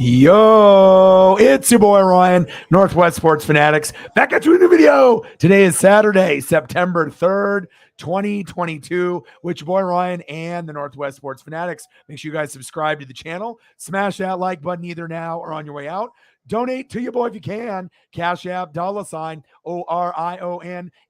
Yo, it's your boy Ryan, Northwest Sports Fanatics, back at you in the video. Today is Saturday, September 3rd, 2022, with your boy Ryan and the Northwest Sports Fanatics. Make sure you guys subscribe to the channel, smash that like button either now or on your way out. Donate to your boy if you can. Cash App, $ORION,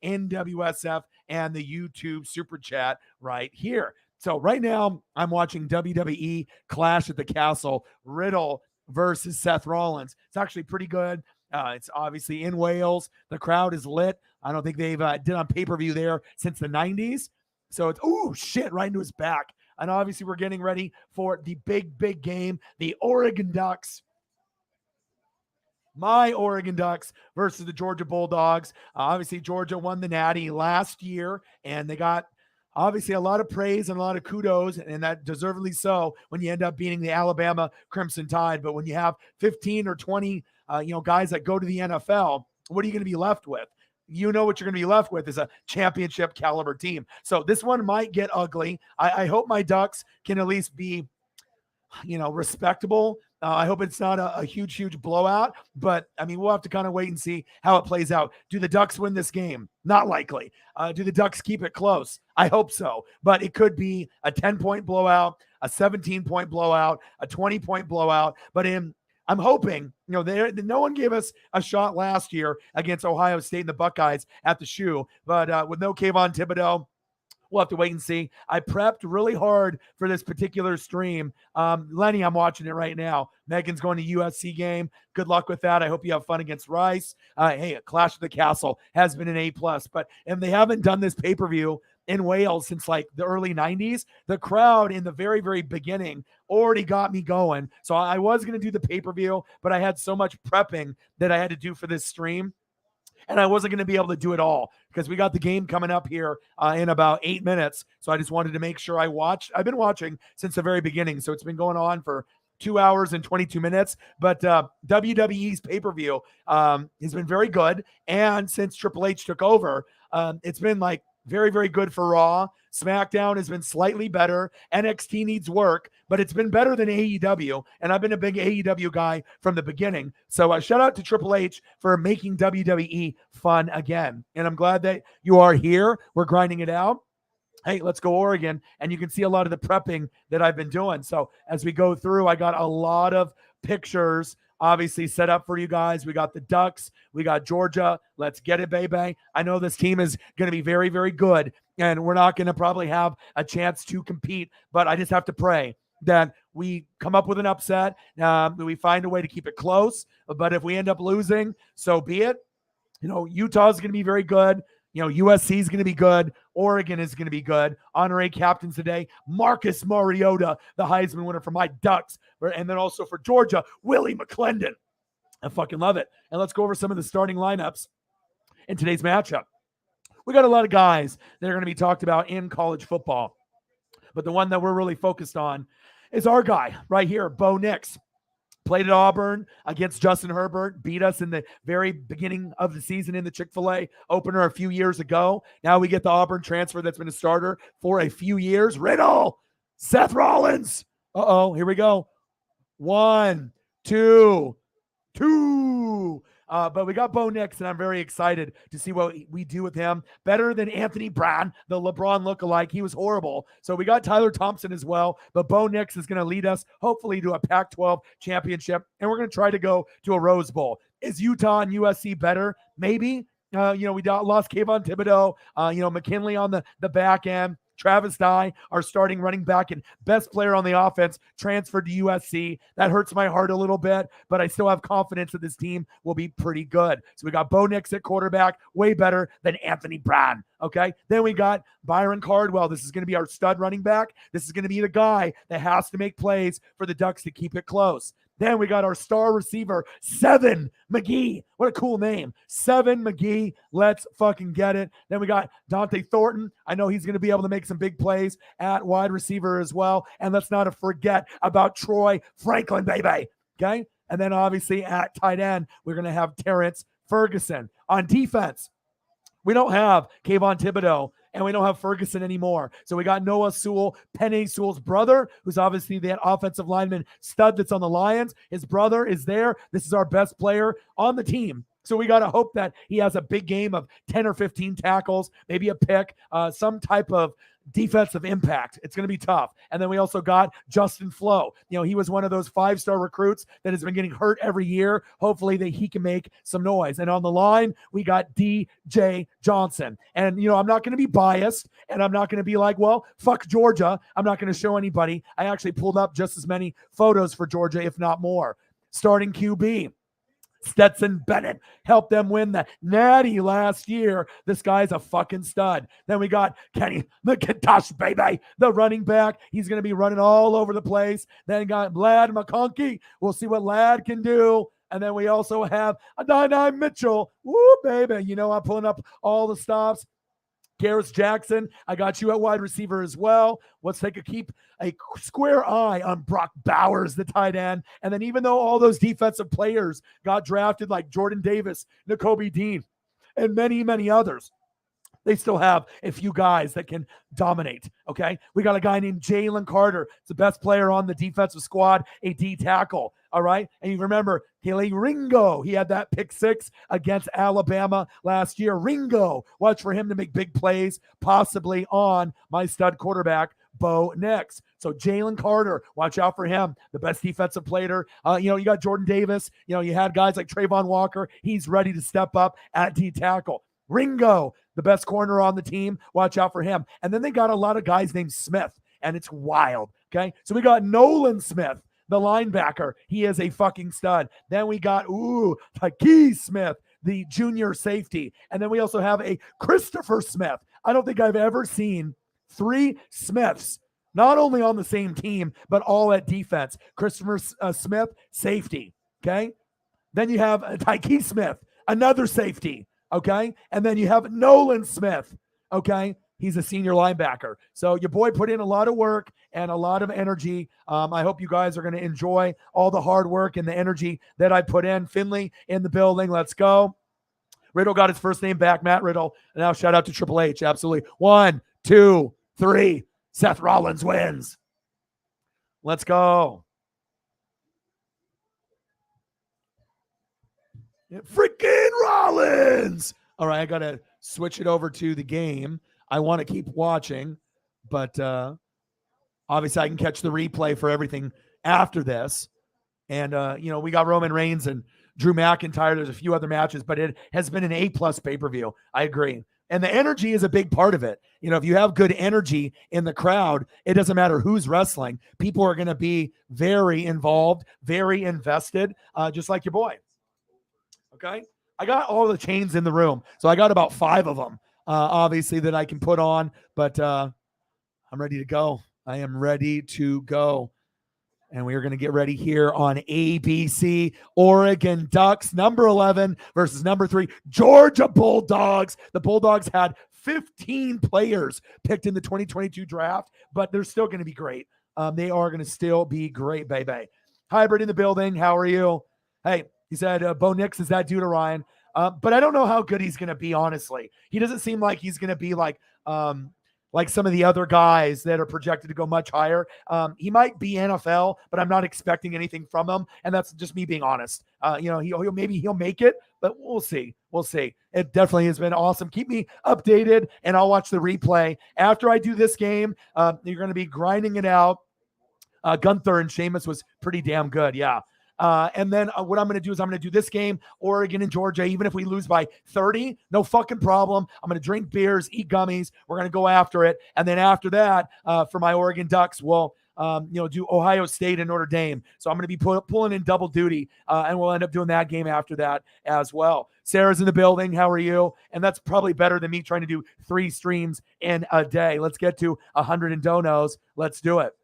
NWSF, and the YouTube Super Chat right here. So right now, I'm watching WWE Clash at the Castle, Riddle versus Seth Rollins. It's actually pretty good. It's obviously in Wales. The crowd is lit. I don't think they've did on pay-per-view there since the 90s. So it's, ooh, shit, right into his back. And obviously we're getting ready for the big game, the Oregon Ducks. My Oregon Ducks versus the Georgia Bulldogs. Obviously, Georgia won the Natty last year, and they got obviously a lot of praise and a lot of kudos, and that deservedly so when you end up beating the Alabama Crimson Tide. But when you have 15 or 20 guys that go to the NFL, what are you going to be left with? You know what you're going to be left with is a championship caliber team. So this one might get ugly. I hope my Ducks can at least be, respectable. I hope it's not a huge blowout, but I mean, we'll have to kind of wait and see how it plays out. Do the Ducks win this game? Not likely. Do the Ducks keep it close? I hope so, but it could be a 10-point blowout, a 17-point blowout, a 20-point blowout. But I'm hoping, no one gave us a shot last year against Ohio State and the Buckeyes at the shoe, but with no Kayvon Thibodeau, we'll have to wait and see. I prepped really hard for this particular stream. Lenny, I'm watching it right now. Megan's going to USC game. Good luck with that. I hope you have fun against Rice. Hey, Clash of the Castle has been an A+, but and they haven't done this pay-per-view in Wales since like the early 90s. The crowd in the very beginning already got me going. So I was going to do the pay-per-view, but I had so much prepping that I had to do for this stream. And I wasn't going to be able to do it all because we got the game coming up here in about 8 minutes. So I just wanted to make sure I watched. I've been watching since the very beginning. So it's been going on for 2 hours and 22 minutes. But WWE's pay-per-view has been very good. And since Triple H took over, it's been like very good for Raw. SmackDown has been slightly better. NXT needs work, but it's been better than AEW. And I've been a big AEW guy from the beginning. So shout out to Triple H for making WWE fun again. And I'm glad that you are here. We're grinding it out. Hey, let's go Oregon. And you can see a lot of the prepping that I've been doing. So as we go through, I got a lot of pictures obviously set up for you guys. We got the Ducks. We got Georgia. Let's get it, baby. I know this team is going to be very good, and we're not going to probably have a chance to compete, but I just have to pray that we come up with an upset. We find a way to keep it close, but if we end up losing, so be it. Utah is going to be very good. USC is going to be good. Oregon is going to be good. Honorary captains today, Marcus Mariota, the Heisman winner for my Ducks. And then also for Georgia, Willie McClendon. I fucking love it. And let's go over some of the starting lineups in today's matchup. We got a lot of guys that are going to be talked about in college football. But the one that we're really focused on is our guy right here, Bo Nix. Played at Auburn against Justin Herbert, beat us in the very beginning of the season in the Chick-fil-A opener a few years ago. Now we get the Auburn transfer that's been a starter for a few years. Riddle, Seth Rollins. Here we go. 1, 2. But we got Bo Nix, and I'm very excited to see what we do with him. Better than Anthony Brown, the LeBron lookalike. He was horrible. So we got Tyler Thompson as well. But Bo Nix is going to lead us, hopefully, to a Pac-12 championship. And we're going to try to go to a Rose Bowl. Is Utah and USC better? Maybe. We lost Kayvon Thibodeau. McKinley on the back end. Travis Dye, our starting running back and best player on the offense, transferred to USC. That hurts my heart a little bit, but I still have confidence that this team will be pretty good. So we got Bo Nix at quarterback, way better than Anthony Brown. Okay. Then we got Byron Cardwell. This is going to be our stud running back. This is going to be the guy that has to make plays for the Ducks to keep it close. Then we got our star receiver, Seven McGee. What a cool name. Seven McGee. Let's fucking get it. Then we got Dante Thornton. I know he's going to be able to make some big plays at wide receiver as well. And let's not forget about Troy Franklin, baby. Okay. And then obviously at tight end, we're going to have Terrence Ferguson. On defense, we don't have Kayvon Thibodeau and we don't have Ferguson anymore. So we got Noah Sewell, Penny Sewell's brother, who's obviously that offensive lineman stud that's on the Lions. His brother is there. This is our best player on the team. So we got to hope that he has a big game of 10 or 15 tackles, maybe a pick, some type of defensive impact. It's going to be tough. And then we also got Justin Flo. He was one of those 5-star recruits that has been getting hurt every year. Hopefully that he can make some noise. And on the line, we got DJ Johnson. And, I'm not going to be biased, and I'm not going to be like, well, fuck Georgia. I'm not going to show anybody. I actually pulled up just as many photos for Georgia, if not more. Starting QB, Stetson Bennett helped them win the Natty last year. This guy's a fucking stud. Then we got Kenny McIntosh, baby, the running back. He's going to be running all over the place. Then got Lad McConkey. We'll see what Lad can do. And then we also have Adonai Mitchell. Woo, baby. I'm pulling up all the stops. Garris Jackson, I got you at wide receiver as well. Let's keep a square eye on Brock Bowers, the tight end. And then even though all those defensive players got drafted like Jordan Davis, Nakobe Dean, and many, many others, they still have a few guys that can dominate, okay? We got a guy named Jalen Carter. It's the best player on the defensive squad, a D tackle, all right? And you remember Haley Ringo. He had that pick 6 against Alabama last year. Ringo, watch for him to make big plays, possibly on my stud quarterback, Bo Nix. So Jalen Carter, watch out for him, the best defensive player. You got Jordan Davis. You had guys like Trayvon Walker. He's ready to step up at D tackle. Ringo, the best corner on the team. Watch out for him. And then they got a lot of guys named Smith, and it's wild, okay? So we got Nolan Smith, the linebacker. He is a fucking stud. Then we got, Tyke Smith, the junior safety. And then we also have a Christopher Smith. I don't think I've ever seen 3 Smiths, not only on the same team, but all at defense. Christopher Smith, safety, okay? Then you have Tyke Smith, another safety. Okay. And then you have Nolan Smith. Okay. He's a senior linebacker. So your boy put in a lot of work and a lot of energy. I hope you guys are going to enjoy all the hard work and the energy that I put in. Finley in the building. Let's go. Riddle got his first name back. Matt Riddle. Now shout out to Triple H. Absolutely. 1, 2, 3. Seth Rollins wins. Let's go. Freaking Rollins. All right, I got to switch it over to the game. I want to keep watching, but obviously I can catch the replay for everything after this. And, we got Roman Reigns and Drew McIntyre. There's a few other matches, but it has been an A+ pay-per-view. I agree. And the energy is a big part of it. If you have good energy in the crowd, it doesn't matter who's wrestling. People are going to be very involved, very invested, just like your boy. Okay. I got all the chains in the room. So I got about 5 of them, obviously, that I can put on, but I'm ready to go. I am ready to go. And we are going to get ready here on ABC. Oregon Ducks, number 11 versus number 3, Georgia Bulldogs. The Bulldogs had 15 players picked in the 2022 draft, but they're still going to be great. They are going to still be great, baby. Hybrid in the building. How are you? Hey, he said, Bo Nix is that dude, Orion. But I don't know how good he's going to be, honestly. He doesn't seem like he's going to be like some of the other guys that are projected to go much higher. He might be NFL, but I'm not expecting anything from him. And that's just me being honest. He'll make it, but we'll see. We'll see. It definitely has been awesome. Keep me updated, and I'll watch the replay. After I do this game, you're going to be grinding it out. Gunther and Sheamus was pretty damn good. Yeah. And then what I'm going to do is I'm going to do this game, Oregon and Georgia. Even if we lose by 30, no fucking problem. I'm going to drink beers, eat gummies. We're going to go after it. And then after that, for my Oregon Ducks, we'll do Ohio State and Notre Dame. So I'm going to be pulling in double duty, and we'll end up doing that game after that as well. Sarah's in the building. How are you? And that's probably better than me trying to do 3 streams in a day. Let's get to 100 and donos. Let's do it.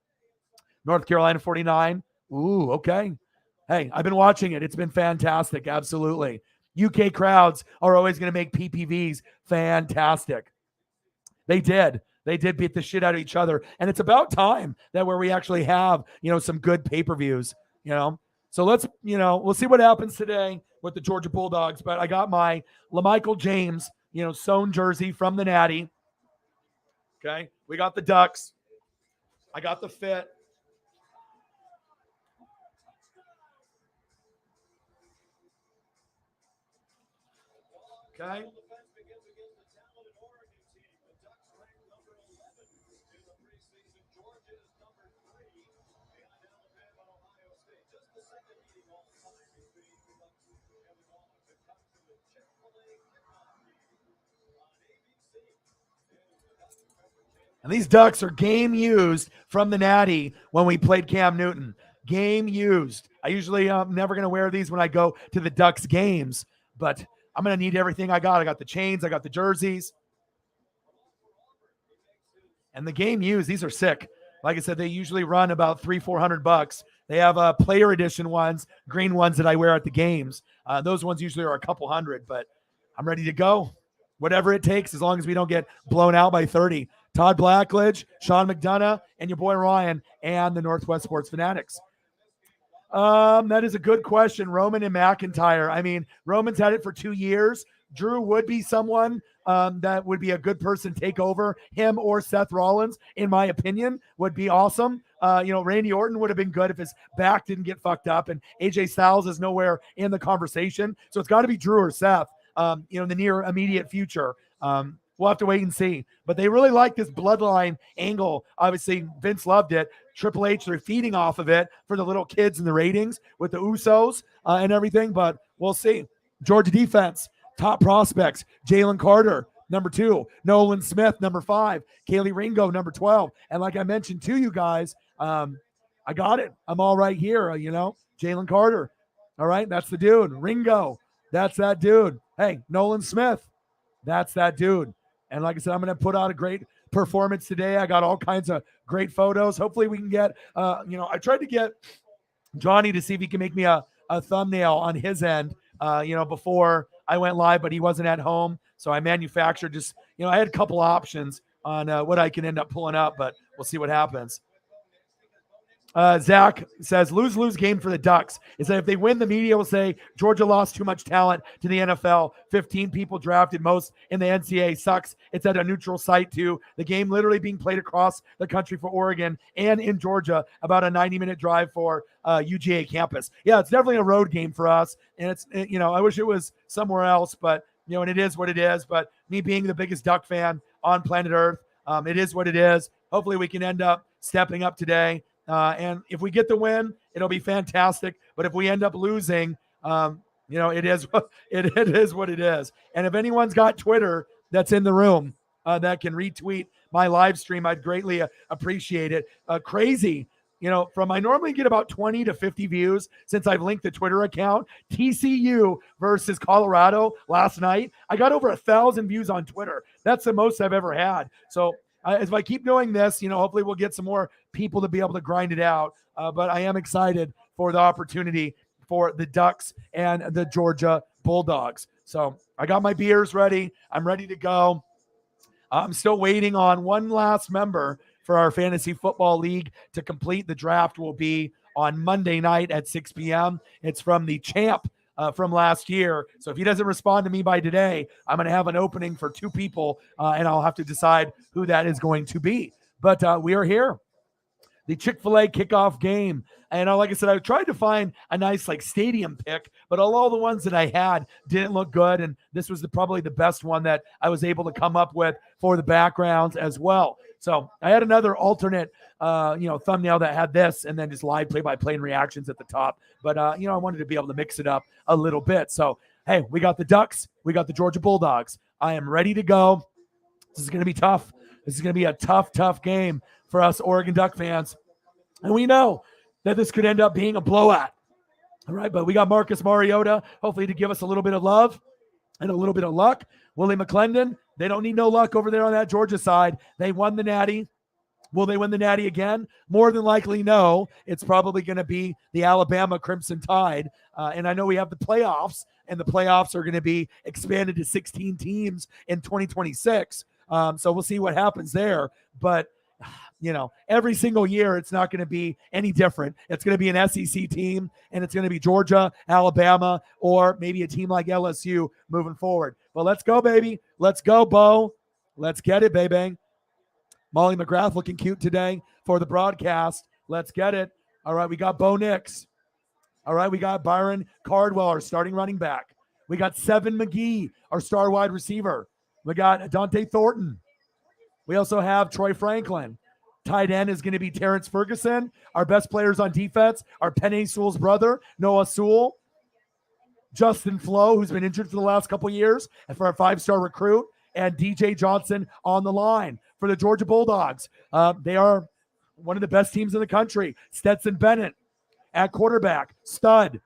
North Carolina 49. Ooh, okay. Hey, I've been watching it. It's been fantastic. Absolutely. UK crowds are always going to make PPVs fantastic. They did. They did beat the shit out of each other. And it's about time that where we actually have, some good pay-per-views, So let's, we'll see what happens today with the Georgia Bulldogs. But I got my LaMichael James, sewn jersey from the Natty. Okay. We got the Ducks. I got the fit. Okay. And these Ducks are game used from the Natty when we played Cam Newton. Game used. I usually never going to wear these when I go to the Ducks games, but I'm going to need everything I got. I got the chains, I got the jerseys, and the game used. These are sick. Like I said, they usually run about $300-400. They have player edition ones, green ones that I wear at the games. Those ones usually are a couple hundred, but I'm ready to go. Whatever it takes, as long as we don't get blown out by 30. Todd Blackledge, Sean McDonough, and your boy Ryan, and the Northwest Sports Fanatics. That is a good question. Roman and McIntyre. I mean, Roman's had it for 2 years. Drew would be someone that would be a good person to take over him or Seth Rollins, in my opinion, would be awesome. Randy Orton would have been good if his back didn't get fucked up, and AJ Styles is nowhere in the conversation. So it's got to be Drew or Seth, in the near immediate future. We'll have to wait and see. But they really like this bloodline angle. Obviously, Vince loved it. Triple H, they're feeding off of it for the little kids in the ratings with the Usos and everything. But we'll see. Georgia defense, top prospects. Jalen Carter, number 2. Nolan Smith, number 5. Kaylee Ringo, number 12. And like I mentioned to you guys, I got it. I'm all right here, Jalen Carter. All right, that's the dude. Ringo, that's that dude. Hey, Nolan Smith, that's that dude. And like I said, I'm going to put out a great performance today. I got all kinds of great photos. Hopefully we can get, I tried to get Johnny to see if he can make me a thumbnail on his end, before I went live, but he wasn't at home. So I manufactured just, I had a couple options on what I can end up pulling up, but we'll see what happens. Zach says, lose game for the Ducks. Is that if they win, the media will say Georgia lost too much talent to the NFL. 15 people drafted, most in the NCAA. Sucks. It's at a neutral site, too. The game literally being played across the country for Oregon and in Georgia, about a 90-minute drive for UGA campus. Yeah, it's definitely a road game for us. And it's, I wish it was somewhere else, but, and it is what it is. But me being the biggest Duck fan on planet Earth, it is what it is. Hopefully we can end up stepping up today. And if we get the win, it'll be fantastic. But if we end up losing, it is it is what it is. And if anyone's got Twitter that's in the room that can retweet my live stream, I'd greatly appreciate it. Crazy, I normally get about 20 to 50 views since I've linked the Twitter account. TCU versus Colorado last night, I got over 1,000 views on Twitter. That's the most I've ever had. So if I keep doing this, hopefully we'll get some more people to be able to grind it out. But I am excited for the opportunity for the Ducks and the Georgia Bulldogs. So I got my beers ready. I'm ready to go. I'm still waiting on one last member for our fantasy football league to complete. The draft will be on Monday night at 6 p.m. It's from the champ from last year. So if he doesn't respond to me by today, I'm going to have an opening for 2 people, and I'll have to decide who that is going to be. But we are here. The Chick-fil-A kickoff game. And like I said, I tried to find a nice stadium pick, but all the ones that I had didn't look good. And this was probably the best one that I was able to come up with for the backgrounds as well. So I had another alternate, thumbnail that had this and then just live play-by-play and reactions at the top. But, I wanted to be able to mix it up a little bit. So, hey, we got the Ducks. We got the Georgia Bulldogs. I am ready to go. This is going to be tough. This is going to be a tough, tough game for us Oregon Duck fans. And we know that this could end up being a blowout. All right, but we got Marcus Mariota, hopefully to give us a little bit of love and a little bit of luck. Willie McClendon, they don't need no luck over there on that Georgia side. They won the Natty. Will they win the Natty again? More than likely, no. It's probably going to be the Alabama Crimson Tide. And I know we have the playoffs, and the playoffs are going to be expanded to 16 teams in 2026. So we'll see what happens there. But, every single year, it's not going to be any different. It's going to be an SEC team, and it's going to be Georgia, Alabama, or maybe a team like LSU moving forward. But let's go, baby. Let's go, Bo. Let's get it, baby. Molly McGrath looking cute today for the broadcast. Let's get it. All right, we got Bo Nix. All right, we got Byron Cardwell, our starting running back. We got Seven McGee, our star wide receiver. We got Dante Thornton. We also have Troy Franklin. Tight end is going to be Terrence Ferguson. Our best players on defense are Penei Sewell's brother, Noah Sewell. Justin Flo, who's been injured for the last couple years, and for our 5-star recruit, and DJ Johnson on the line for the Georgia Bulldogs. They are one of the best teams in the country. Stetson Bennett at quarterback, stud.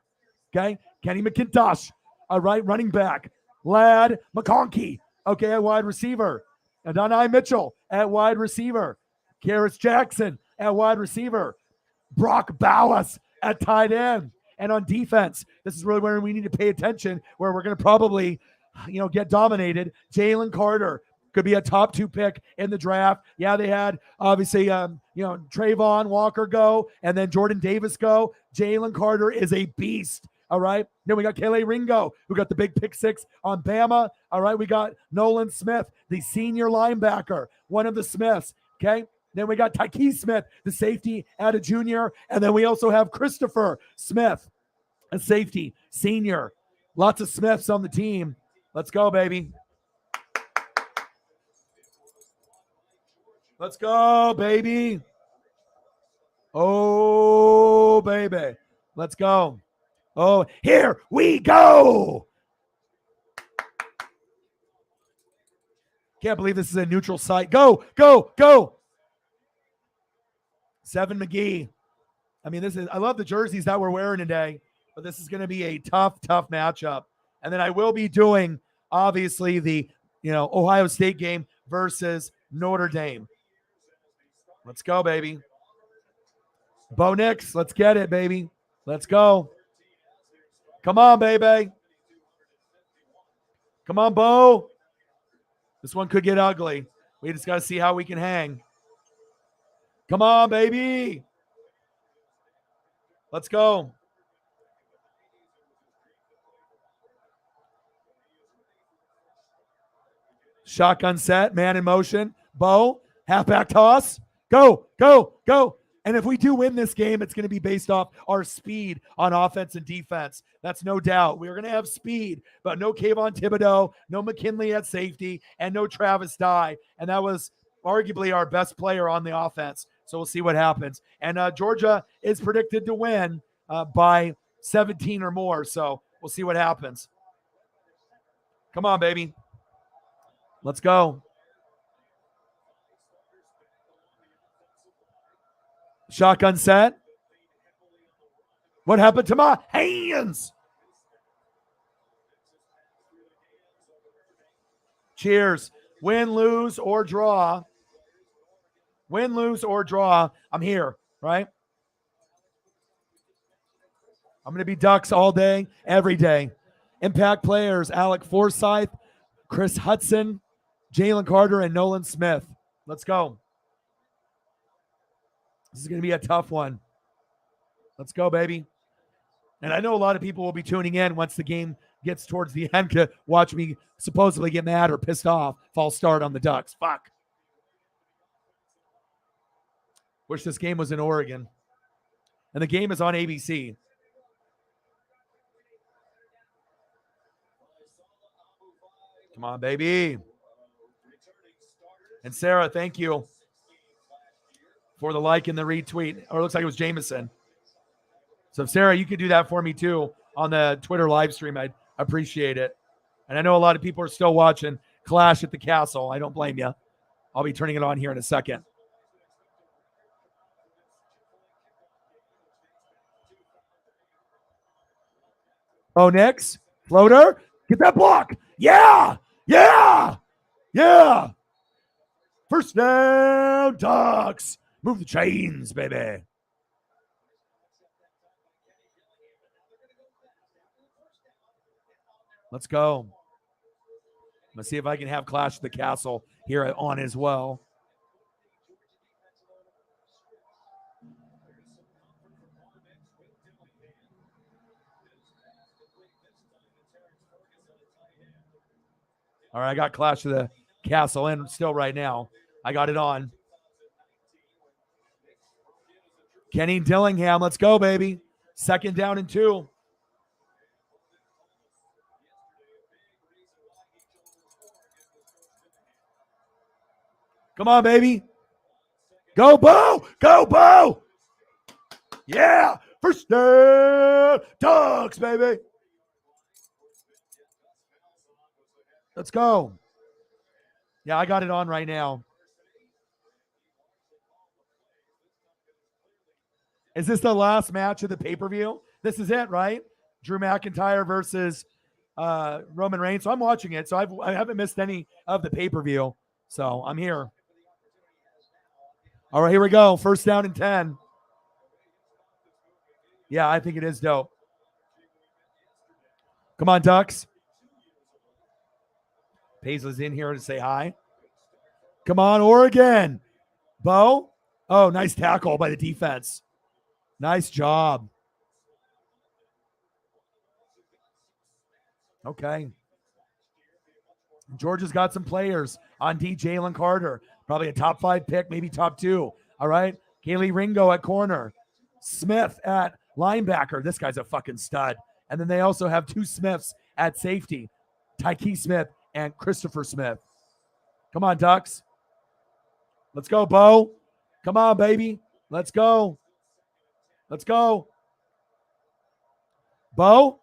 Okay, Kenny McIntosh, a right running back. Ladd McConkey, okay, at wide receiver. Adonai Mitchell at wide receiver. Karis Jackson at wide receiver. Brock Ballas at tight end. And on defense, this is really where we need to pay attention, where we're going to probably, get dominated. Jalen Carter could be a top 2 pick in the draft. Yeah, they had obviously, Trayvon Walker go, and then Jordan Davis go. Jalen Carter is a beast. All right. Then we got Kele Ringo, who got the big pick 6 on Bama. All right. We got Nolan Smith, the senior linebacker, one of the Smiths. Okay. Then we got Tyke Smith, the safety at a junior. And then we also have Christopher Smith, a safety, senior. Lots of Smiths on the team. Let's go, baby. Let's go, baby. Oh, baby. Let's go. Oh, here we go. Can't believe this is a neutral site. Go, go, go. Seven McGee. I love the jerseys that we're wearing today, but this is going to be a tough matchup. And then I will be doing, obviously, the, Ohio State game versus Notre Dame. Let's go, baby. Bo Nix, let's get it, baby. Let's go. Come on, baby. Come on, Bo. This one could get ugly. We just got to see how we can hang. Come on, baby. Let's go. Shotgun set, man in motion. Bo, halfback toss. Go, go, go. And if we do win this game, it's going to be based off our speed on offense and defense. That's no doubt. We're going to have speed, but no Kayvon Thibodeau, no McKinley at safety, and no Travis Dye. And that was arguably our best player on the offense. So we'll see what happens. And Georgia is predicted to win by 17 or more. So we'll see what happens. Come on, baby. Let's go. Shotgun set. What happened to my hands? Cheers. Win, lose, or draw. Win, lose, or draw. I'm here, right? I'm going to be Ducks all day, every day. Impact players, Alec Forsyth, Chris Hudson, Jalen Carter, and Nolan Smith. Let's go. This is going to be a tough one. Let's go, baby. And I know a lot of people will be tuning in once the game gets towards the end to watch me supposedly get mad or pissed off. False start on the Ducks. Fuck. Wish this game was in Oregon. And the game is on ABC. Come on, baby. And Sarah, thank you for the like and the retweet. Or it looks like it was Jameson. So, Sarah, you could do that for me, too, on the Twitter live stream. I'd appreciate it. And I know a lot of people are still watching Clash at the Castle. I don't blame you. I'll be turning it on here in a second. Oh, Nix. Floater. Get that block. Yeah. Yeah. Yeah. First down, Ducks. Move the chains, baby. Let's go. Let's see if I can have Clash at the Castle here on as well. All right, I got Clash of the Castle in still right now. I got it on. Kenny Dillingham, let's go, baby. 2nd down and 2. Come on, baby. Go, Bo! Go, Bo! Yeah! First down! Ducks, baby! Let's go. Yeah, I got it on right now. Is this the last match of the pay-per-view? This is it, right? Drew McIntyre versus Roman Reigns. So I'm watching it. So I haven't missed any of the pay-per-view. So I'm here. All right, here we go. 1st down and 10. Yeah, I think it is dope. Come on, Ducks. Paisley's in here to say hi. Come on, Oregon. Bo. Oh, nice tackle by the defense. Nice job. Okay. Georgia's got some players on D. Jalen Carter. Probably a top 5 pick, maybe top 2. All right. Kaylee Ringo at corner. Smith at linebacker. This guy's a fucking stud. And then they also have 2 Smiths at safety. Tyke Smith and Christopher Smith. Come on, Ducks. Let's go, Bo. Come on, baby. Let's go. Let's go. Bo,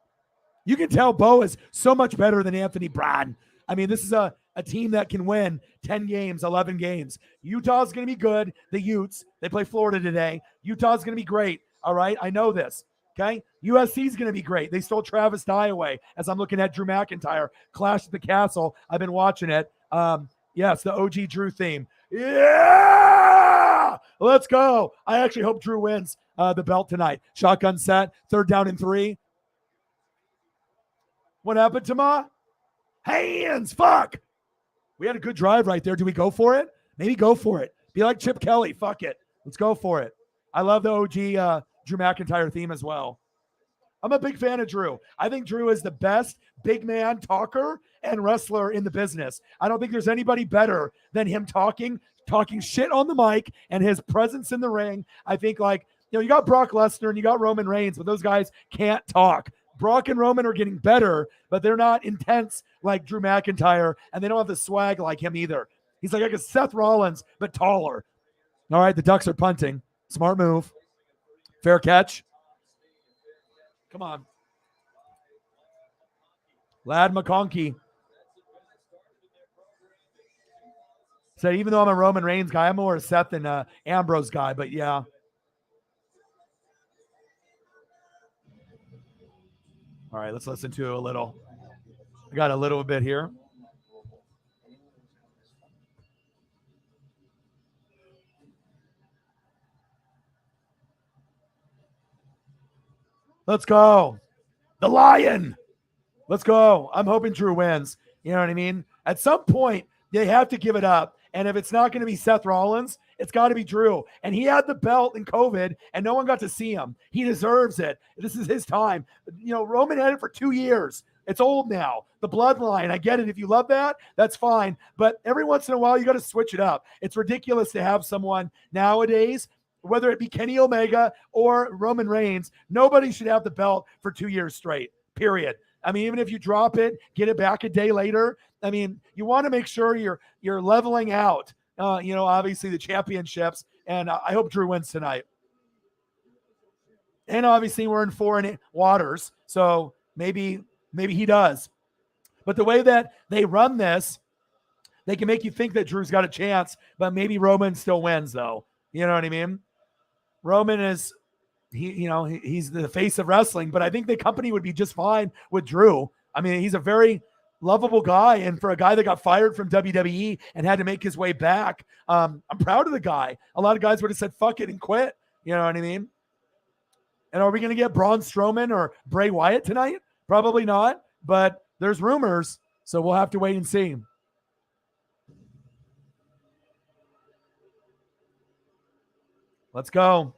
you can tell Bo is so much better than Anthony Brown. I mean, this is a team that can win 10 games, 11 games. Utah's going to be good. The Utes, they play Florida today. Utah's going to be great. All right, I know this. Okay, USC's going to be great. They stole Travis Dye away as I'm looking at Drew McIntyre. Clash at the Castle. I've been watching it. Yeah, it's the OG Drew theme. Yeah! Let's go. I actually hope Drew wins the belt tonight. Shotgun set, 3rd down and 3. What happened to my hands? Fuck. We had a good drive right there. Do we go for it? Maybe go for it. Be like Chip Kelly. Fuck it. Let's go for it. I love the OG Drew McIntyre theme as well. I'm a big fan of Drew. I think Drew is the best big man talker and wrestler in the business. I don't think there's anybody better than him talking shit on the mic and his presence in the ring. I think, like, you know, you got Brock Lesnar and you got Roman Reigns, but those guys can't talk. Brock and Roman are getting better, but they're not intense like Drew McIntyre, and they don't have the swag like him either. He's like a Seth Rollins, but taller. All right, the Ducks are punting. Smart move. Fair catch. Come on. Lad McConkey. So even though I'm a Roman Reigns guy, I'm more a Seth than Ambrose guy, but yeah. All right, let's listen to a little. I got a little bit here. Let's go. The Lion. Let's go. I'm hoping Drew wins. You know what I mean? At some point, they have to give it up. And if it's not going to be Seth Rollins, it's got to be Drew. And he had the belt in COVID, and no one got to see him. He deserves it. This is his time. You know, Roman had it for 2 years. It's old now. The bloodline, I get it. If you love that, that's fine. But every once in a while, you got to switch it up. It's ridiculous to have someone nowadays, whether it be Kenny Omega or Roman Reigns, nobody should have the belt for 2 years straight, period. I mean, even if you drop it, get it back a day later. I mean, you want to make sure you're leveling out, you know, obviously the championships. And I hope Drew wins tonight. And obviously we're in foreign waters, so maybe he does. But the way that they run this, they can make you think that Drew's got a chance, but maybe Roman still wins, though. You know what I mean? Roman is, he's the face of wrestling, but I think the company would be just fine with Drew. I mean, he's a very lovable guy, and for a guy that got fired from WWE and had to make his way back, I'm proud of the guy. A lot of guys would have said fuck it and quit. You know what I mean? And are we going to get Braun Strowman or Bray Wyatt tonight? Probably not, but there's rumors, so we'll have to wait and see. Let's go.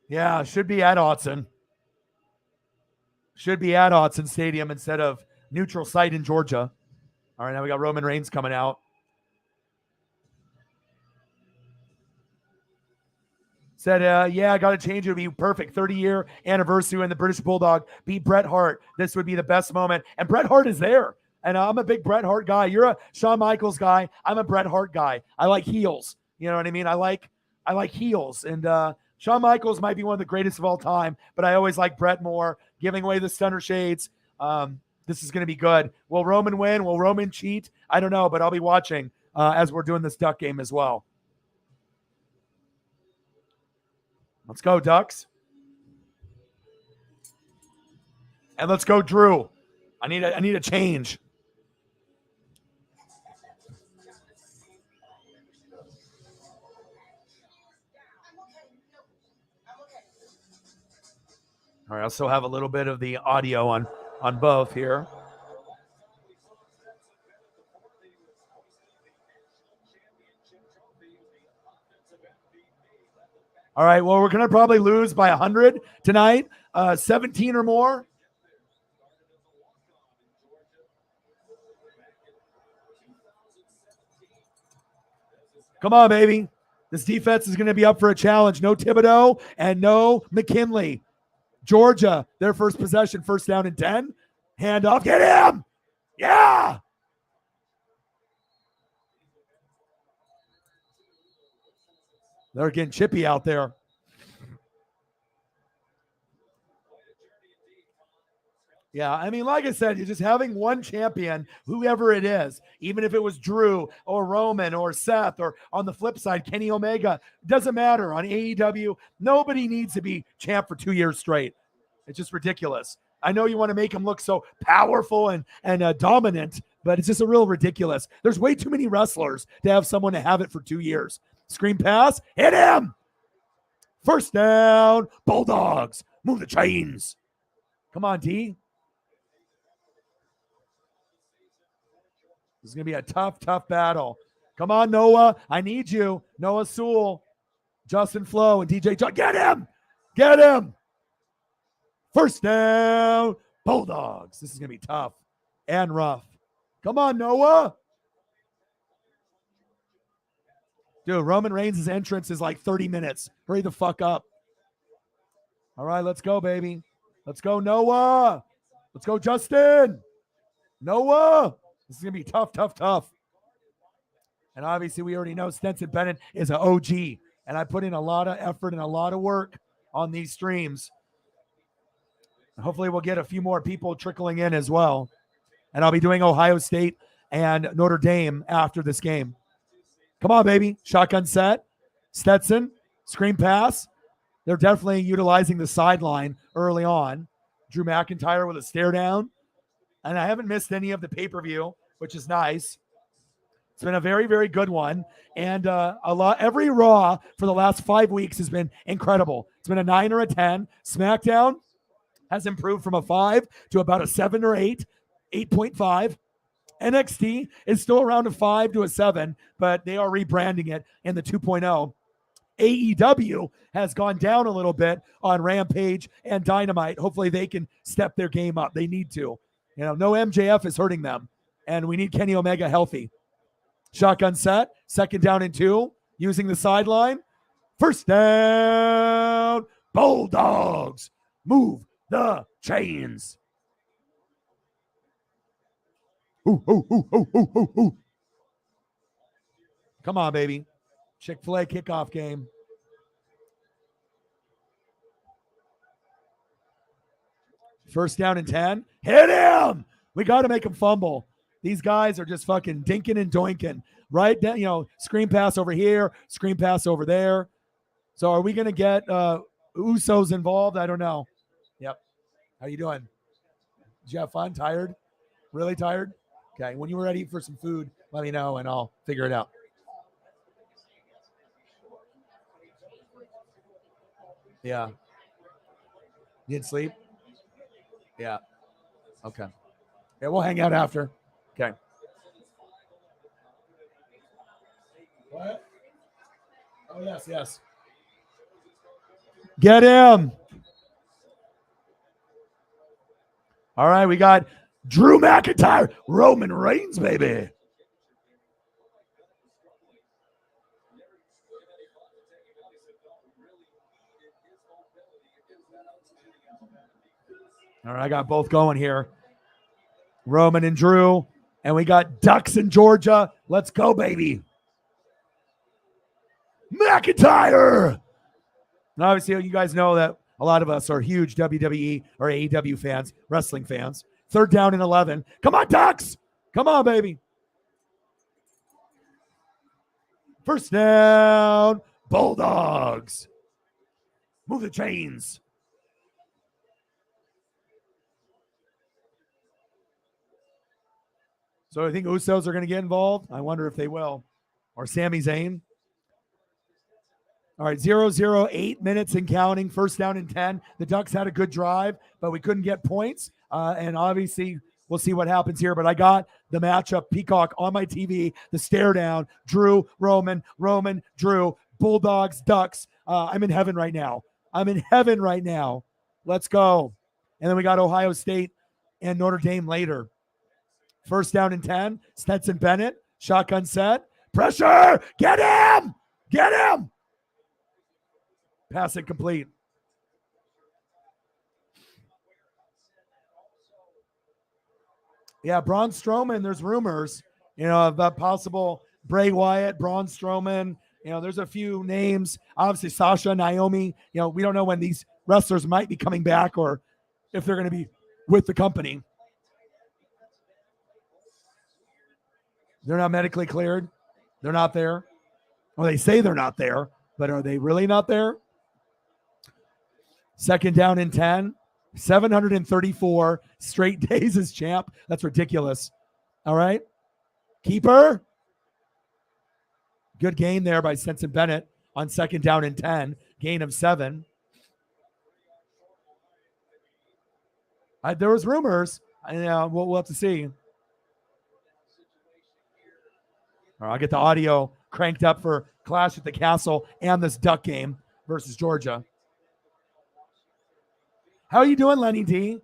Yeah, should be at Autzen. Should be at Autzen Stadium instead of neutral site in Georgia. All right, now we got Roman Reigns coming out. Said, yeah, I got to change. It would be perfect. 30-year anniversary when the British Bulldog beat Bret Hart. This would be the best moment. And Bret Hart is there. And I'm a big Bret Hart guy. You're a Shawn Michaels guy. I'm a Bret Hart guy. I like heels. You know what I mean? I like heels. And Shawn Michaels might be one of the greatest of all time, but I always like Bret more. Giving away the stunner shades. This is going to be good. Will Roman win? Will Roman cheat? I don't know, but I'll be watching as we're doing this Duck game as well. Let's go, Ducks. And let's go, Drew. I need a change. All right, I still have a little bit of the audio on both here. All right, well, we're going to probably lose by 100 tonight, 17 or more. Come on, baby. This defense is going to be up for a challenge. No Thibodeau and no McKinley. Georgia, their first possession, first down and 10. Hand off. Get him. Yeah. They're getting chippy out there. Yeah, I mean, like I said, you're just having one champion, whoever it is, even if it was Drew or Roman or Seth or on the flip side, Kenny Omega, doesn't matter. On AEW, nobody needs to be champ for 2 years straight. It's just ridiculous. I know you want to make him look so powerful and dominant, but it's just a real ridiculous. There's way too many wrestlers to have someone to have it for 2 years. Screen pass, hit him. First down, Bulldogs. Move the chains. Come on, D. This is going to be a tough, tough battle. Come on, Noah. I need you. Noah Sewell, Justin Flo, and DJ Chuck. Get him. Get him. First down, Bulldogs. This is going to be tough and rough. Come on, Noah. Dude, Roman Reigns' entrance is like 30 minutes. Hurry the fuck up. All right, let's go, baby. Let's go, Noah. Let's go, Justin. Noah. This is going to be tough, tough, tough. And obviously, we already know Stenson Bennett is an OG. And I put in a lot of effort and a lot of work on these streams. Hopefully, we'll get a few more people trickling in as well. And I'll be doing Ohio State and Notre Dame after this game. Come on, baby. Shotgun set. Stetson. Screen pass. They're definitely utilizing the sideline early on. Drew McIntyre with a stare down. And I haven't missed any of the pay-per-view, which is nice. It's been a very, very good one. And every Raw for the last 5 weeks has been incredible. It's been a 9 or a 10. SmackDown has improved from a 5 to about a 7 or 8, 8.5. NXT is still around a 5 to a 7, but they are rebranding it in the 2.0. AEW has gone down a little bit on Rampage and Dynamite. Hopefully they can step their game up. They need to. You know, no MJF is hurting them, and we need Kenny Omega healthy. Shotgun set, second down and 2, using the sideline. First down, Bulldogs. Move the chains. Ooh, ooh, ooh, ooh, ooh, ooh, ooh. Come on, baby. Chick-fil-A kickoff game. First down and 10. Hit him. We got to make him fumble. These guys are just fucking dinking and doinking. Right? You know, screen pass over here, screen pass over there. So are we going to get Usos involved? I don't know. Yep. How you doing? Did you have fun? Tired? Really tired? Okay. When you're ready for some food, let me know and I'll figure it out. Yeah. You didn't sleep? Yeah. Okay. Yeah, we'll hang out after. Okay. What? Oh, yes, yes. Get him. All right, we got Drew McIntyre, Roman Reigns, baby. All right, I got both going here. Roman and Drew. And we got Ducks in Georgia. Let's go, baby. McIntyre. And obviously, you guys know that a lot of us are huge WWE or AEW fans, wrestling fans. 3rd down and 11. Come on, Ducks. Come on, baby. 1st down, Bulldogs. Move the chains. So I think Usos are going to get involved. I wonder if they will. Or Sami Zayn. All right, 0-0, 8 minutes and counting. 1st down and 10. The Ducks had a good drive, but we couldn't get points. And obviously, we'll see what happens here. But I got the matchup, Peacock, on my TV, the stare down, Drew, Roman, Drew, Bulldogs, Ducks. I'm in heaven right now. Let's go. And then we got Ohio State and Notre Dame later. 1st down and 10. Stetson Bennett, shotgun set. Pressure! Get him! Pass incomplete. Yeah, Braun Strowman, there's rumors, about possible Bray Wyatt, Braun Strowman. There's a few names. Obviously, Sasha, Naomi. We don't know when these wrestlers might be coming back or if they're going to be with the company. They're not medically cleared. They're not there. Well, they say they're not there, but are they really not there? 2nd down and 10. 734 straight days as champ. That's ridiculous. All right. Keeper. Good gain there by Stetson Bennett on 2nd down and 10. Gain of 7. There was rumors. We'll have to see. All right, I'll get the audio cranked up for Clash at the Castle and this Duck game versus Georgia. How are you doing, Lenny D?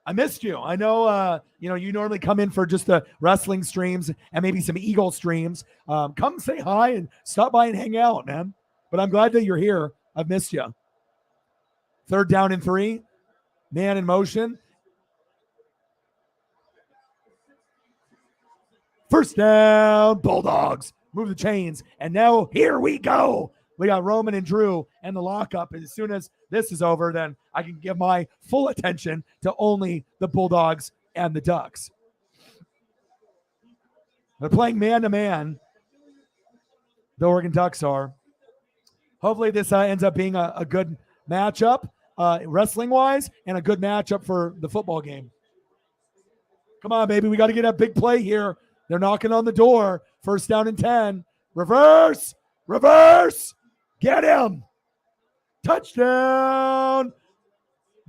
I missed you. I know, you normally come in for just the wrestling streams and maybe some Eagle streams. Come say hi and stop by and hang out, man. But I'm glad that you're here. I've missed you. 3rd down and 3. Man in motion. 1st down, Bulldogs. Move the chains. And now here we go. We got Roman and Drew and the lockup. And as soon as this is over, then I can give my full attention to only the Bulldogs and the Ducks. They're playing man-to-man. The Oregon Ducks are. Hopefully this ends up being a good matchup, wrestling-wise, and a good matchup for the football game. Come on, baby. We got to get a big play here. They're knocking on the door. 1st down and 10. Reverse. Get him. Touchdown.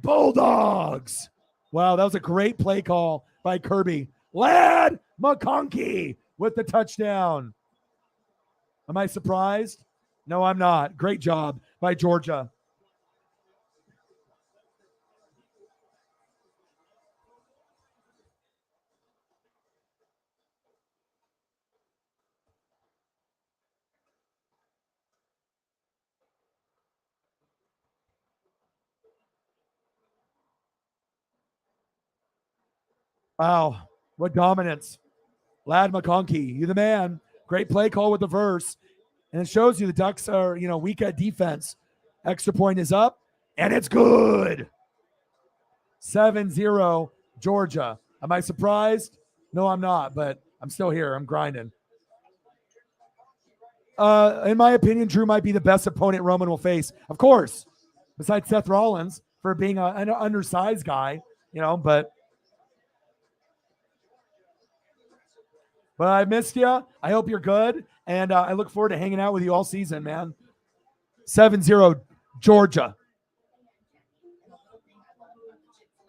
Bulldogs. Wow, that was a great play call by Kirby. Ladd McConkey with the touchdown. Am I surprised? No, I'm not. Great job by Georgia. Wow, what dominance. Ladd McConkey, you the man. Great play call with the verse. And it shows you the Ducks are, weak at defense. Extra point is up, and it's good. 7-0, Georgia. Am I surprised? No, I'm not, but I'm still here. I'm grinding. In my opinion, Drew might be the best opponent Roman will face. Of course, besides Seth Rollins for being an undersized guy, but I missed you. I hope you're good. And I look forward to hanging out with you all season, man. 7-0, Georgia.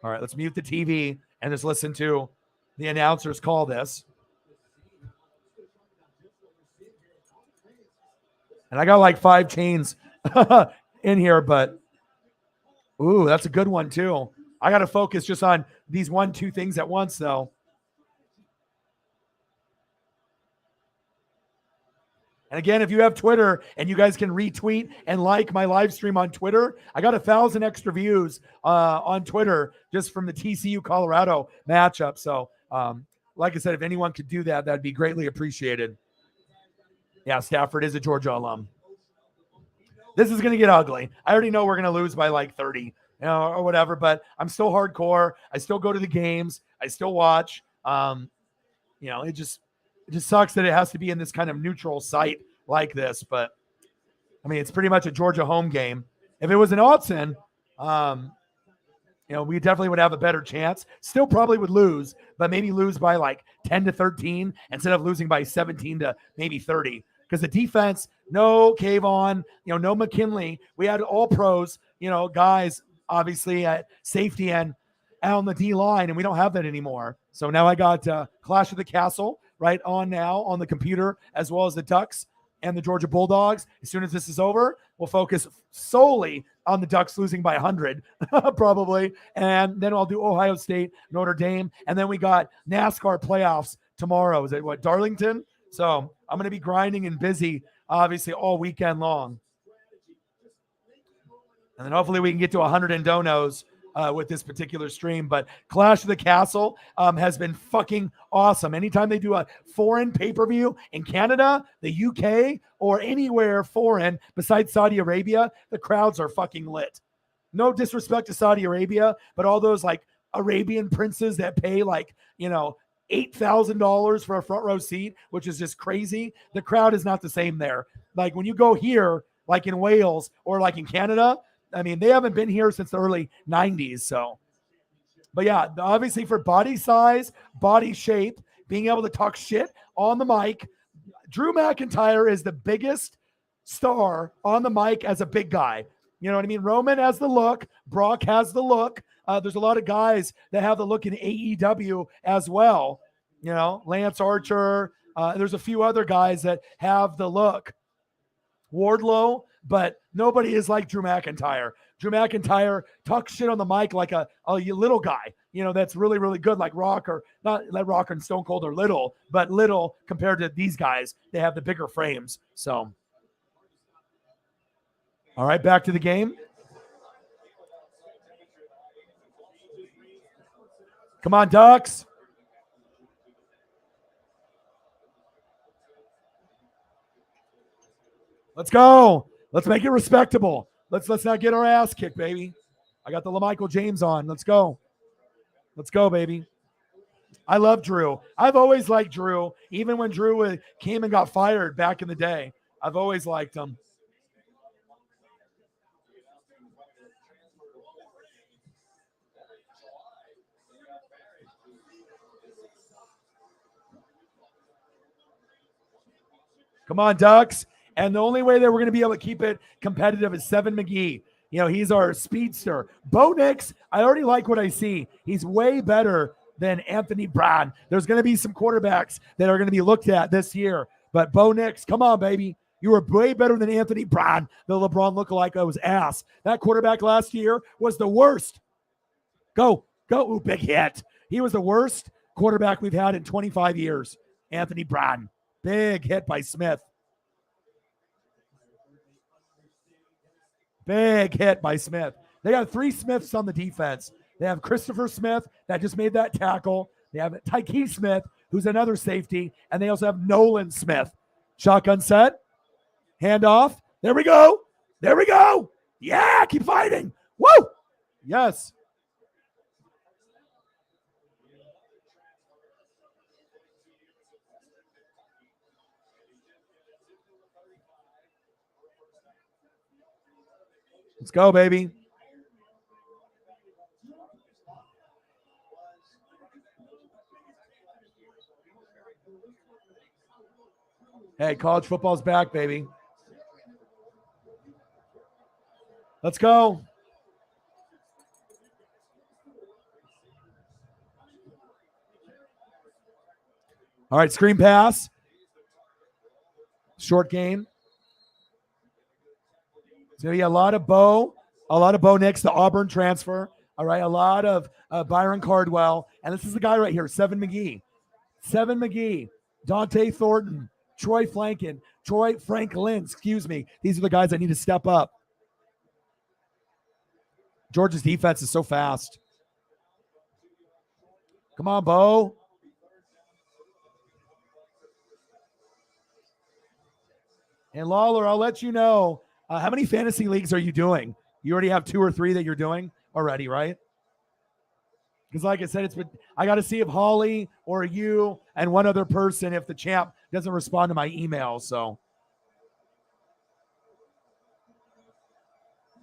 All right, let's mute the TV and just listen to the announcers call this. And I got like 5 chains in here, but ooh, that's a good one too. I got to focus just on these 1-2 things at once, though. And again, if you have Twitter and you guys can retweet and like my live stream on Twitter, I got 1,000 extra views on Twitter just from the TCU Colorado matchup. So, like I said, if anyone could do that, that'd be greatly appreciated. Yeah, Stafford is a Georgia alum. This is going to get ugly. I already know we're going to lose by like 30, or whatever, but I'm still hardcore. I still go to the games. I still watch. It just sucks that it has to be in this kind of neutral site like this, but I mean, it's pretty much a Georgia home game. If it was in Autzen, we definitely would have a better chance. Still probably would lose, but maybe lose by like 10-13 instead of losing by 17 to maybe 30. Because the defense, no Kayvon, no McKinley. We had all pros, guys, obviously at safety and on the D line, and we don't have that anymore. So now I got Clash of the Castle right on now on the computer, as well as the Ducks and the Georgia Bulldogs. As soon as this is over, we'll focus solely on the Ducks losing by 100, probably. And then I'll do Ohio State, Notre Dame. And then we got NASCAR playoffs tomorrow. Is it Darlington? So I'm going to be grinding and busy, obviously, all weekend long. And then hopefully we can get to 100 and donos with this particular stream. But Clash of the Castle has been fucking awesome. Anytime they do a foreign pay-per-view in Canada, the UK, or anywhere foreign besides Saudi Arabia, the crowds are fucking lit. No disrespect to Saudi Arabia, but all those like Arabian princes that pay like, $8,000 for a front row seat, which is just crazy. The crowd is not the same there. Like when you go here, like in Wales or like in Canada, I mean, they haven't been here since the early 90s. So, but yeah, obviously for body size, body shape, being able to talk shit on the mic, Drew McIntyre is the biggest star on the mic as a big guy. You know what I mean? Roman has the look. Brock has the look. There's a lot of guys that have the look in AEW as well. Lance Archer. There's a few other guys that have the look. Wardlow, but nobody is like Drew McIntyre. Drew McIntyre talks shit on the mic like a little guy, that's really, really good, like Rock, or not like Rock and Stone Cold are little, but little compared to these guys. They have the bigger frames. So, all right, back to the game. Come on, Ducks. Let's go. Let's make it respectable. Let's not get our ass kicked, baby. I got the LaMichael James on. Let's go. Let's go, baby. I love Drew. I've always liked Drew, even when Drew came and got fired back in the day. I've always liked him. Come on, Ducks. And the only way that we're going to be able to keep it competitive is Seven McGee. He's our speedster. Bo Nix, I already like what I see. He's way better than Anthony Brown. There's going to be some quarterbacks that are going to be looked at this year. But Bo Nix, come on, baby. You were way better than Anthony Brown. The LeBron lookalike was ass. That quarterback last year was the worst. Go. Ooh, big hit. He was the worst quarterback we've had in 25 years. Anthony Brown. Big hit by Smith. Big hit by Smith. They got 3 Smiths on the defense. They have Christopher Smith that just made that tackle. They have Tyke Smith, who's another safety. And they also have Nolan Smith. Shotgun set. Handoff. There we go. Yeah, keep fighting. Woo! Yes. Let's go, baby. Hey, college football's back, baby. Let's go. All right, screen pass. Short game. So yeah, a lot of Bo Nix, the Auburn transfer. All right, a lot of Byron Cardwell. And this is the guy right here, Seven McGee. Dante Thornton, Troy Flanken. Troy Franklin, excuse me. These are the guys that need to step up. Georgia's defense is so fast. Come on, Bo. And Lawler, I'll let you know. How many fantasy leagues are you doing? You already have 2 or 3 that you're doing already, right? Because like I said, I got to see if Holly or you and one other person, if the champ doesn't respond to my email. So,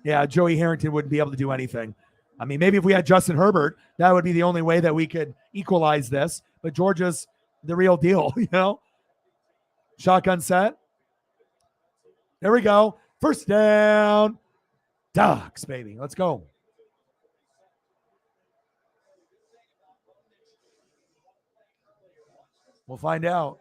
yeah, Joey Harrington wouldn't be able to do anything. I mean, maybe if we had Justin Herbert, that would be the only way that we could equalize this. But Georgia's the real deal, you know? Shotgun set. There we go. First down. Ducks, baby. Let's go. We'll find out.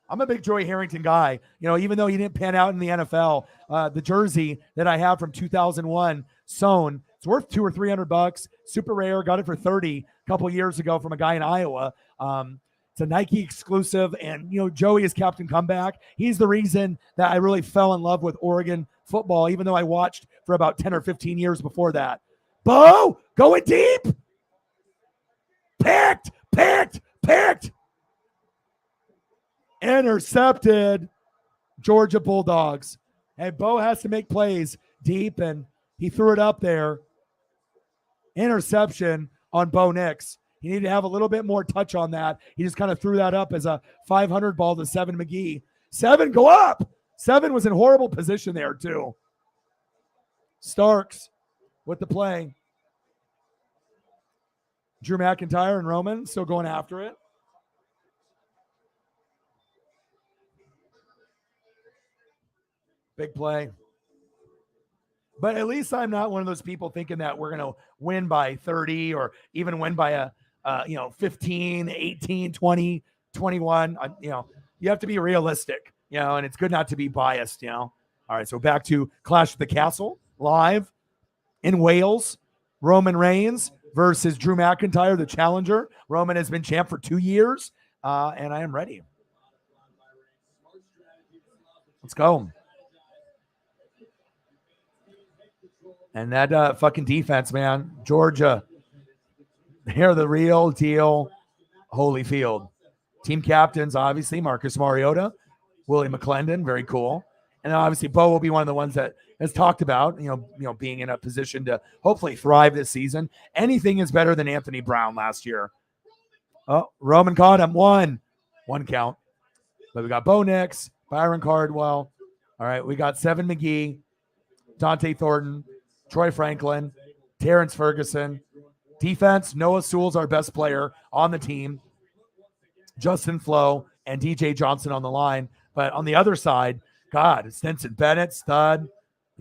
I'm a big Joey Harrington guy. You know, even though he didn't pan out in the NFL, the jersey that I have from 2001 sewn, it's worth $200 or $300. Super rare. Got it for 30 a couple years ago from a guy in Iowa. It's a Nike exclusive, and, you know, Joey is Captain Comeback. He's the reason that I really fell in love with Oregon football, even though I watched for about 10 or 15 years before that. Bo, going deep. Picked. Intercepted. Georgia Bulldogs. And Bo has to make plays deep, and he threw it up there. Interception on Bo Nix. He needed to have a little bit more touch on that. He just kind of threw that up as a 500 ball to 7 McGee. 7, go up. 7 was in horrible position there, too. Starks with the play. Drew McIntyre and Roman still going after it. Big play. But at least I'm not one of those people thinking that we're going to win by 30 or even win by a 15, 18, 20, 21. You have to be realistic, and it's good not to be biased, All right, so back to Clash of the Castle live in Wales. Roman Reigns versus Drew McIntyre, the challenger. Roman has been champ for 2 years, and I am ready. Let's go. And that fucking defense, man. Georgia, they're the real deal. Holyfield. Team captains, obviously, Marcus Mariota, Willie McClendon, very cool. And then obviously Bo will be one of the ones that has talked about, being in a position to hopefully thrive this season. Anything is better than Anthony Brown last year. Oh, Roman caught him. One count. But we got Bo Nix, Byron Cardwell. All right, we got 7 McGee, Dante Thornton, Troy Franklin, Terrence Ferguson. Defense, Noah Sewell's our best player on the team. Justin Flo and DJ Johnson on the line. But on the other side, God, Stinson Bennett, stud.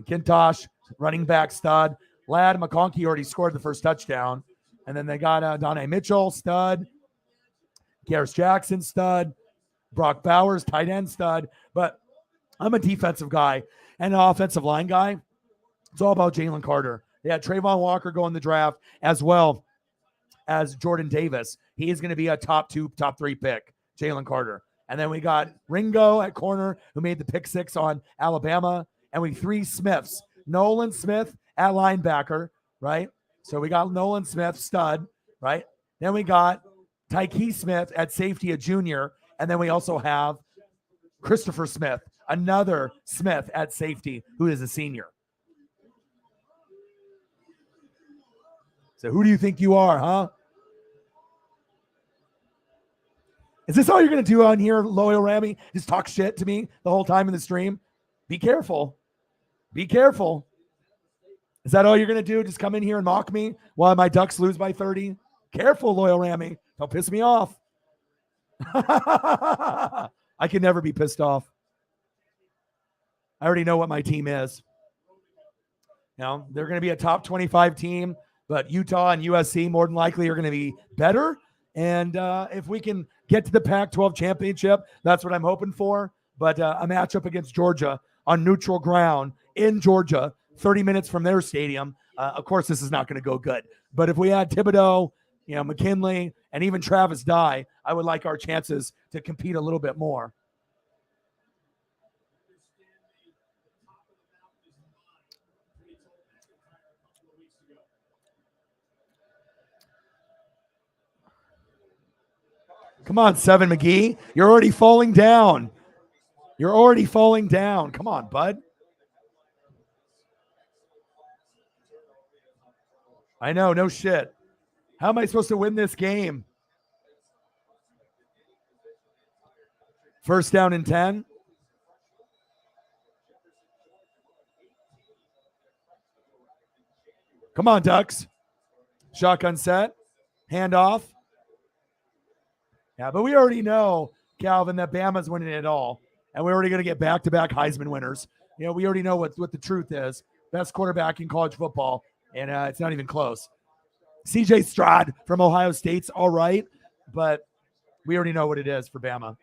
McIntosh, running back, stud. Ladd McConkey already scored the first touchdown. And then they got Donnie Mitchell, stud. Garris Jackson, stud. Brock Bowers, tight end, stud. But I'm a defensive guy and an offensive line guy. It's all about Jalen Carter. They had Trayvon Walker go in the draft as well as Jordan Davis. He is going to be a top 2, top 3 pick, Jalen Carter. And then we got Ringo at corner who made the pick 6 on Alabama. And we 3 Smiths. Nolan Smith at linebacker, right? So we got Nolan Smith, stud, right? Then we got Tyke Smith at safety, a junior. And then we also have Christopher Smith, another Smith at safety who is a senior. So who do you think you are, huh? Is this all you're going to do on here, Loyal Rami? Just talk shit to me the whole time in the stream? Be careful. Be careful. Is that all you're going to do? Just come in here and mock me while my Ducks lose by 30? Careful, Loyal Rami. Don't piss me off. I can never be pissed off. I already know what my team is. They're going to be a top 25 team. But Utah and USC more than likely are going to be better. And if we can get to the Pac-12 championship, that's what I'm hoping for. But a matchup against Georgia on neutral ground in Georgia, 30 minutes from their stadium, of course, this is not going to go good. But if we had Thibodeau, McKinley, and even Travis Dye, I would like our chances to compete a little bit more. Come on, 7 McGee. You're already falling down. You're already falling down. Come on, bud. I know, no shit. How am I supposed to win this game? First down and 10. Come on, Ducks. Shotgun set. Handoff. Yeah, but we already know, Calvin, that Bama's winning it all. And we're already going to get back-to-back Heisman winners. You know, we already know what the truth is. Best quarterback in college football, and it's not even close. CJ Stroud from Ohio State's all right, but we already know what it is for Bama.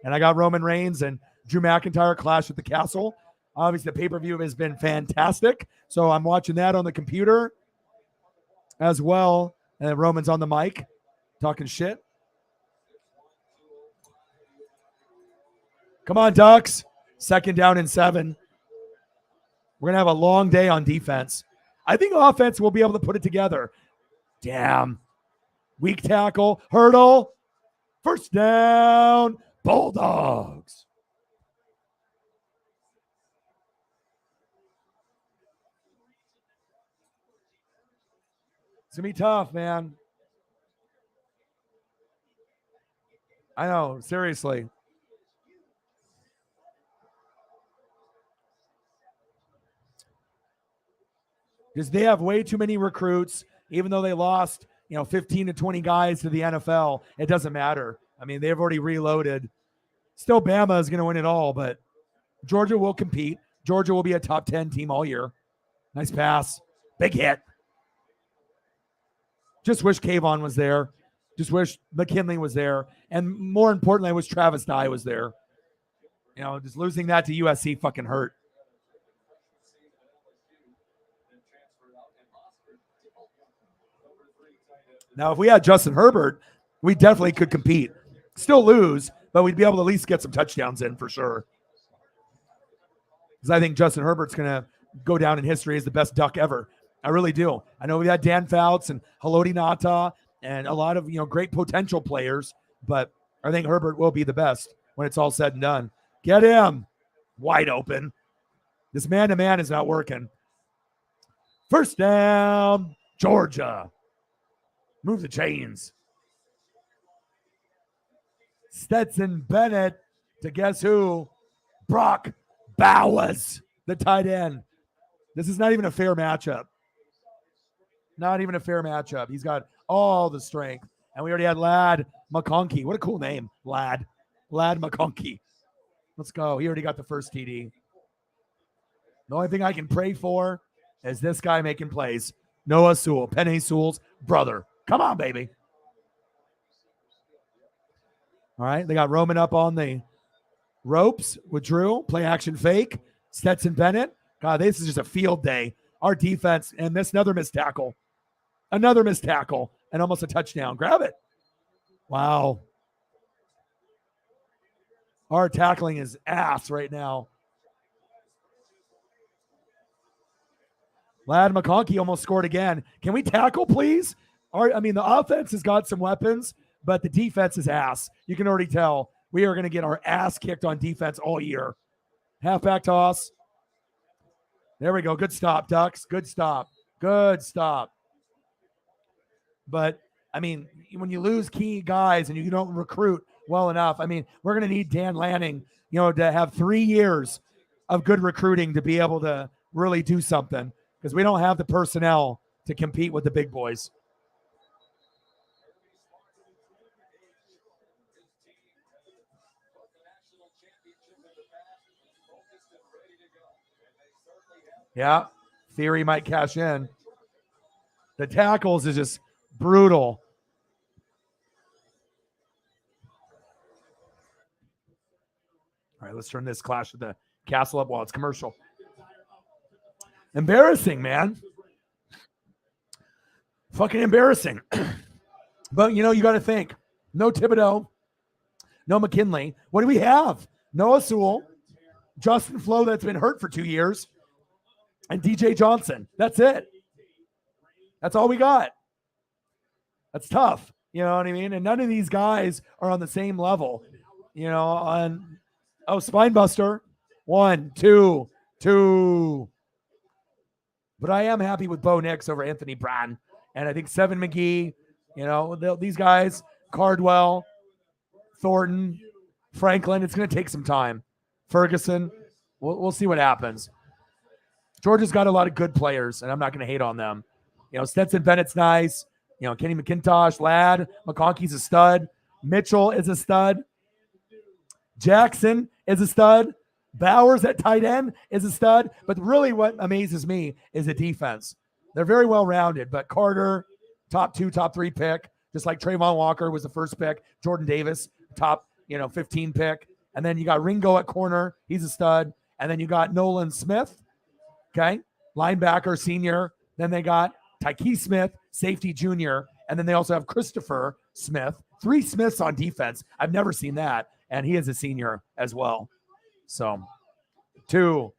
And I got Roman Reigns and Drew McIntyre clash at the castle. Obviously, the pay-per-view has been fantastic, so I'm watching that on the computer as well. And Roman's on the mic talking shit. Come on, Ducks. Second down and 7. We're going to have a long day on defense. I think offense will be able to put it together. Damn. Weak tackle. Hurdle. First down. Bulldogs. It's going to be tough, man. I know. Seriously. Because they have way too many recruits, even though they lost, 15 to 20 guys to the NFL. It doesn't matter. I mean, they've already reloaded. Still, Bama is going to win it all, but Georgia will compete. Georgia will be a top 10 team all year. Nice pass. Big hit. Just wish Kayvon was there. Just wish McKinley was there. And more importantly, I wish Travis Dye was there. Just losing that to USC fucking hurt. Now, if we had Justin Herbert, we definitely could compete. Still lose, but we'd be able to at least get some touchdowns in for sure. Because I think Justin Herbert's going to go down in history as the best Duck ever. I really do. I know we had Dan Fouts and Haloti Ngata and a lot of great potential players, but I think Herbert will be the best when it's all said and done. Get him wide open. This man-to-man is not working. First down, Georgia. Move the chains. Stetson Bennett to guess who? Brock Bowers, the tight end. This is not even a fair matchup. Not even a fair matchup. He's got all the strength. And we already had Lad McConkey. What a cool name, Lad. Lad McConkey. Let's go. He already got the first TD. The only thing I can pray for is this guy making plays. Noah Sewell, Penny Sewell's brother. Come on, baby. All right, they got Roman up on the ropes with Drew. Play action fake. Stetson Bennett. God, this is just a field day. Our defense, and another missed tackle. Another missed tackle, and almost a touchdown. Grab it. Wow. Our tackling is ass right now. Lad McConkey almost scored again. Can we tackle, please? The offense has got some weapons, but the defense is ass. You can already tell. We are going to get our ass kicked on defense all year. Halfback toss. There we go. Good stop, Ducks. Good stop. Good stop. But, when you lose key guys and you don't recruit well enough, we're going to need Dan Lanning, to have 3 years of good recruiting to be able to really do something because we don't have the personnel to compete with the big boys. Yeah, Theory might cash in. The tackles is just brutal. All right, let's turn this clash of the castle up while it's commercial. Embarrassing, man. Fucking embarrassing. But, you got to think. No Thibodeau. No McKinley. What do we have? Noah Sewell. Justin Flo that's been hurt for 2 years. And DJ Johnson. That's it. That's all we got. That's tough. You know what I mean? And none of these guys are on the same level. You know, on spine buster. 1, 2, 2. But I am happy with Bo Nix over Anthony Brown. And I think Seven McGee, you know, these guys, Cardwell, Thornton, Franklin, it's going to take some time. Ferguson, we'll see what happens. Georgia's got a lot of good players, and I'm not going to hate on them. You know, Stetson Bennett's nice. You know, Kenny McIntosh, Ladd, McConkey's a stud. Mitchell is a stud. Jackson is a stud. Bowers at tight end is a stud. But really what amazes me is the defense. They're very well-rounded, but Carter, top 2, top 3 pick, just like Trayvon Walker was the first pick. Jordan Davis, top, 15 pick. And then you got Ringo at corner. He's a stud. And then you got Nolan Smith, okay, linebacker, senior. Then they got Tyke Smith, safety, junior. And then they also have Christopher Smith. 3 Smiths on defense. I've never seen that. And he is a senior as well. So, 2.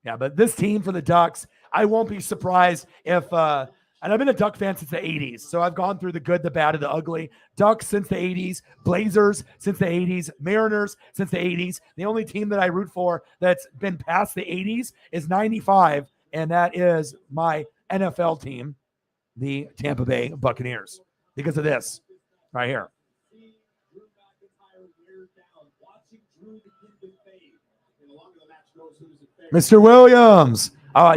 Yeah, but this team for the Ducks, I won't be surprised if, and I've been a Duck fan since the 80s. So I've gone through the good, the bad, and the ugly. Ducks since the 80s, Blazers since the 80s, Mariners since the 80s. The only team that I root for that's been past the 80s is 95, and that is my NFL team, the Tampa Bay Buccaneers, because of this right here. Mr. Williams.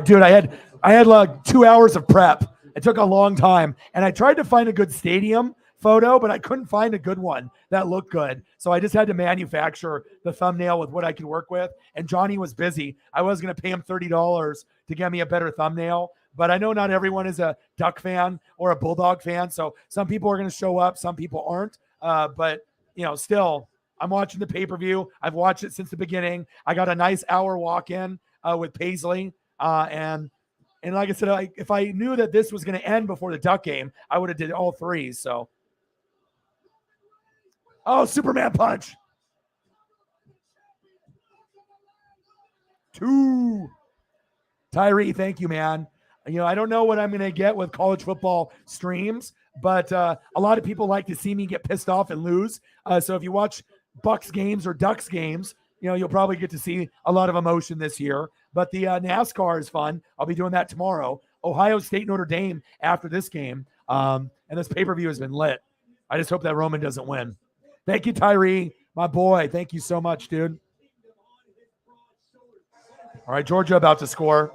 Dude, I had like 2 hours of prep. It took a long time, and I tried to find a good stadium photo, but I couldn't find a good one that looked good. So I just had to manufacture the thumbnail with what I could work with. And Johnny was busy. I was going to pay him $30 to get me a better thumbnail, but I know not everyone is a Duck fan or a Bulldog fan. So some people are going to show up, some people aren't. But still, I'm watching the pay-per-view. I've watched it since the beginning. I got a nice hour walk-in with Paisley. And like I said, if I knew that this was going to end before the Duck game, I would have did all 3. So, Superman punch. 2. Tyree, thank you, man. I don't know what I'm going to get with college football streams, but a lot of people like to see me get pissed off and lose. So if you watch Bucks games or Ducks games, you'll probably get to see a lot of emotion this year. But the NASCAR is fun. I'll be doing that tomorrow. Ohio State, Notre Dame after this game. And this pay-per-view has been lit. I just hope that Roman doesn't win. Thank you, Tyree, my boy. Thank you so much, dude. All right, Georgia about to score.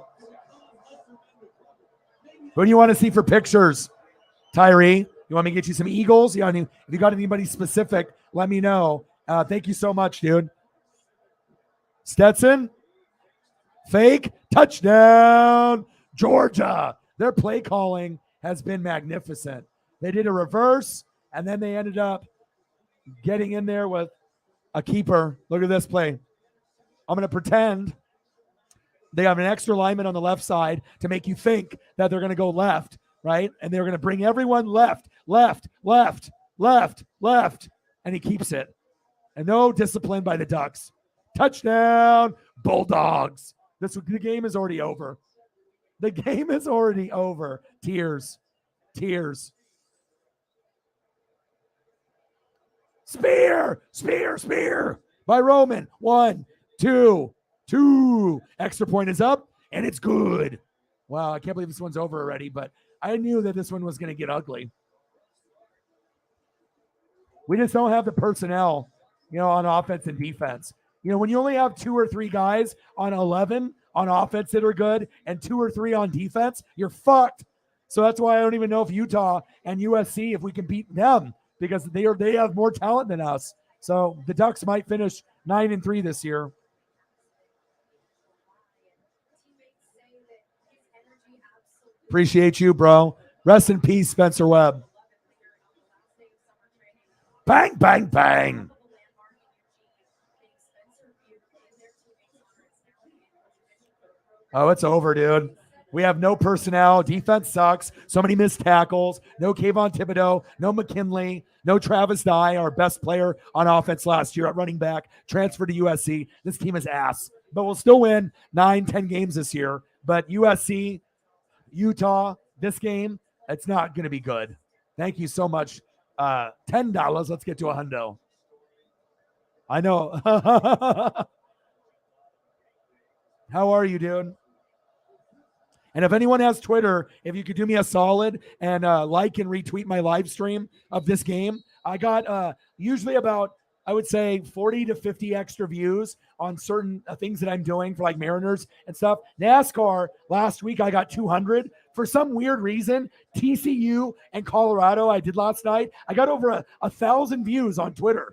Who do you want to see for pictures, Tyree? You want me to get you some Eagles? If you got anybody specific, let me know. Thank you so much, dude. Stetson, fake, touchdown, Georgia. Their play calling has been magnificent. They did a reverse, and then they ended up getting in there with a keeper. Look at this play. I'm going to pretend they have an extra lineman on the left side to make you think that they're going to go left, right? And they're going to bring everyone left, and he keeps it. And no discipline by the Ducks. Touchdown, Bulldogs. The game is already over. The game is already over. Tears. Spear by Roman. 1, 2. Extra point is up, and it's good. Wow, I can't believe this one's over already, but I knew that this one was going to get ugly. We just don't have the personnel, on offense and defense. When you only have 2 or 3 guys on 11 on offense that are good and 2 or 3 on defense, you're fucked. So that's why I don't even know if Utah and USC, if we can beat them, because they have more talent than us. So the Ducks might finish 9-3 this year. Appreciate you, bro. Rest in peace, Spencer Webb. Bang, bang, bang. Oh, it's over, dude. We have no personnel. Defense sucks. So many missed tackles. No Kayvon Thibodeau. No McKinley. No Travis Dye, our best player on offense last year at running back. Transferred to USC. This team is ass. But we'll still win 9-10 games this year. But USC, Utah, this game, It's not going to be good. Thank you so much. $10. Let's get to $100. I know. How are you, dude? And if anyone has Twitter, if you could do me a solid and like and retweet my live stream of this game. I got usually about, I would say, 40 to 50 extra views on certain things that I'm doing for like Mariners and stuff. NASCAR, last week I got 200. For some weird reason, TCU and Colorado I did last night. I got over 1,000 views on Twitter.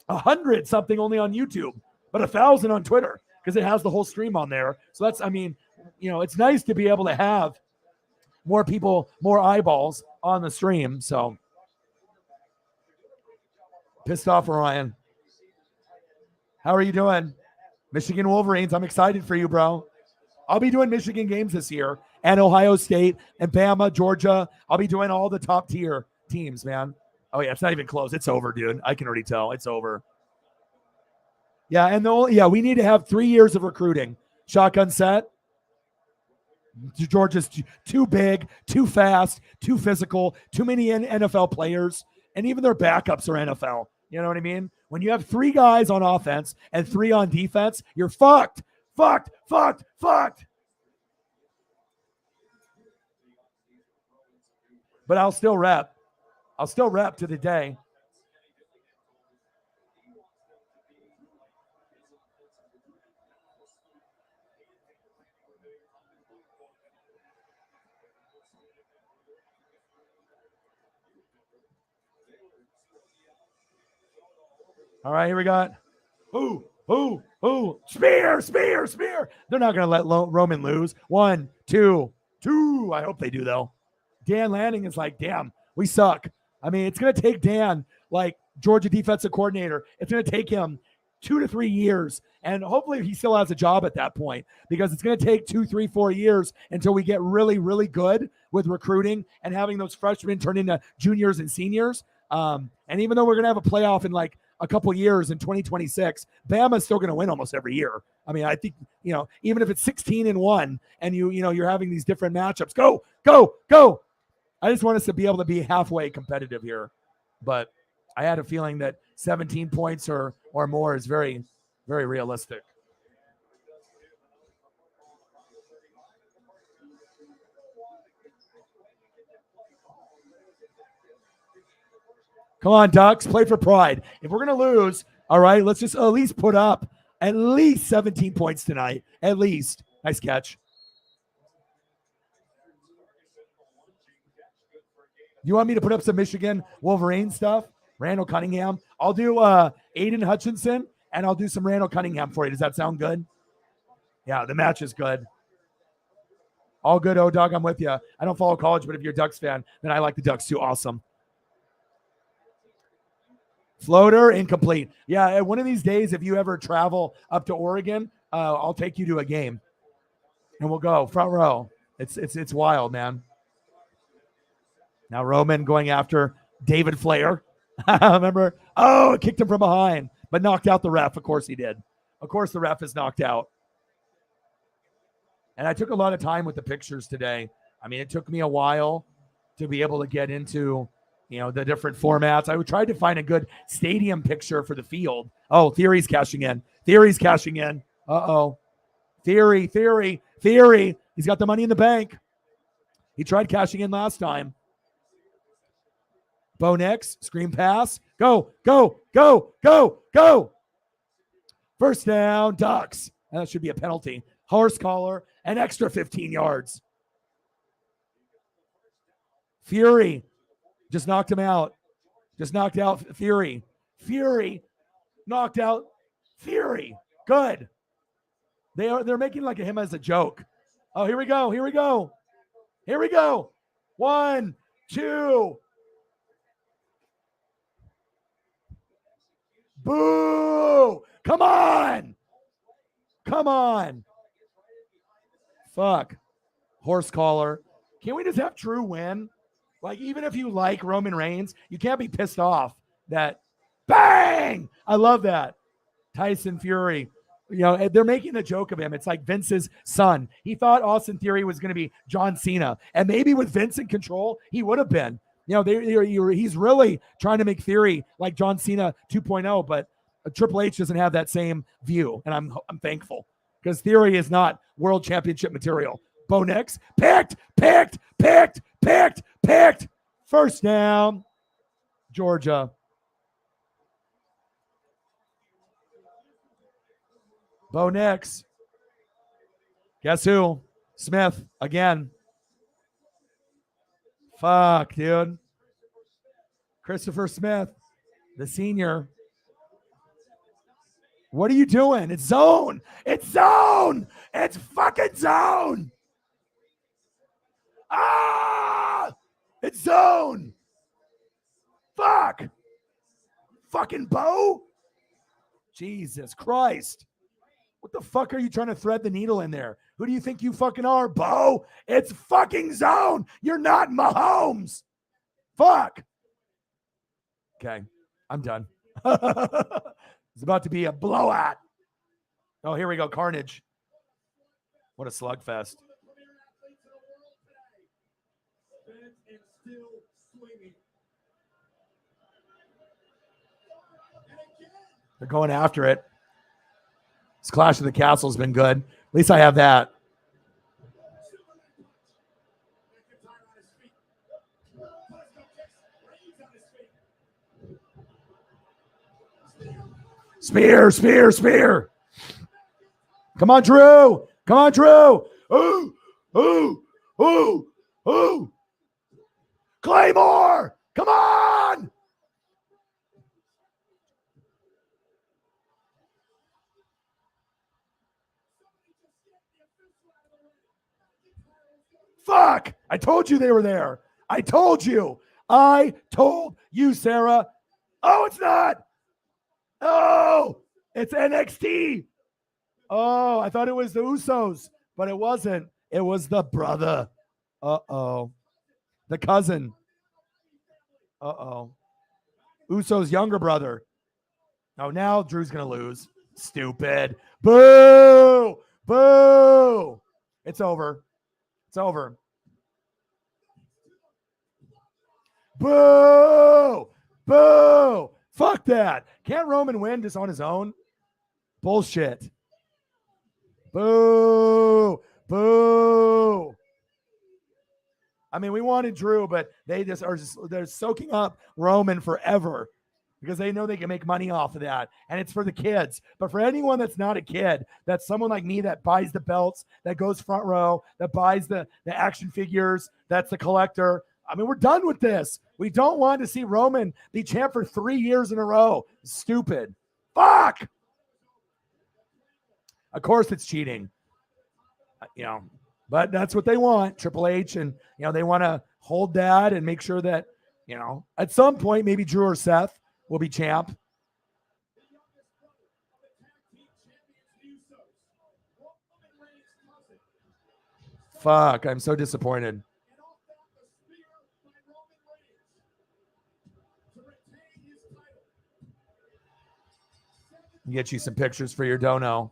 100 something only on YouTube, but 1,000 on Twitter because it has the whole stream on there. So that's, I mean, it's nice to be able to have more people, more eyeballs on the stream. So pissed off, Orion. How are you doing? Michigan Wolverines. I'm excited for you, bro. I'll be doing Michigan games this year and Ohio State and Bama, Georgia. I'll be doing all the top tier teams, man. Oh yeah, it's not even close. It's over, dude. I can already tell. It's over. Yeah, and we need to have 3 years of recruiting. Shotgun set. Georgia's too big, too fast, too physical, too many NFL players, and even their backups are NFL. You know what I mean? When you have 3 guys on offense and 3 on defense, you're fucked. Fucked. But I'll still rep. To the day. All right, here we got. Spear. They're not going to let Roman lose. 1, 2. I hope they do, though. Dan Lanning is like, damn, we suck. I mean, it's going to take Dan, like Georgia defensive coordinator. It's going to take him 2 to 3 years. And hopefully he still has a job at that point because it's going to take 2, 3, 4 years until we get really, really good with recruiting and having those freshmen turn into juniors and seniors. And even though we're going to have a playoff in like a couple years in 2026, Bama's still going to win almost every year. I mean, I think, even if it's 16-1 and you're having these different matchups, go. I just want us to be able to be halfway competitive here. But I had a feeling that 17 points or more is very, very realistic. Come on, Ducks, play for pride. If we're going to lose, all right, let's just at least put up at least 17 points tonight. At least. Nice catch. You want me to put up some Michigan Wolverine stuff? Randall Cunningham. I'll do Aiden Hutchinson, and I'll do some Randall Cunningham for you. Does that sound good? Yeah, the match is good. All good, O-Dog. I'm with you. I don't follow college, but if you're a Ducks fan, then I like the Ducks too. Awesome. Floater, incomplete. Yeah, one of these days, if you ever travel up to Oregon, I'll take you to a game, and we'll go front row. It's wild, man. Now Roman going after David Flair. Remember? Oh, kicked him from behind, but knocked out the ref. Of course he did. Of course the ref is knocked out. And I took a lot of time with the pictures today. I mean, it took me a while to be able to get into, the different formats. I tried to find a good stadium picture for the field. Oh, Theory's cashing in. Uh-oh. Theory. He's got the money in the bank. He tried cashing in last time. Bo Nix, screen pass. Go. First down, Ducks. And that should be a penalty. Horse collar, an extra 15 yards. Fury just knocked him out. Just knocked out Fury. Fury knocked out Fury. Good. They're making like him as a joke. Oh, here we go. 1, 2. Boo! Come on! Fuck. Horse collar. Can't we just have true win? Like, even if you like Roman Reigns, you can't be pissed off that bang! I love that. Tyson Fury. You know, they're making a joke of him. It's like Vince's son. He thought Austin Theory was going to be John Cena. And maybe with Vince in control, he would have been. You know, he's really trying to make Theory like John Cena 2.0, but Triple H doesn't have that same view. And I'm thankful because Theory is not world championship material. Bo Nix, picked. First down, Georgia. Bo Nix. Guess who? Smith again. Fuck, dude. Christopher Smith, the senior. What are you doing? It's zone. It's zone. It's fucking zone. Ah! It's zone. Fuck. Fucking Bo. Jesus Christ. What the fuck are you trying to thread the needle in there? Who do you think you fucking are, Bo? It's fucking zone. You're not Mahomes. Fuck. Okay, I'm done. It's about to be a blowout. Oh, here we go. Carnage. What a slugfest. They're going after it. This Clash of the Castle has been good. At least I have that. Spear. Come on, Drew. Ooh. Claymore. Come on. Fuck. I told you they were there. I told you, Sarah. Oh, it's not. Oh, it's NXT. Oh, I thought it was the Usos, but it wasn't. It was the brother. Uh-oh. The cousin. Uh-oh. Uso's younger brother. Oh, now Drew's going to lose. Stupid. Boo! It's over. Boo! Fuck that. Can't Roman win just on his own? Bullshit. Boo! I mean, we wanted Drew, but they're soaking up Roman forever because they know they can make money off of that. And it's for the kids. But for anyone that's not a kid, that's someone like me that buys the belts, that goes front row, that buys the action figures, that's the collector. I mean, we're done with this. We don't want to see Roman be champ for 3 years in a row. Stupid. Fuck. Of course it's cheating. You know, but that's what they want, Triple H. And, you know, they want to hold that and make sure that, you know, at some point, maybe Drew or Seth will be champ. Fuck, I'm so disappointed. Get you some pictures for your dono.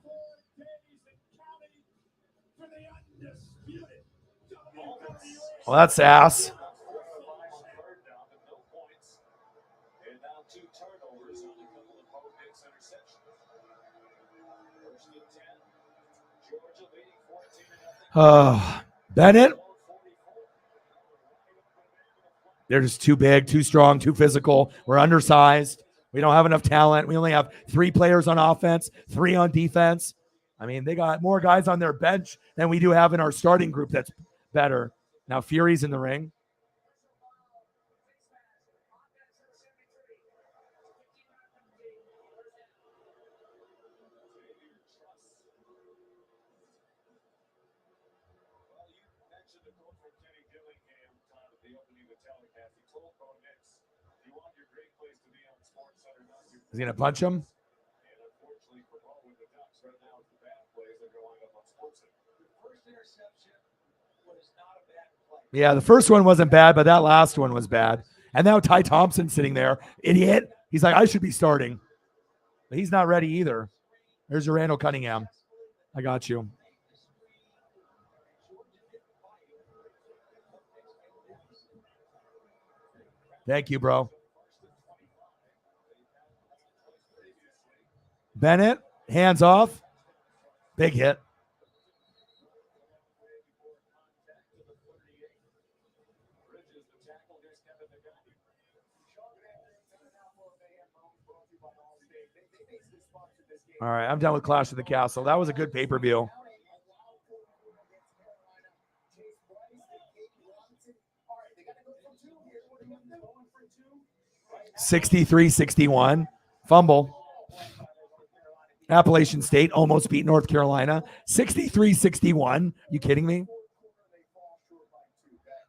Well, that's ass. Bennett. They're just too big, too strong, too physical. We're undersized. We don't have enough talent. We only have 3 players on offense, 3 on defense. I mean, they got more guys on their bench than we do have in our starting group that's better. Now Fury's in the ring. Is he going to punch him? Yeah, the first one wasn't bad, but that last one was bad. And now Ty Thompson's sitting there. Idiot. He's like, I should be starting. But he's not ready either. There's your Randall Cunningham. I got you. Thank you, bro. Bennett, hands off. Big hit. All right, I'm done with Clash of the Castle. That was a good pay-per-view. $63-61. Fumble. Appalachian State almost beat North Carolina. 63-61. You kidding me?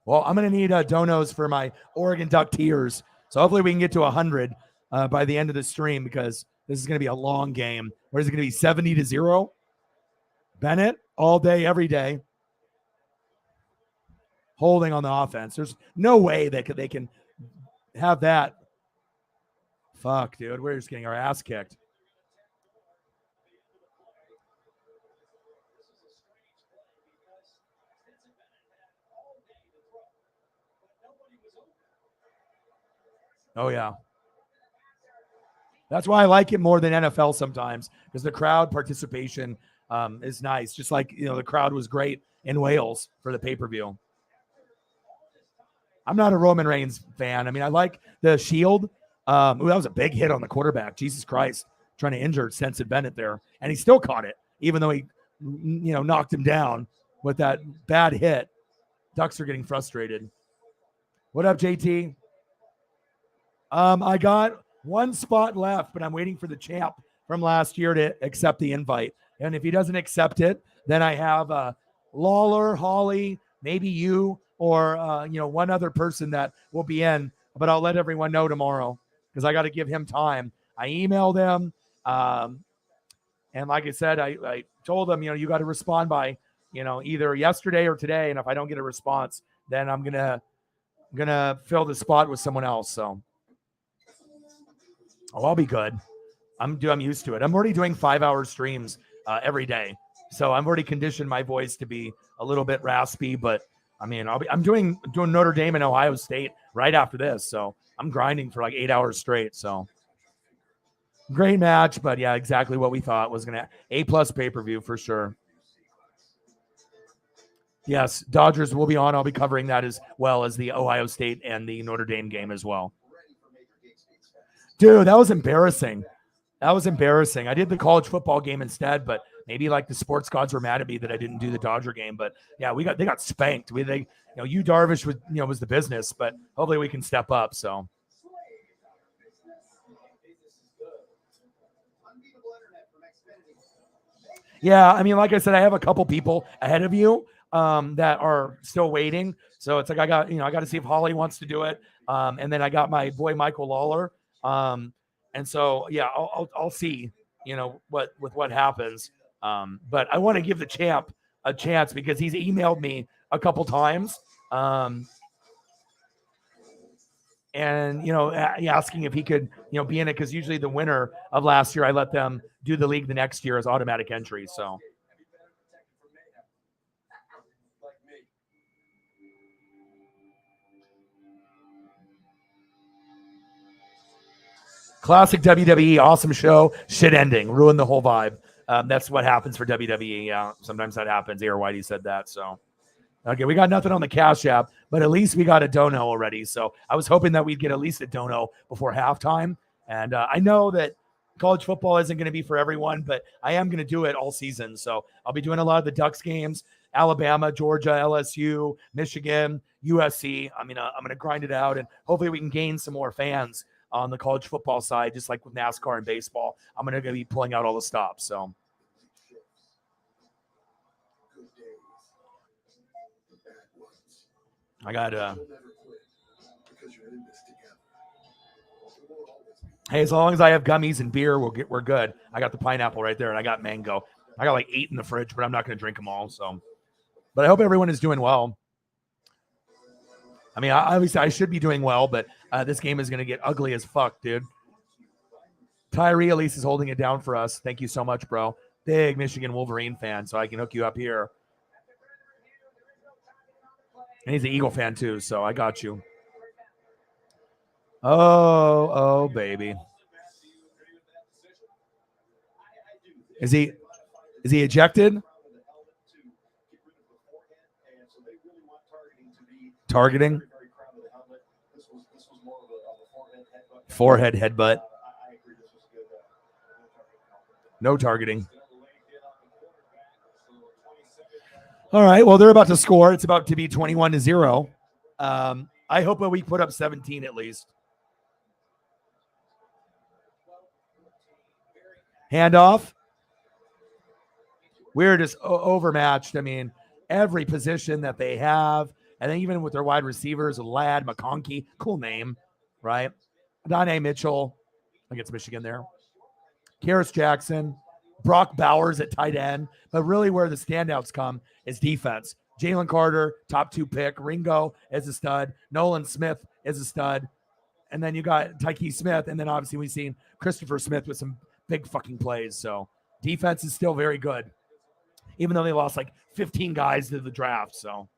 Well, I'm going to need donos for my Oregon Duck tiers. So hopefully we can get to 100 by the end of the stream, because this is going to be a long game. Where is it going to be 70-0? Bennett all day, every day. Holding on the offense. There's no way they can have that. Fuck, dude. We're just getting our ass kicked. Oh, yeah. That's why I like it more than NFL sometimes, because the crowd participation is nice. Just like, the crowd was great in Wales for the pay-per-view. I'm not a Roman Reigns fan. I mean, I like the Shield. That was a big hit on the quarterback. Jesus Christ. Trying to injure Stenson Bennett there. And he still caught it, even though he, knocked him down with that bad hit. Ducks are getting frustrated. What up, JT? I got one spot left, but I'm waiting for the champ from last year to accept the invite. And if he doesn't accept it, then I have Lawler, Holly, maybe you, or one other person that will be in. But I'll let everyone know tomorrow, because I got to give him time. I emailed him, and like I said, I told him, you got to respond by, either yesterday or today. And if I don't get a response, then I'm gonna fill the spot with someone else. So. Oh, I'll be good. I'm used to it. I'm already doing 5-hour streams every day, so I'm already conditioned my voice to be a little bit raspy. But I mean, I'm doing Notre Dame and Ohio State right after this, so I'm grinding for like 8 hours straight. So great match, but yeah, exactly what we thought was gonna A+ pay-per-view for sure. Yes, Dodgers will be on. I'll be covering that as well as the Ohio State and the Notre Dame game as well. Dude, that was embarrassing. I did the college football game instead, but maybe like the sports gods were mad at me that I didn't do the Dodger game. But yeah, they got spanked. Yu Darvish was the business, but hopefully we can step up. So. Yeah, I mean, like I said, I have a couple people ahead of you that are still waiting. So it's like I got to see if Holly wants to do it, and then I got my boy Michael Lawler. And so, yeah, I'll see, what happens. But I want to give the champ a chance, because he's emailed me a couple times. And, asking if he could, be in it. Cause usually the winner of last year, I let them do the league the next year as automatic entry. So. Classic WWE, awesome show, shit ending, ruined the whole vibe. That's what happens for WWE. Yeah, sometimes that happens. Air Whitey said that. So, okay, we got nothing on the Cash App, but at least we got a dono already. So I was hoping that we'd get at least a dono before halftime. And I know that college football isn't going to be for everyone, but I am going to do it all season. So I'll be doing a lot of the Ducks games, Alabama, Georgia, LSU, Michigan, USC. I mean, I'm going to grind it out, and hopefully we can gain some more fans on the college football side, just like with NASCAR and baseball. I'm going to be pulling out all the stops. So. I got hey, as long as I have gummies and beer, we're good. I got the pineapple right there, and I got mango. I got like 8 in the fridge, but I'm not going to drink them all. So, but I hope everyone is doing well. I mean, obviously I should be doing well, but this game is going to get ugly as fuck, dude. Tyree at least is holding it down for us. Thank you so much, bro. Big Michigan Wolverine fan, so I can hook you up here. And he's an Eagle fan too, so I got you. Oh, baby. Is he ejected? Targeting? Forehead headbutt. No targeting. All right. Well, they're about to score. It's about to be 21-0. I hope that we put up 17 at least. Handoff. We're just overmatched. I mean, every position that they have, and then even with their wide receivers, Ladd, McConkey, cool name, right? Donnie Mitchell against Michigan there. Karis Jackson, Brock Bowers at tight end. But really where the standouts come is defense. Jalen Carter, top 2 pick. Ringo is a stud. Nolan Smith is a stud. And then you got Tyke Smith. And then obviously we've seen Christopher Smith with some big fucking plays. So defense is still very good, even though they lost like 15 guys to the draft. So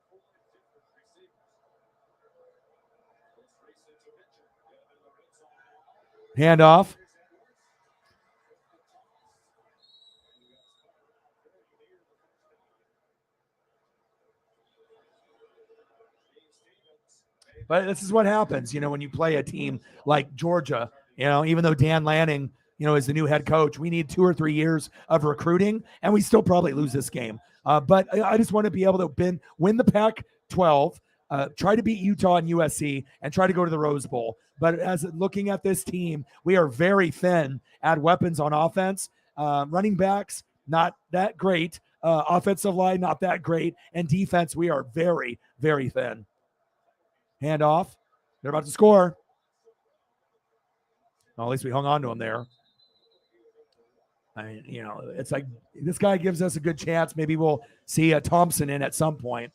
handoff. But this is what happens, when you play a team like Georgia, even though Dan Lanning, is the new head coach, we need 2 or 3 years of recruiting, and we still probably lose this game. But I just want to be able to win the Pac-12, try to beat Utah and USC, and try to go to the Rose Bowl. But as looking at this team, we are very thin at weapons on offense. Running backs, not that great. Offensive line, not that great. And defense, we are very, very thin. Handoff. They're about to score. Well, at least we hung on to him there. I mean, it's like this guy gives us a good chance. Maybe we'll see a Thompson in at some point.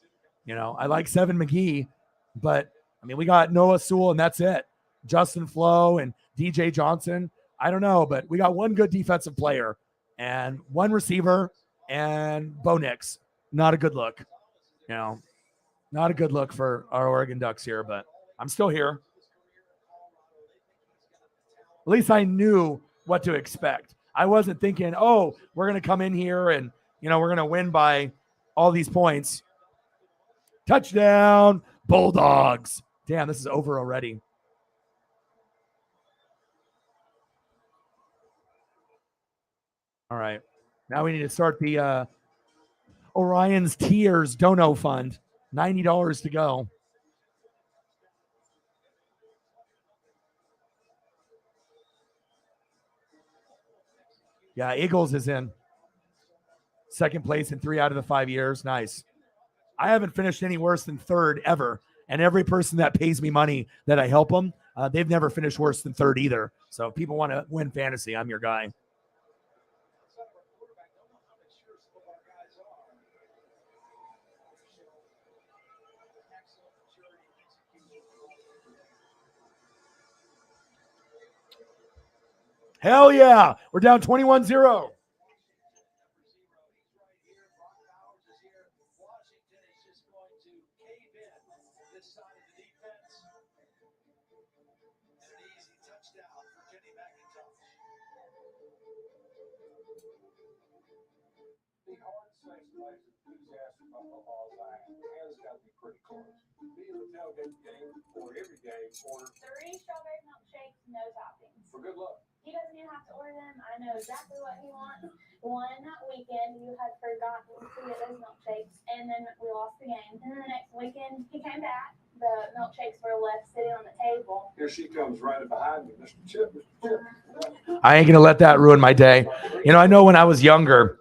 I like Seven McGee, but I mean, we got Noah Sewell and that's it. Justin Flo and DJ Johnson. I don't know, but we got one good defensive player and one receiver and Bo Nix. Not a good look. Not a good look for our Oregon Ducks here, but I'm still here. At least I knew what to expect. I wasn't thinking, we're going to come in here and, we're going to win by all these points. Touchdown, Bulldogs. Damn, this is over already. All right. Now we need to start the Orion's Tears Dono Fund. $90 to go. Yeah, Eagles is in. Second place in 3 out of the 5 years. Nice. I haven't finished any worse than third ever. And every person that pays me money that I help them, they've never finished worse than third either. So if people want to win fantasy, I'm your guy. Hell yeah. We're down 21-0. Three strawberry milkshakes, no toppings. For good luck. He doesn't even have to order them. I know exactly what he wants. One weekend, you had forgotten to get those milkshakes, and then we lost the game. And then the next weekend, he came back. The milkshakes were left sitting on the table. Here she comes right behind me, Mr. Chip. I ain't going to let that ruin my day. I know when I was younger,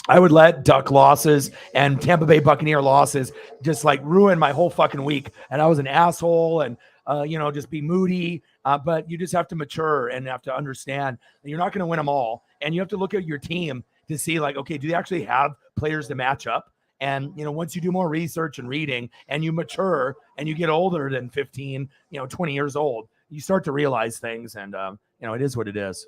I would let Duck losses and Tampa Bay Buccaneer losses just like ruin my whole fucking week. And I was an asshole and, just be moody. But you just have to mature and have to understand that you're not going to win them all. And you have to look at your team to see like, okay, do they actually have players to match up? And, once you do more research and reading and you mature and you get older than 15, 20 years old, you start to realize things and, it is what it is.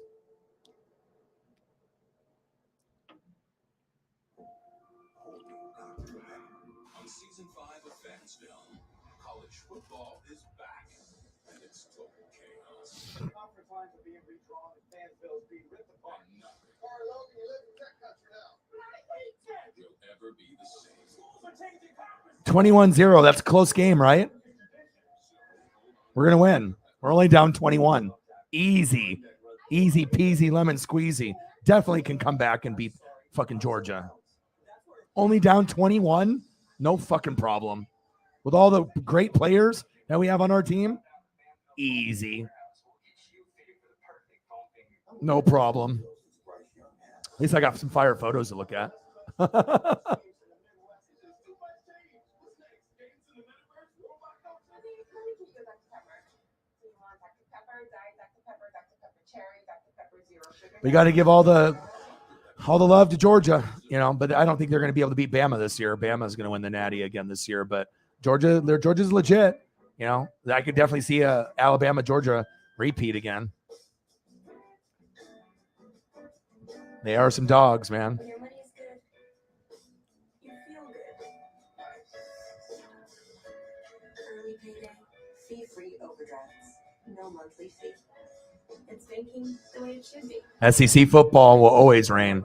21-0. That's a close game, right? We're going to win. We're only down 21. Easy. Easy peasy lemon squeezy. Definitely can come back and beat fucking Georgia. Only down 21? No fucking problem. With all the great players that we have on our team, easy. No problem. At least I got some fire photos to look at. We got to give all the love to Georgia, but I don't think they're going to be able to beat Bama this year. Bama's going to win the Natty again this year, but Georgia's legit. I could definitely see a Alabama Georgia repeat again. They are some dogs, man. When your money is good, you feel good. Early payday, fee-free overdrafts, no monthly fee. It's banking the way it should be. SEC football will always reign.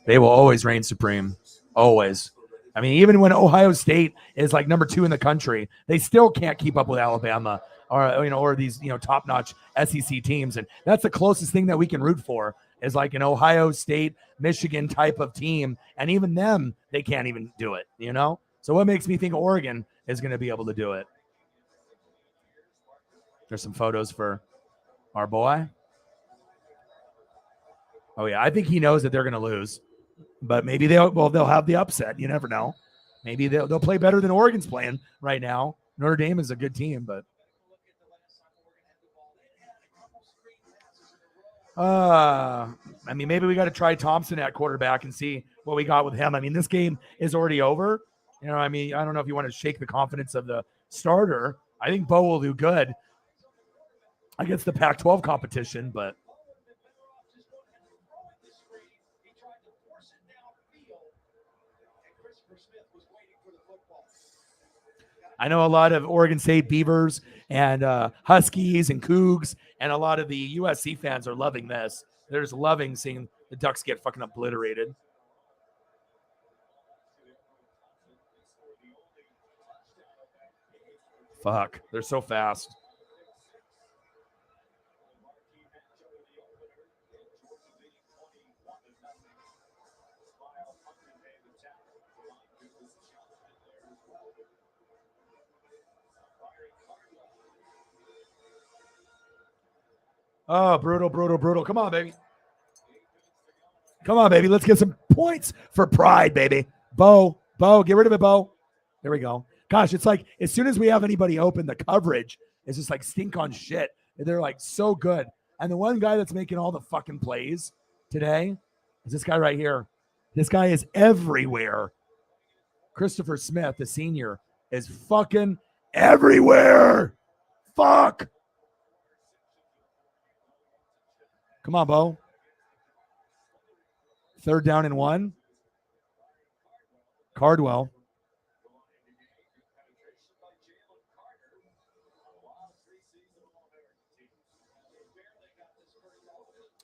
They will always reign supreme. Always. I mean, even when Ohio State is like number 2 in the country, they still can't keep up with Alabama or these, top-notch SEC teams. And that's the closest thing that we can root for is like an Ohio State, Michigan type of team. And even them, they can't even do it, So what makes me think Oregon is going to be able to do it? There's some photos for our boy. Oh, yeah. I think he knows that they're going to lose. But maybe they'll have the upset. You never know. Maybe they'll play better than Oregon's playing right now. Notre Dame is a good team, but maybe we got to try Thompson at quarterback and see what we got with him. I mean, this game is already over. I don't know if you want to shake the confidence of the starter. I think Bo will do good against the Pac-12 competition, but I know a lot of Oregon State Beavers and Huskies and Cougs and a lot of the USC fans are loving this. They're just loving seeing the Ducks get fucking obliterated. Fuck. They're so fast. Oh, brutal, brutal, brutal. Come on, baby. Come on, baby. Let's get some points for pride, baby. Bo, get rid of it, Bo. There we go. Gosh, it's like as soon as we have anybody open, the coverage is just like stink on shit. They're like so good. And the one guy that's making all the fucking plays today is this guy right here. This guy is everywhere. Christopher Smith, the senior, is fucking everywhere. Fuck. Come on, Bo. 3rd down and 1. Cardwell.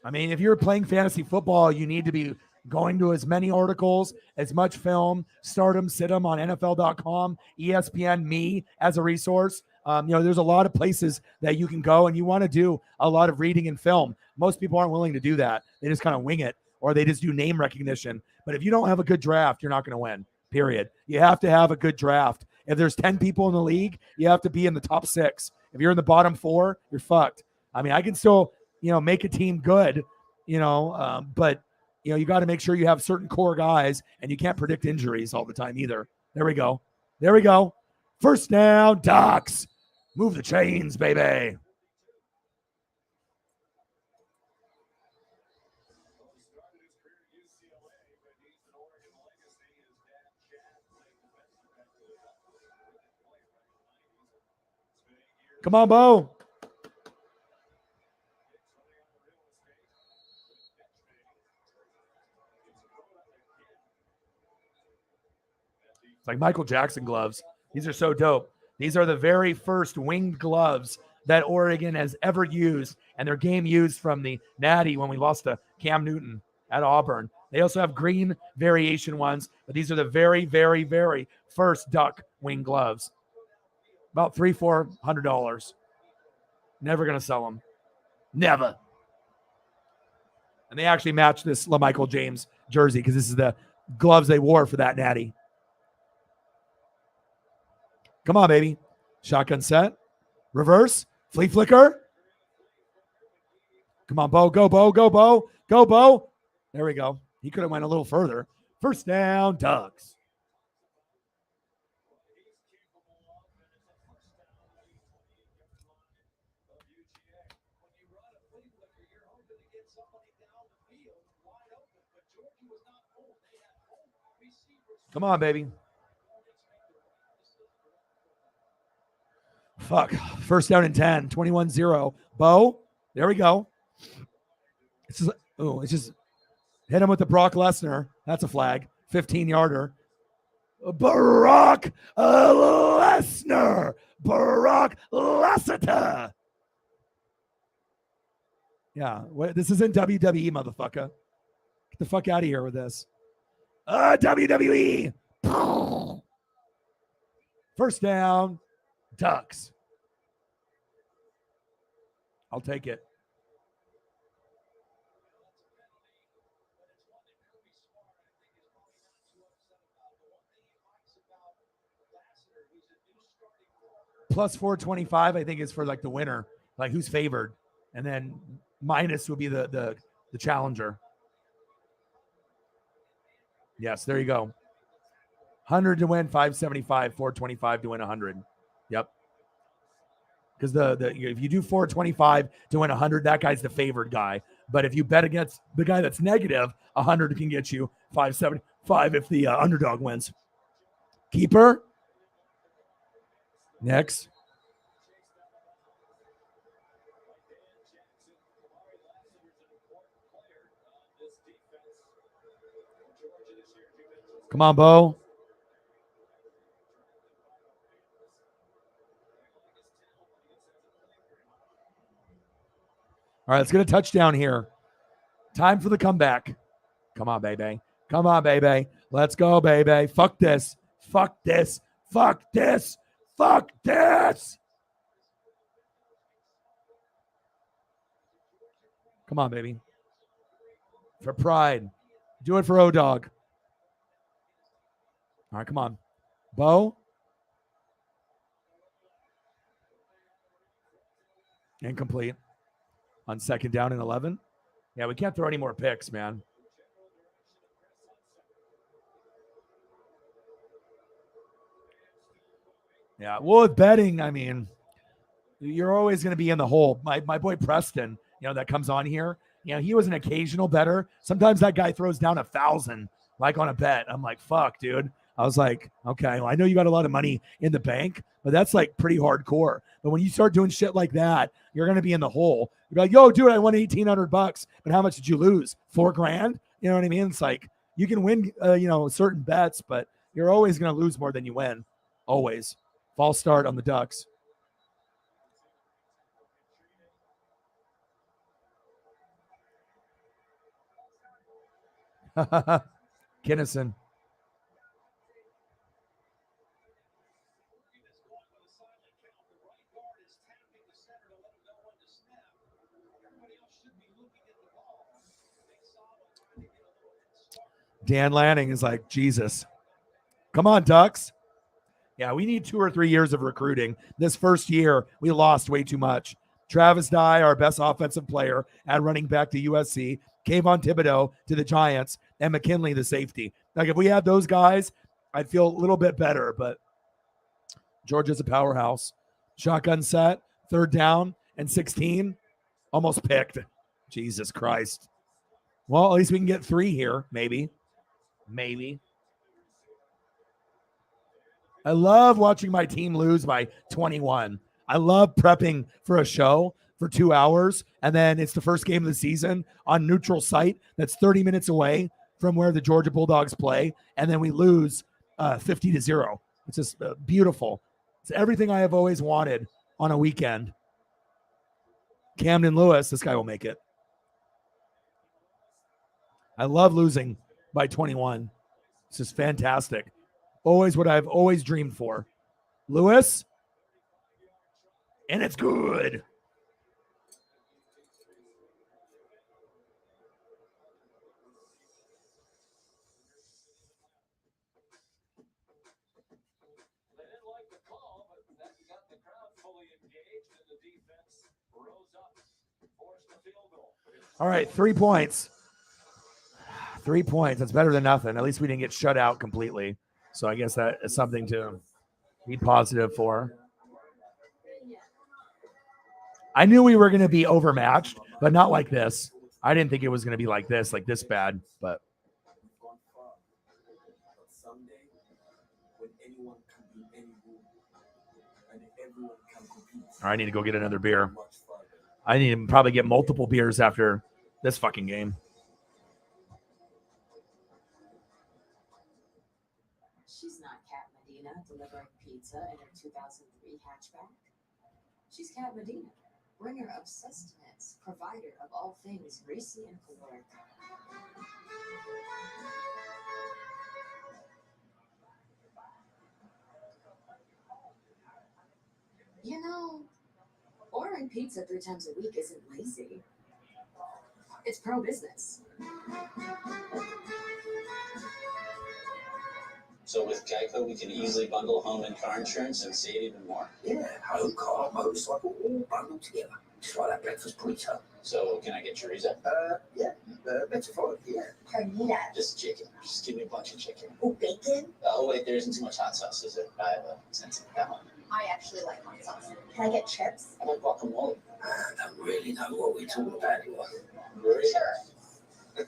I mean, if you're playing fantasy football, you need to be going to as many articles, as much film, start them, sit them on NFL.com, ESPN, me as a resource. There's a lot of places that you can go and you want to do a lot of reading and film. Most people aren't willing to do that. They just kind of wing it or they just do name recognition. But if you don't have a good draft, you're not going to win, period. You have to have a good draft. If there's 10 people in the league, you have to be in the top 6. If you're in the bottom 4, you're fucked. I mean, I can still, make a team good, but you got to make sure you have certain core guys and you can't predict injuries all the time either. There we go. First down, Ducks. Move the chains, baby. Come on, Bo. It's like Michael Jackson gloves. These are so dope. These are the very first winged gloves that Oregon has ever used, and their game used from the Natty when we lost to Cam Newton at Auburn. They also have green variation ones, but these are the very, very, very first Duck wing gloves. About $300-400. Never going to sell them. Never. And they actually match this LaMichael James jersey because this is the gloves they wore for that Natty. Come on, baby. Shotgun set. Reverse. Flea flicker. Come on, Bo. Go, Bo. Go, Bo. Go, Bo. There we go. He could have went a little further. First down, Ducks. Come on, baby. Fuck. First down and 10. 21-0. Bo. There we go. It's just hit him with the Brock Lesnar. That's a flag. 15-yarder. Brock Lesnar. Brock Lesnar. Yeah. This isn't WWE, motherfucker. Get the fuck out of here with this. WWE. First down. Ducks. I'll take it. Plus 425, I think, is for like the winner, like who's favored, and then minus would be the challenger. Yes, there you go. 100 to win, 575, 425 to win 100. Yep. Because if you do 425 to win 100, that guy's the favored guy. But if you bet against the guy that's negative, 100 can get you 575 if the underdog wins. Keeper. Next. Come on, Bo. All right, let's get a touchdown here. Time for the comeback. Come on, baby. Come on, baby. Let's go, baby. Fuck this. Fuck this. Fuck this. Fuck this. Come on, baby. For pride. Do it for O-Dog. All right, come on. Bo. Incomplete. On second down and 11. Yeah, we can't throw any more picks, man. Yeah, well, with betting, I mean, you're always going to be in the hole. My boy Preston, that comes on here, he was an occasional bettor. Sometimes that guy throws down 1,000, like on a bet. I'm like, fuck, dude. I was like, okay, well, I know you got a lot of money in the bank, but that's like pretty hardcore. But when you start doing shit like that, you're going to be in the hole. You're like, yo, dude, I won $1,800, but how much did you lose? $4,000? You know what I mean? It's like you can win, certain bets, but you're always going to lose more than you win. Always. False start on the Ducks. Kinnison. Dan Lanning is like, Jesus. Come on, Ducks. Yeah, we need 2 or 3 years of recruiting. This first year, we lost way too much. Travis Dye, our best offensive player, at running back to USC. Kayvon Thibodeau to the Giants. And McKinley, the safety. Like, if we had those guys, I'd feel a little bit better. But Georgia's a powerhouse. Shotgun set, third down, and 16. Almost picked. Jesus Christ. Well, at least we can get 3 here, maybe. Maybe. I love watching my team lose by 21. I love prepping for a show for 2 hours, and then it's the first game of the season on neutral site that's 30 minutes away from where the Georgia Bulldogs play, and then we lose 50-0. It's just beautiful. It's everything I have always wanted on a weekend. Camden Lewis, this guy will make it. I love losing by 21. This is fantastic. Always what I've always dreamed for. Lewis, and it's good. All right, 3 points. 3 points. That's better than nothing. At least we didn't get shut out completely. So I guess that is something to be positive for. I knew we were going to be overmatched, but not like this. I didn't think it was going to be like this bad. But I need to go get another beer. I need to probably get multiple beers after this fucking game. She's not Kat Medina delivering pizza in her 2003 hatchback. She's Kat Medina, bringer of sustenance, provider of all things greasy and caloric. You know, ordering pizza 3 times a week isn't lazy. It's pro-business. So with Geico, we can easily bundle home and car insurance and save even more. Yeah, home, car, motorcycle, all bundled together. Just like that breakfast pizza. So can I get chorizo? Yeah, better for it, yeah. Carnita. Just chicken. Just give me a bunch of chicken. Oh, bacon? Oh, wait, there isn't too much hot sauce, is there? I have a sense of that one. I actually like hot sauce. Can I get chips? I like guacamole. I don't really know what we're talking about anymore. Sure.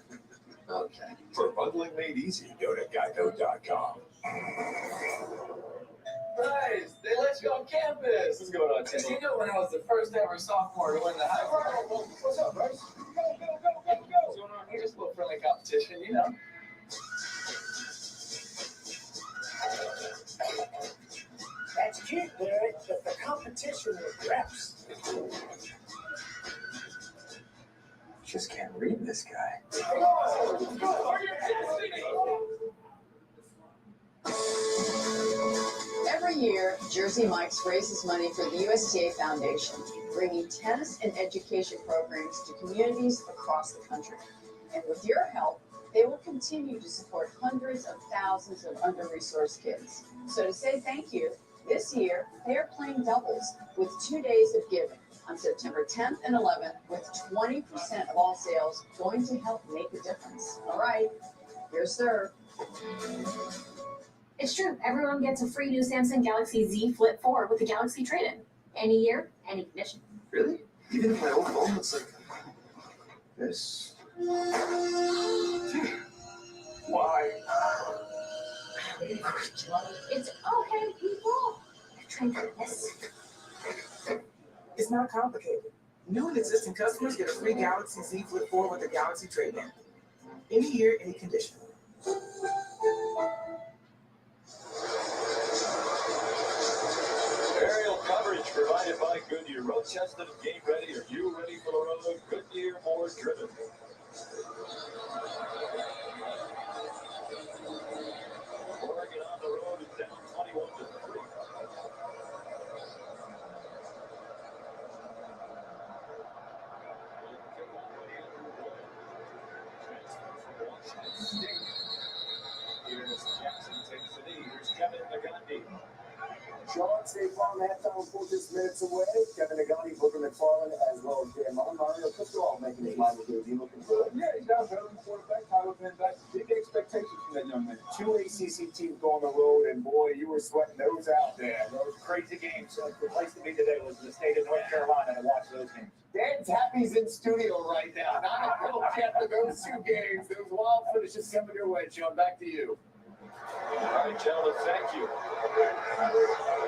Okay. For bundling made easy, go to geico.com. Guys, they let you on campus. What's going on, Tim? You know when I was the first ever sophomore to win the high school. What's up, bros? Go. What's going on here? Just a little friendly competition, you know. That's cute, Derek, but the competition with reps. Just can't read this guy. Every year, Jersey Mike's raises money for the USTA Foundation, bringing tennis and education programs to communities across the country. And with your help, they will continue to support hundreds of thousands of under-resourced kids. So to say thank you, this year, they are playing doubles with 2 days of giving on September 10th and 11th, with 20% of all sales going to help make a difference. All right, here's Sir. It's true. Everyone gets a free new Samsung Galaxy Z Flip 4 with the Galaxy trade-in. Any year, any condition. Really? Even if my old phone looks like this? Why? It's okay, people. Trade for this. It's not complicated. New and existing customers get a free Galaxy Z Flip 4 with the Galaxy trade-in. Any year, any condition. Aerial coverage provided by Goodyear. Road tested and game ready. Are you ready for the road? Goodyear, more driven. Oregon on the road is down 21-3. Here's Jackson takes the knee. Here's Kevin Nagandi. Sean, State Farm halftime 46 minutes away. Kevin Nagani, Booker McFarland, as well as Dan Mullen. Mario Cristobal making his mind with you. Is he looking good? Yeah, he's got a veteran quarterback, Tyler Van Dyke. Big expectations from that young man. 2 ACC teams go on the road, and boy, you were sweating those out there. Those crazy games. So the place to be today was the state of North Carolina to watch those games. Dan Tappy's in studio right now. Not a little cap of those 2 games. Those wild finishes coming your way, Sean. Back to you. All right, gentlemen, thank you.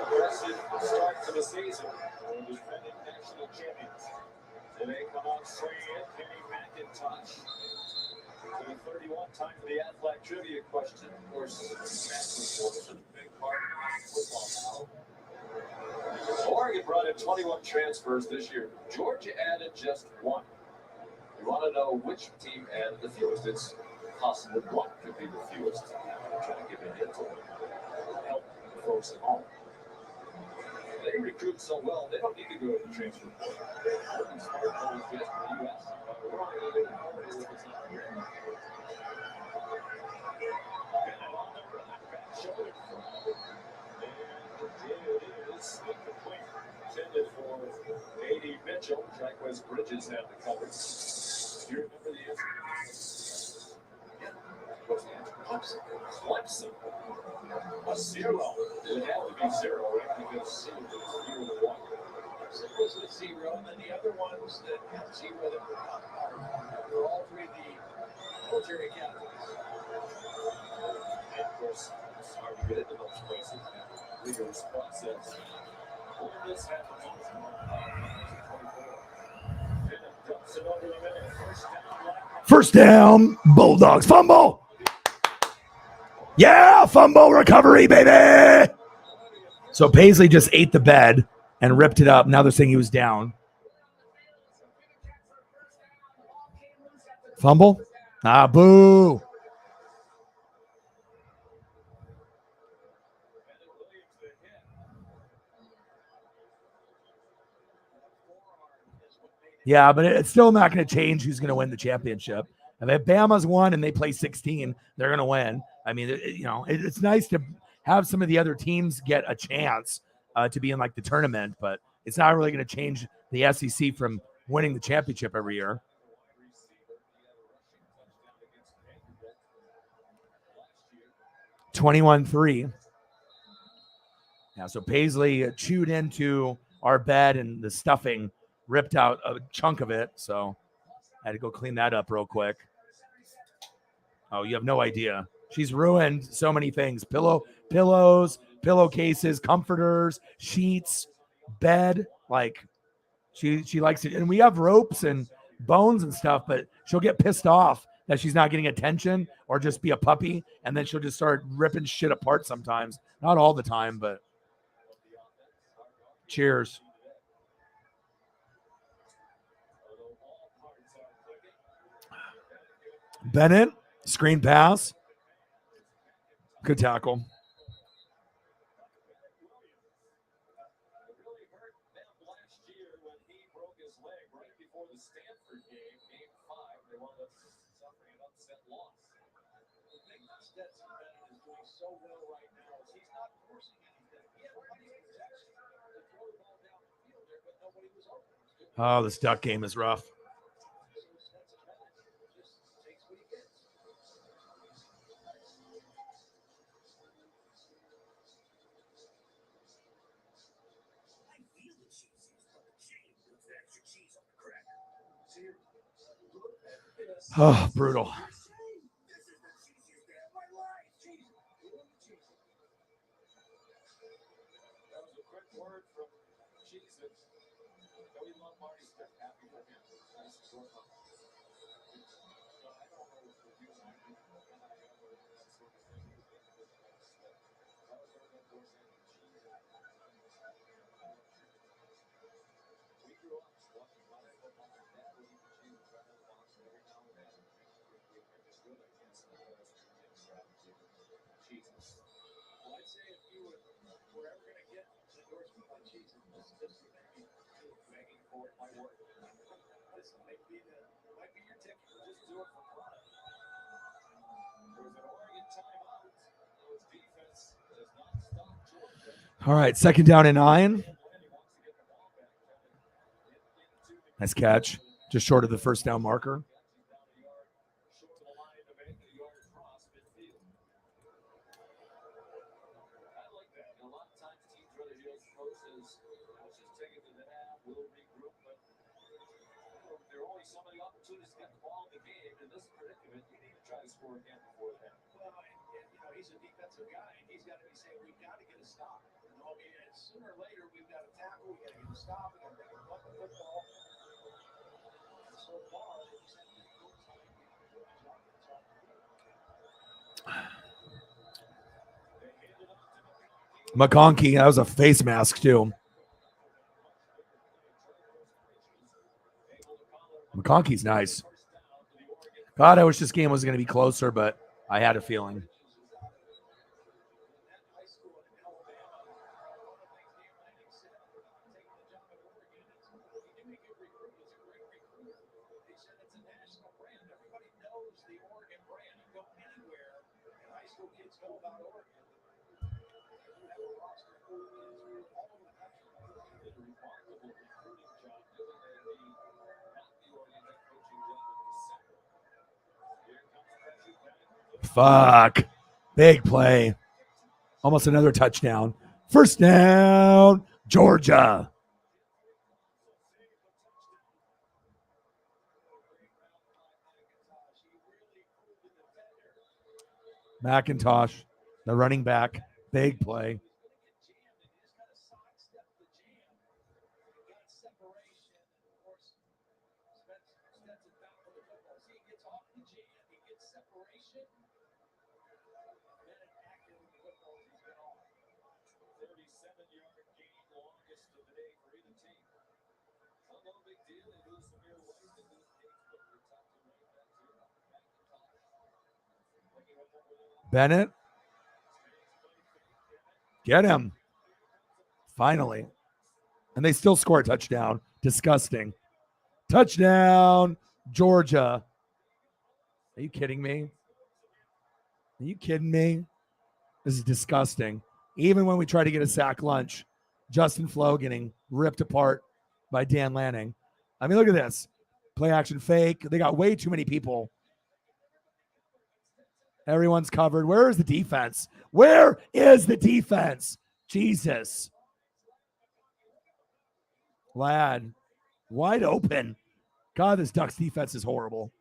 Impressive start to the season. We're defending national champions. Today come on swinging in, Kenny McIntosh. To the 31, time for the athletic trivia question. Of course, sports is a big part of football now. Oregon brought in 21 transfers this year. Georgia added just 1. You want to know which team added the fewest? It's possible one could be the fewest. I'm trying to give you a hint to help the folks at home. They recruit so well, they don't need to go to the transfer portal. Oregon's smart always gets to the U.S. We're only going to be with what's not here. Bennett on the run, back shoulder. And it is incomplete. Intended for A.D. Mitchell. Jacquez Bridges had the cover. Do you remember the answer? Yeah. What's the answer? Clemson. A 0. It would have to be 0, right? Because C was 0 to 1. It was a 0, and then the other ones that had 0 that were all 3 of the military academies. And of course, it's hard to get into those places. Rigorous process. Ole Miss had the most 24. And it dumps it over the middle. First down, Bulldogs. Fumble. Yeah, fumble recovery, baby. So Paisley just ate the bed and ripped it up. Now they're saying he was down. Fumble? Ah, boo. Yeah, but it's still not going to change who's going to win the championship. If Bama's won and they play 16, they're going to win. I mean, it's nice to have some of the other teams get a chance to be in like the tournament, but it's not really going to change the SEC from winning the championship every year. 21-3. Yeah, so Paisley chewed into our bed and the stuffing ripped out a chunk of it. So I had to go clean that up real quick. Oh, you have no idea. She's ruined so many things. Pillows, pillowcases, comforters, sheets, bed. Like she likes it. And we have ropes and bones and stuff, but she'll get pissed off that she's not getting attention or just be a puppy. And then she'll just start ripping shit apart sometimes. Not all the time, but cheers. Bennett, screen pass. Good tackle. Oh, this Duck game is rough. Oh, brutal. All right, second down and 9. Nice catch. Just short of the first down marker. Sooner or later, we've got to tackle, we've got to get a stop, we've got to punt the football. So far, they just have to go time. McConkey, that was a face mask too. McConkey's nice. God, I wish this game was going to be closer, but I had a feeling. Fuck. Big play. Almost another touchdown. First down, Georgia. McIntosh, the running back. Big play. Bennett. Get him. Finally. And they still score a touchdown. Disgusting. Touchdown, Georgia. Are you kidding me? Are you kidding me? This is disgusting. Even when we try to get a sack lunch, Justin Flo getting ripped apart by Dan Lanning. I mean, look at this. Play action fake. They got way too many people. Everyone's covered. Where is the defense? Where is the defense? Jesus. Lad, wide open. God, this Ducks defense is horrible.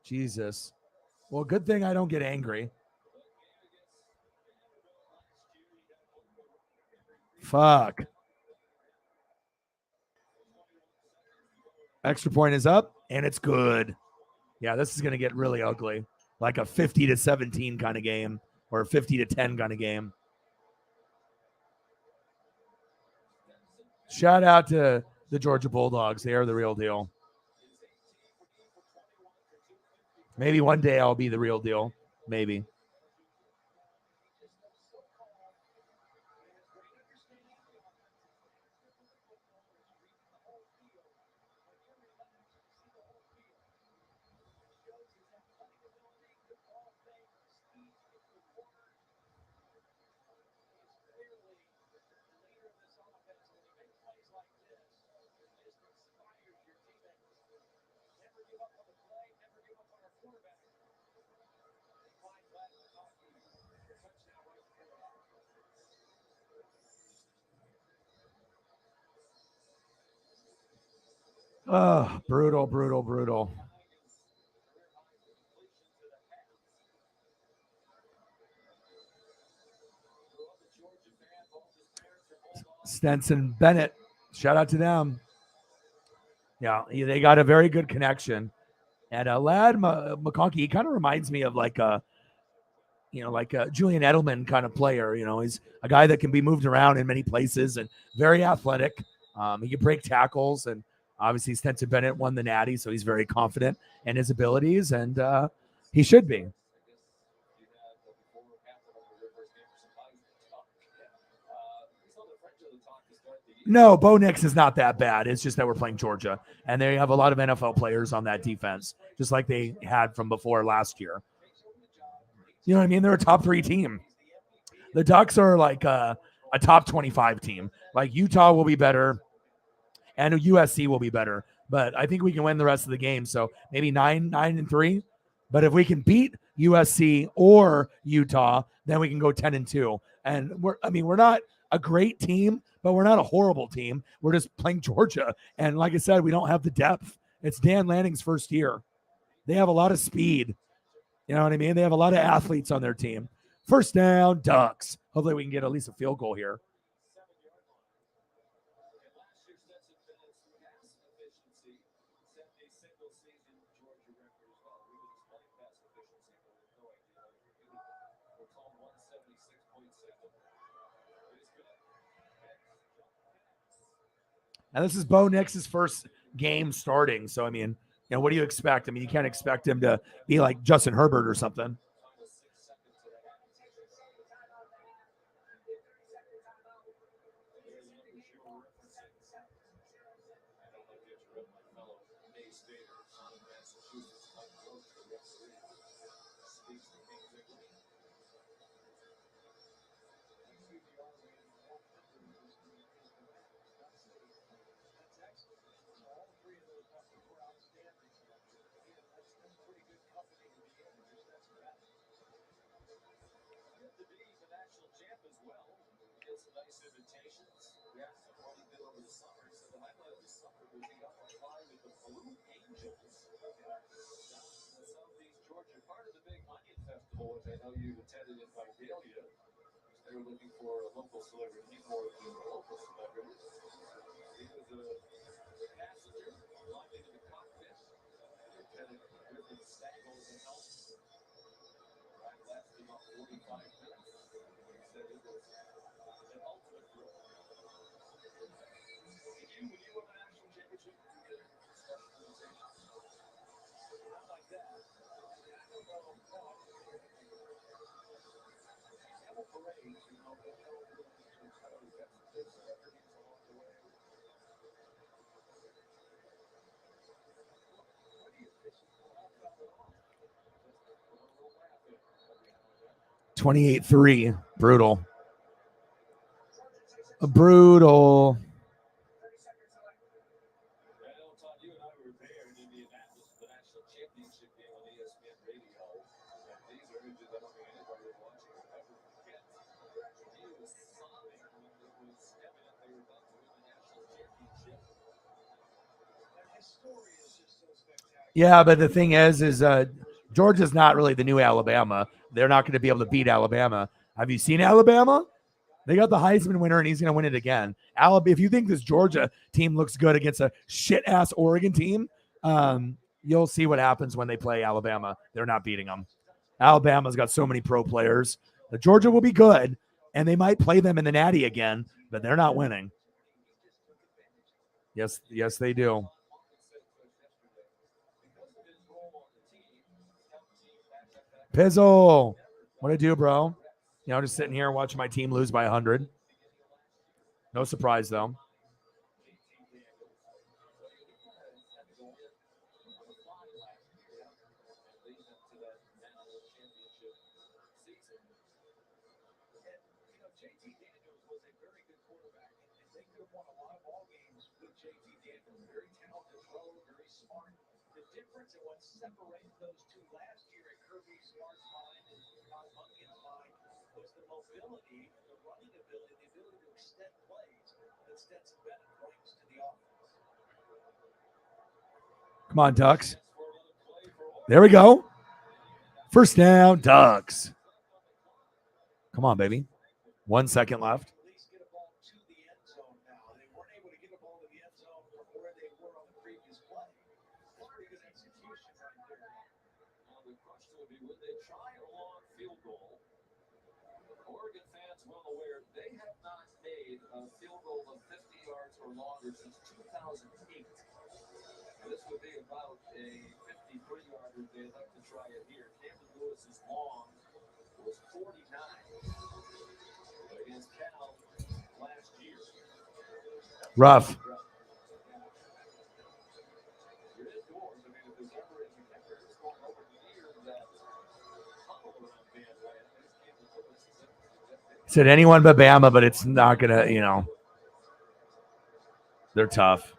Jesus. Well, good thing I don't get angry. Fuck. Extra point is up, and it's good. Yeah, this is going to get really ugly. Like a 50-17 kind of game or a 50-10 kind of game. Shout out to the Georgia Bulldogs. They are the real deal. Maybe one day I'll be the real deal. Maybe. Oh, brutal, brutal, brutal. Stenson Bennett. Shout out to them. Yeah, they got a very good connection. And Lad McConkey, he kind of reminds me of like a Julian Edelman kind of player. He's a guy that can be moved around in many places and very athletic. He can break tackles, and obviously Stenson Bennett won the Natty, so he's very confident in his abilities, and he should be. No, Bo Nix is not that bad. It's just that we're playing Georgia, and they have a lot of NFL players on that defense, just like they had from before last year. You know what I mean? They're a top 3 team. The Ducks are like a top 25 team. Like Utah will be better, and USC will be better. But I think we can win the rest of the game. So maybe 9-3. But if we can beat USC or Utah, then we can go 10-2. And we're not a great team, but we're not a horrible team. We're just playing Georgia. And like I said, we don't have the depth. It's Dan Lanning's first year. They have a lot of speed. You know what I mean? They have a lot of athletes on their team. First down, Ducks. Hopefully we can get at least a field goal here. And this is Bo Nix's first game starting. So, I mean, what do you expect? I mean, you can't expect him to be like Justin Herbert or something. I know you attended in Vidalia. They were looking for a local celebrity more than a local celebrity. He was a passenger, locked into the cockpit. Lieutenant Griffin Stangles and help. The ride lasted about 45 minutes. He said it was an ultimate thrill. Did you, when you won the national championship, did you get a special invitation? Not like that. I don't know. Camel parades, they held little celebrities along the way. What do you think? 28-3. Brutal. Brutal. You and I were there in Indianapolis for the national championship game on ESPN Radio. And these are images I don't think anybody was watching will ever forget. He was sobbing when it was evident they were about to win the national championship. His story is just so spectacular. Yeah, but the thing is Georgia's not really the new Alabama. They're not going to be able to beat Alabama. Have you seen Alabama? They got the Heisman winner, and he's going to win it again. Alabama. If you think this Georgia team looks good against a shit-ass Oregon team, you'll see what happens when they play Alabama. They're not beating them. Alabama's got so many pro players. Georgia will be good, and they might play them in the Natty again, but they're not winning. Yes, they do. Pizzle. What I do, bro? Just sitting here watching my team lose by 100. No surprise, though. JT Daniels was a very good quarterback, and they could have won a lot of ball games with JT Daniels. Very talented thrower, very smart. The difference in what separated those two last year at Kirby Smart's mind and Todd Monken's mind was the mobility and the running ability, the ability to extend plays that Stetson Bennett brings to the offense. Come on, Ducks. There we go. First down, Ducks. Come on, baby. 1 second left. At least get a ball to the end zone now. They weren't able to get a ball to the end zone from where they were on the previous play. Pretty good execution right there. Now the question will be, would they try a long field goal? Oregon fans well aware they have not made a field goal of 50 yards or longer since 2008. This would be about a 53-yarder. They'd like to try it here. Cameron Lewis's long was 49 against Cal last year. Rough. You're indoors. I mean, if there's ever a contender that's going over near that tunnel around bandwagon, there's Cameron Lewis. Said anyone but Bama, but it's not going to, they're tough.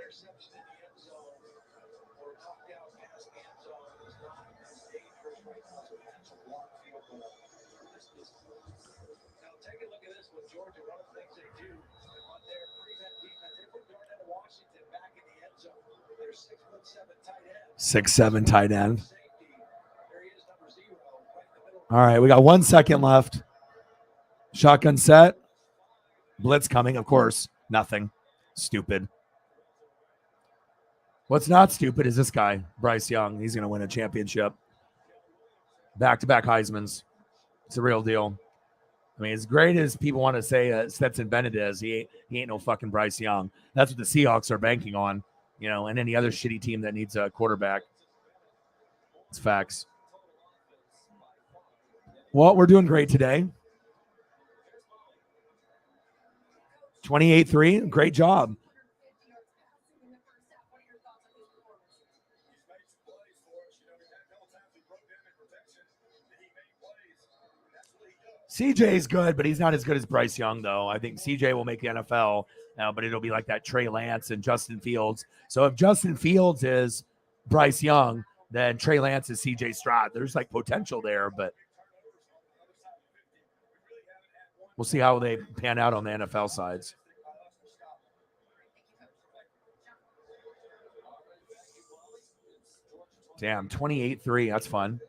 Interception in the end zone or knocked out past the end zone 6'7" tight end. All right, we got 1 second left. Shotgun set. Blitz coming, of course. Nothing. Stupid. What's not stupid is this guy, Bryce Young. He's going to win a championship. Back-to-back Heismans. It's a real deal. I mean, as great as people want to say Stetson Bennett is, he ain't no fucking Bryce Young. That's what the Seahawks are banking on, and any other shitty team that needs a quarterback. It's facts. Well, we're doing great today. 28-3. Great job. CJ's good, but he's not as good as Bryce Young, though. I think CJ will make the NFL now, but it'll be like that Trey Lance and Justin Fields. So if Justin Fields is Bryce Young, then Trey Lance is CJ Stroud. There's like potential there, but we'll see how they pan out on the NFL sides. Damn, 28-3. That's fun.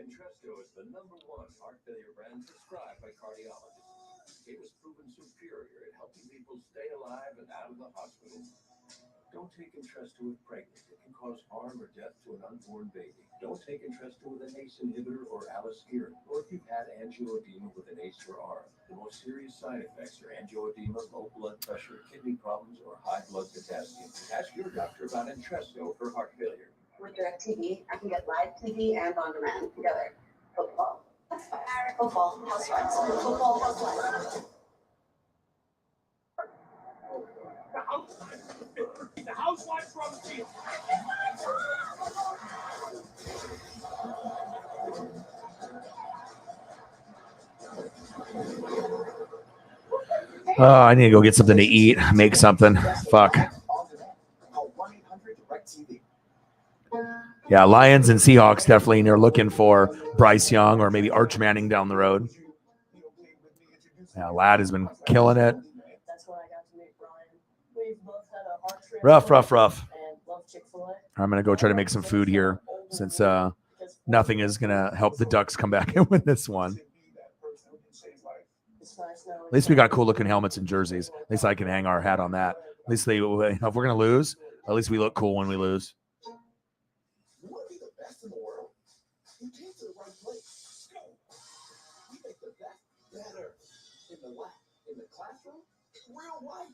Entresto is the #1 heart failure brand prescribed by cardiologists. It was proven superior at helping people stay alive and out of the hospital. Don't take Entresto if pregnant. It can cause harm or death to an unborn baby. Don't take Entresto with an ACE inhibitor or aliskiren, or if you've had angioedema with an ACE or ARB. The most serious side effects are angioedema, low blood pressure, kidney problems, or high blood potassium. Ask your doctor about Entresto for heart failure. With DirecTV, I can get live TV and on demand together. Football. That's fine. Football. Housewives. Football. Housewives. The housewives from the field. I need to go get something to eat, make something. Fuck. Yeah, Lions and Seahawks definitely. They're looking for Bryce Young or maybe Arch Manning down the road. Yeah, Ladd has been killing it. Rough. I'm going to go try to make some food here since nothing is going to help the Ducks come back and win this one. At least we got cool looking helmets and jerseys. At least I can hang our hat on that. At least if we're going to lose, at least we look cool when we lose. You want to be the best in the world? You came to the right place. Go. We make the best better in the lab, in the classroom, real life.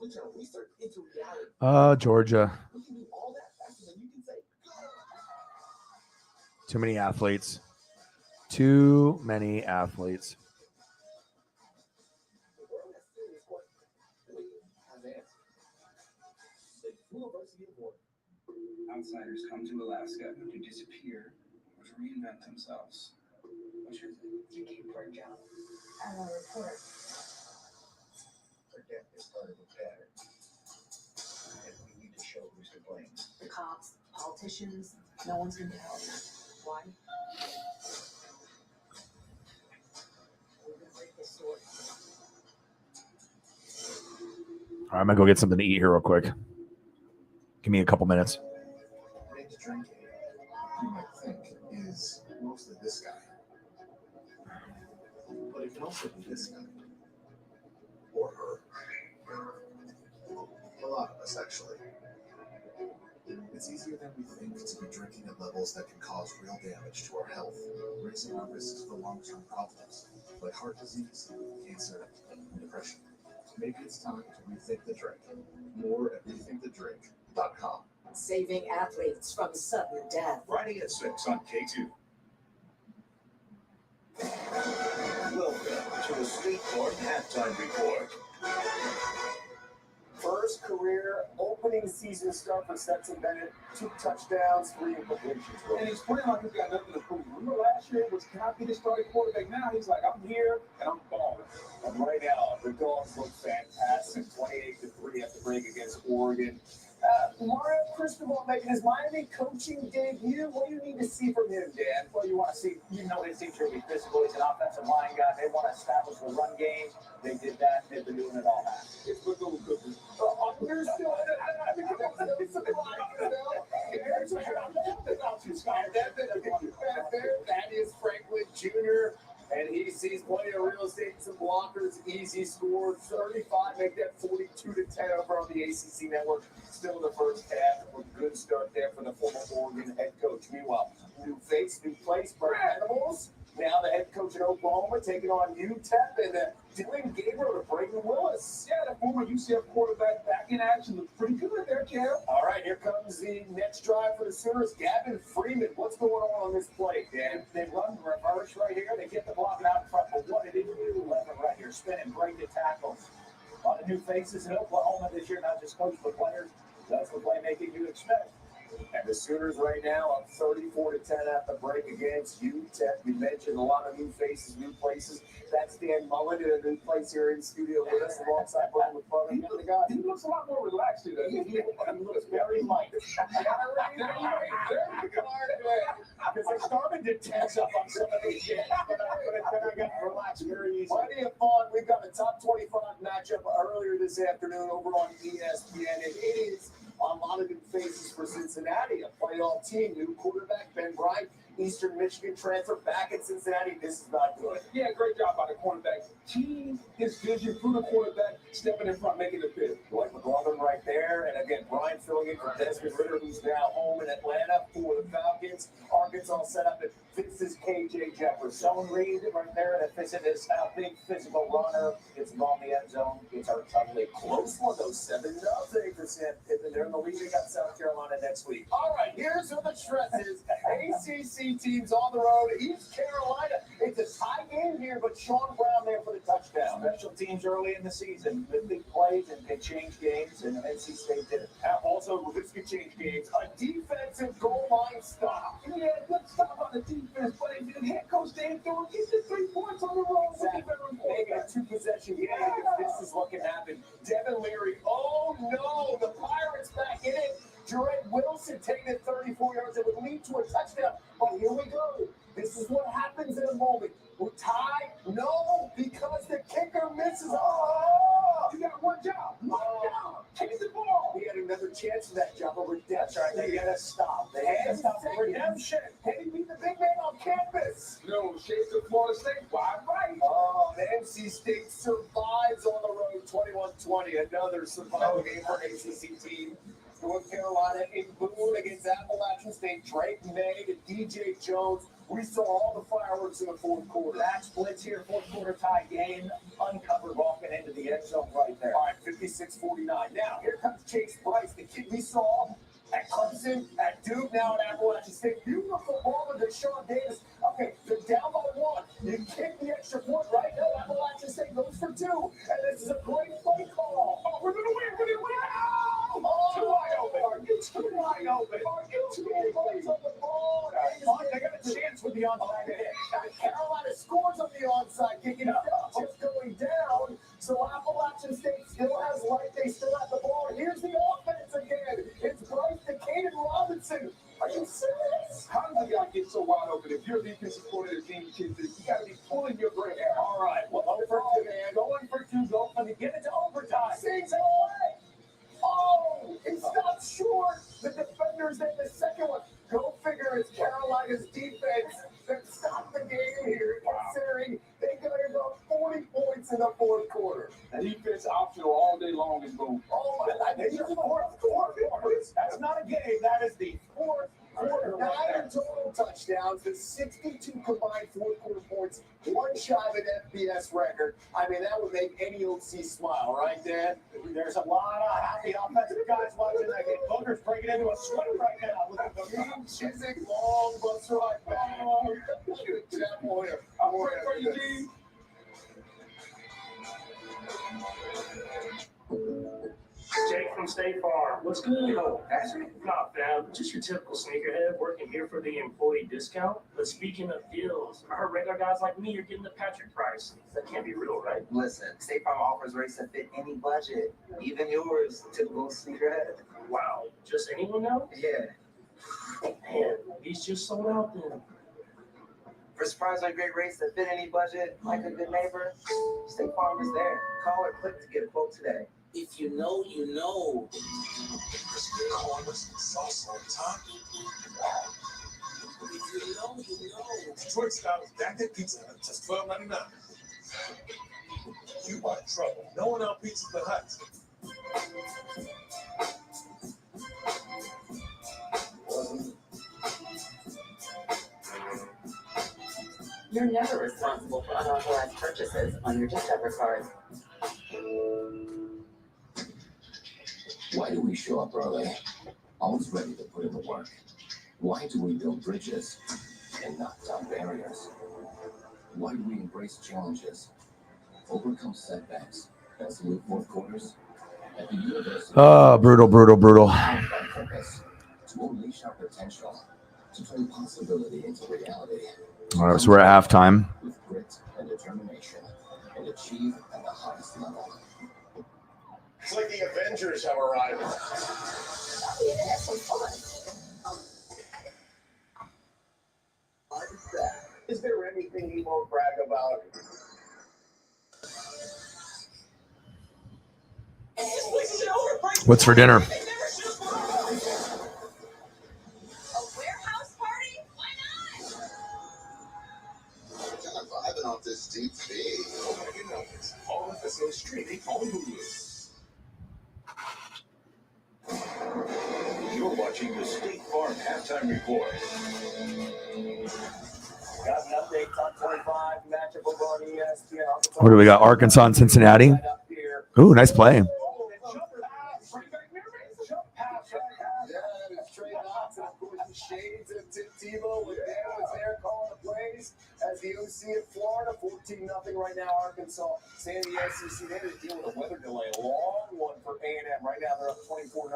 We turn research into reality. Georgia. We can do all that faster than you can say. Too many athletes. Too many athletes. The world has serious questions. We have answers. The University of Oregon. Outsiders come to Alaska to disappear or to reinvent themselves. What's your thing? You came for a job. I'm a reporter. Forget is part of a pattern. And we need to show who's to blame. The cops, politicians, no one's going to help. Why? We're going to break this story. All right, I'm going to go get something to eat here real quick. Give me a couple minutes. Maybe drinking, you might think, is mostly this guy. But it can also be this guy. Or her. A lot of us, actually. It's easier than we think to be drinking at levels that can cause real damage to our health, raising our risks for long-term problems like heart disease, cancer, and depression. Maybe it's time to rethink the drink. More at rethinkthedrink.com. Saving athletes from sudden death. Friday at 6 on K2. Welcome to the State Farm Halftime Report. First career opening season start for Stetson Bennett. 2 touchdowns, 3 incompletions. And he's playing like he's got nothing to prove. Remember last year was, can I be the starting quarterback? Now he's like, I'm here and I'm balling. And right now, the Dogs look fantastic. 28-3 at the break against Oregon. Mario Cristobal making his Miami coaching debut. What do you need to see from him, Dan? Well, you want to see, you know, his team's going to be physical. He's an offensive line guy. They want to establish the run game. They did that. They've been doing it all now. It's good little cookies. You're still Thaddeus Franklin Jr. And he sees plenty of real estate and some blockers. Easy score, 35, make that 42-10 over on the ACC network. Still in the first half. A good start there for the former Oregon head coach. Meanwhile, new face, new place, Brent Animals. Now the head coach in Oklahoma taking on UTEP and Dylan Gabriel to Brayton Willis. Yeah, the former UCF quarterback back in action looks pretty good there, Cal. All right, here comes the next drive for the Sooners. Gavin Freeman, what's going on this play, Dan? They run the reverse right here. They get the block out in front. But what did he do? Left and right here. Spinning, breaking tackles. A lot of new faces in Oklahoma this year, not just coach, but players. That's the playmaking you expect. And the Sooners right now up 34-10 at the break against UTEP. We mentioned a lot of new faces, new places. That's Dan Mullen in a new place here in studio with us alongside Brian McFarland. He looks a lot more relaxed today. He looks very light. Because they started to tense up on some of these games. But then I got relaxed very easy. Plenty of fun. We've got a top 25 matchup earlier this afternoon over on ESPN. And it is a lot of new faces for Cincinnati. A playoff team, new quarterback Ben Bryant, Eastern Michigan transfer back at Cincinnati. This is not good. Yeah, great job by the cornerback. Team his vision through the quarterback, stepping in front, making the pick. Blake McLaughlin right there. And again, Brian filling in for Desmond Ritter, who's now home in Atlanta for the Falcons. Arkansas set up at this is KJ Jefferson. Zone read right there. That fits in this big physical runner. Gets him on the end zone. Gets our ugly Close one, though. 7-0 for Sam Pittman. They're in the lead. They got South Carolina next week. All right, here's who the stress is. ACC teams on the road. East Carolina. It's a tie game here, but Sean Brown there for the touchdown. special teams early in the season. The big plays and they change games, and NC State did it. Also, this could change games. A defensive goal line stop. Yeah, good stop on the defense, but if the head coach didn't do it, get the 3 points on the road. Making a two-possession game. This is what can happen. Devin Leary. Oh, no. The Pirates back in it. Jarrett Wilson taking it 34 yards. It would lead to a touchdown. But here we go. This is what happens in a moment. We're tied. No, because the kicker misses. Oh, you got one job. One job. Kick the ball. He had another chance for that job of redemption. They got to stop. They had to stop the redemption. Can he beat the big man on campus? No, shades of Florida State. Wide right. Oh, the NC State survives on the road 21-20. Another survival game for ACC team. North Carolina in Boone against Appalachian State. Drake May to DJ Jones. We saw all the fireworks in the fourth quarter. That splits here, fourth quarter tie game, uncovered walking into the end zone right there. All right, 56-49. Now, here comes Chase Bryce, the kid we saw at Clemson, at Duke, now at Appalachian State. Beautiful ball with Deshaun Davis. Okay, they're down by one. You kick the extra point, right? No, Appalachian State goes for two. And this is a great play call. Oh, we're going to win. We're going to win. Oh, too wide open. Are you too wide open? Are you too wide on the ball? They got a chance with the onside kick. Carolina scores on the onside kick. It's going down. So Appalachian State still has life. They still have the ball. Here's the offense again. It's Bryce to Caden Robinson. Are you serious? How does the guy get so wide open? If you're a defensive coordinator, you got to be pulling your brain out. All right. Well, going for two, man. Going for two. Going to get it to overtime. Sings it away. Oh, he stopped short. The defenders in the second one. Go figure, it's Carolina's defense that stopped the game here, considering they got about 40 points in the fourth quarter. The defense optional all day long is boom. Oh, my God. This is the fourth quarter. That's not a game. That is the fourth quarter. 9 total touchdowns, the 62 combined fourth quarter points, one shy of an FBS record. I mean, that would make any OC smile, right, Dan? There's a lot of happy offensive guys watching that game. Booker's breaking into a sweat right now. Look at the Chiswick, long bus ride back. Oh, good job, Moyer. I'm ready for you, G. Jake from State Farm. What's good? Oh, Patrick? Not fam. Just your typical sneakerhead working here for the employee discount. But speaking of deals, I heard regular guys like me are getting the Patrick price. That can't be real, right? Listen, State Farm offers rates that fit any budget, even yours, typical sneakerhead. Wow. Just anyone now? Yeah. Man, these just sold out then. For surprisingly great rates that fit any budget, like a good neighbor, State Farm is there. Call or click to get a quote today. If you know, you know. Crispy corn with sauce on top. If you know, you know. Detroit style jacket pizza at just $12.99. You are in trouble. No one out pizza the Hut. You're never responsible for unauthorized purchases on your Discover card. Why do we show up early? Always ready to put in the work. Why do we build bridges and knock down barriers? Why do we embrace challenges, overcome setbacks, and salute fourth quarters? At the university, Brutal. purpose, to unleash our potential, to turn possibility into reality. All right, so we're at halftime. With grit and determination, and achieve at the highest level. It's like the Avengers have arrived. Have some fun. Is there anything you won't brag about? What's for dinner? A warehouse party? Why not? Kind of vibing off this deep feed. You know, it's all episodes streaming on Hulu. You're watching the State Farm Halftime Report. Got an update, top 25 matchup over on ESPN. What do we got? Arkansas and Cincinnati. Ooh, nice play. Shades of Tebow with Dan was there calling the plays as the OC of Florida, 14-0 right now. Arkansas, San Diego SEC, they had to deal with a weather delay, a long one for A&M. Right now they're up 24-0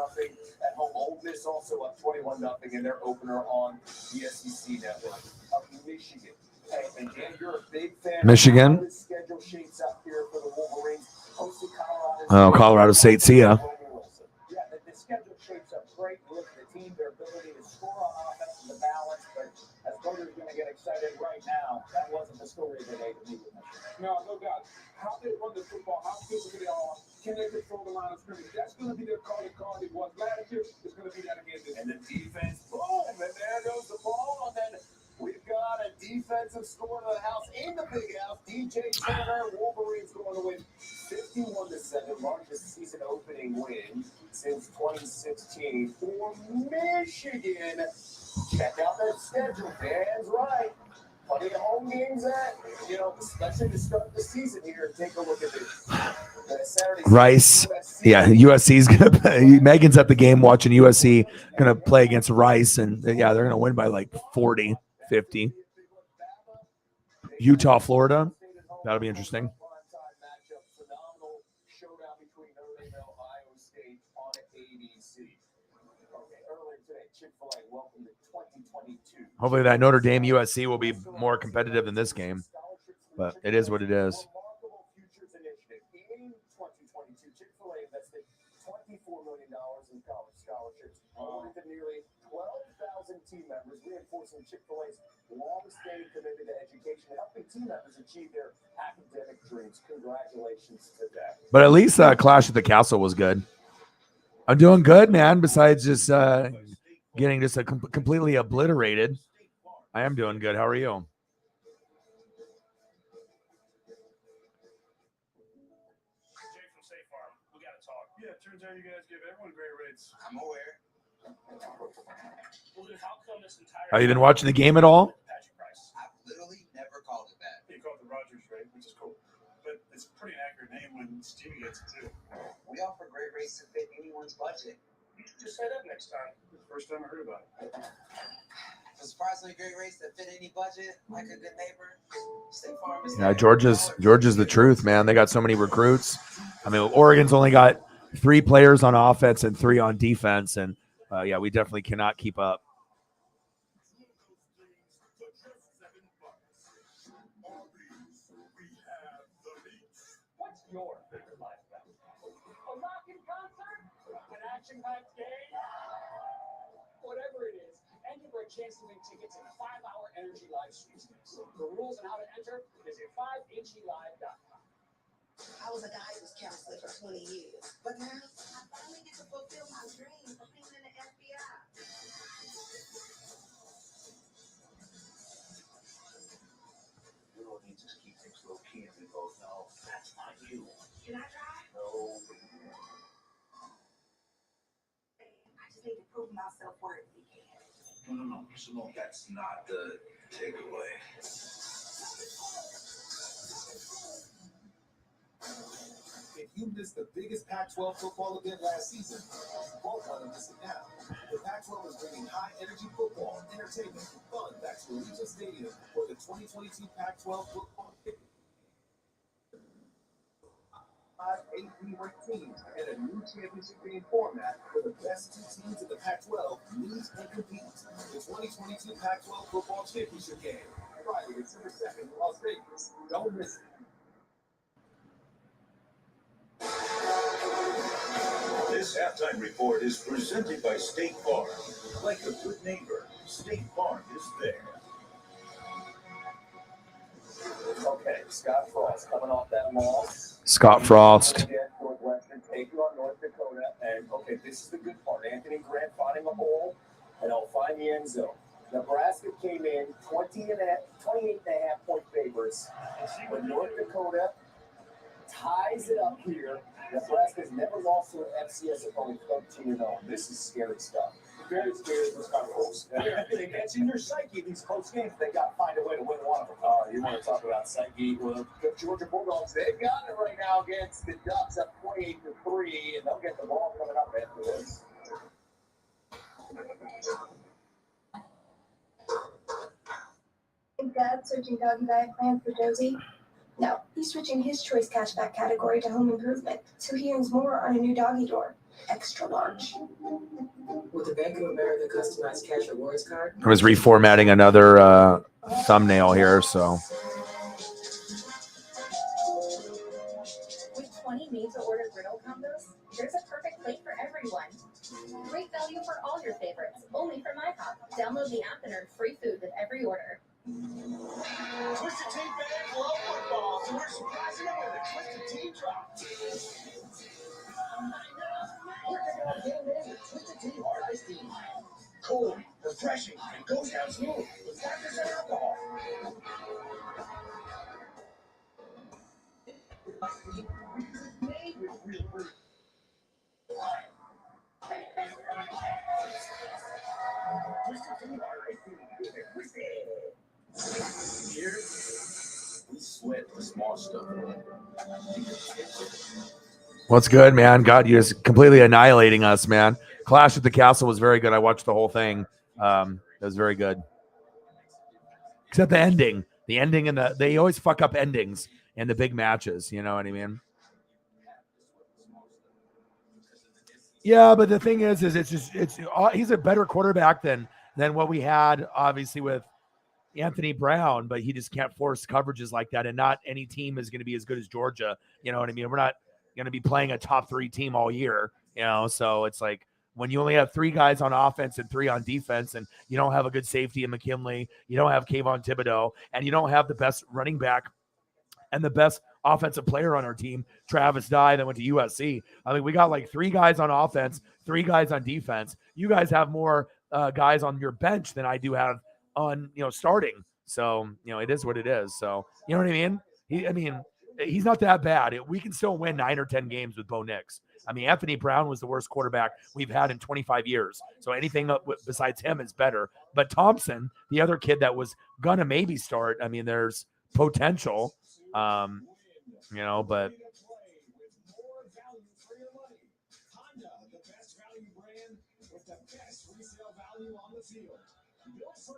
at home. Ole Miss also up 21-0 in their opener on the SEC network. Up Michigan. Hey, and Dan, you're a big fan. Michigan. Of how this schedule shapes up here for the Wolverines. Hosted Colorado. Oh, Colorado State. See ya. Yeah, the schedule shapes up great. Look at the team, their ability to score on offense and the balance. But as voters are going to get excited right now, that wasn't the story of the day to me. No doubt. How they run the football, how physical they are, can they control the line of scrimmage? That's going to be their calling card. It was last year. It's going to be that again this year. And the defense, boom, and there goes the ball. And then we've got a defensive score to the house in the big house. DJ Turner, Wolverines going to win 51-7, largest season opening win since 2016 for Michigan. Check out that schedule, Dan's right. Plenty of home games especially to start the season here. Take a look at this. Saturday, Rice. USC. Yeah, USC's going to play. Megan's at the game watching USC going to play against Rice. And, yeah, they're going to win by like 40, 50. Utah, Florida. That'll be interesting. Hopefully that Notre Dame USC will be more competitive than this game. But it is what it is. In 2022, Chick-fil-A invested $24 million in college scholarships, awarded to nearly 12,000 team members, reinforcing Chick-fil-A's long-standing commitment to education and helping team members achieve their academic dreams. Congratulations to them. But at least Clash at the Castle was good. I'm doing good, man, besides just getting just completely obliterated. I am doing good. How are you? Yeah, it turns out you guys give everyone great rates. I'm aware. Well, then how come this entire Have you been watching the game at all? Patrick price? I've literally never called it that. You call it the Rogers rate, which is cool. But it's a pretty accurate name when Stevie gets it too. We offer great rates to fit anyone's budget. You should just say that next time. It's the first time I heard about it. For surprisingly great rates that fit any budget, like a good neighbor, State Farm is Yeah, there. Georgia's the truth, man. They got so many recruits. I mean, Oregon's only got 3 players on offense and 3 on defense. And yeah, we definitely cannot keep up. What's your favorite live event? A rockin' concert? An action-packed game? Whatever it is, enter for a chance to win tickets in a 5-hour Energy Live sweepstakes. The rules and how to enter is at 5HELive.com. I was a guy who was counseling for 20 years, but now I finally get to fulfill my dream of being in the FBI. You don't need to keep things low key and we both know that's not you. Can I try? No. I just need to prove myself worthy. No. Simone, that's not the takeaway. If you missed the biggest Pac-12 football event last season, you won't want to miss it now. The Pac-12 is bringing high-energy football, entertainment, and fun back to Allegiant Stadium for the 2022 Pac-12 football game. 5 8-ranked teams and a new championship game format where the best 2 teams in the Pac-12 meet and compete. The 2022 Pac-12 football championship game, Friday, December 2nd in Las Vegas. Don't miss it. This halftime report is presented by State Farm. Like a good neighbor, State Farm is there. Okay, Scott Frost coming off that loss. Scott Frost. Northwestern taking on North Dakota. And, okay, this is the good part. Anthony Grant finding a hole, and he'll find the end zone. Nebraska came in 28 and a half point favorites. But North Dakota ties it up here. Nebraska's never lost to an FCS opponent 13-0. This is scary stuff. Very scary for Scott Frost. It gets in your psyche, these close games. They got to find a way to win one of them. You want to talk about psyche? Well, the Georgia Bulldogs, they've got it right now against the Ducks up 28-3, and they'll get the ball coming up after this. Think Dad's switching doggy diet plans for Josie? No, he's switching his choice cashback category to home improvement, so he earns more on a new doggy door. Extra large. With the Bank of America customized cash rewards card. I was reformatting another thumbnail here, so. With 20 made-to-order griddle combos, there's a perfect plate for everyone. Great value for all your favorites, only from IHOP. Download the app and earn free food with every order. Twisted Tea fans love football, so we're surprising them with a Twisted Tea drop. We're kicking off game day with Twisted Tea Hard Iced Tea. Cold, refreshing, and goes down smooth with 5% alcohol. Made with real fruit. Twisted Tea Hard Iced Tea. Twisted. Here, we sweat the small stuff. What's good, man? God, you're just completely annihilating us, man. Clash at the Castle was very good. I watched the whole thing. It was very good. Except the ending. The ending and they always fuck up endings in the big matches. You know what I mean? Yeah, but the thing is he's a better quarterback than what we had, obviously, with Anthony Brown, but he just can't force coverages like that. And not any team is going to be as good as Georgia. You know what I mean? We're not going to be playing a top 3 team all year, you know? So it's like when you only have 3 guys on offense and 3 on defense, and you don't have a good safety in McKinley, you don't have Kayvon Thibodeau, and you don't have the best running back and the best offensive player on our team, Travis Dye, that went to USC. I mean, we got like 3 guys on offense, 3 guys on defense. You guys have more guys on your bench than I do have on, starting. So, it is what it is. So, you know what I mean? He's not that bad. We can still win 9 or 10 games with Bo Nix. I mean, Anthony Brown was the worst quarterback we've had in 25 years. So anything besides him is better. But Thompson, the other kid that was going to maybe start, I mean, there's potential, but.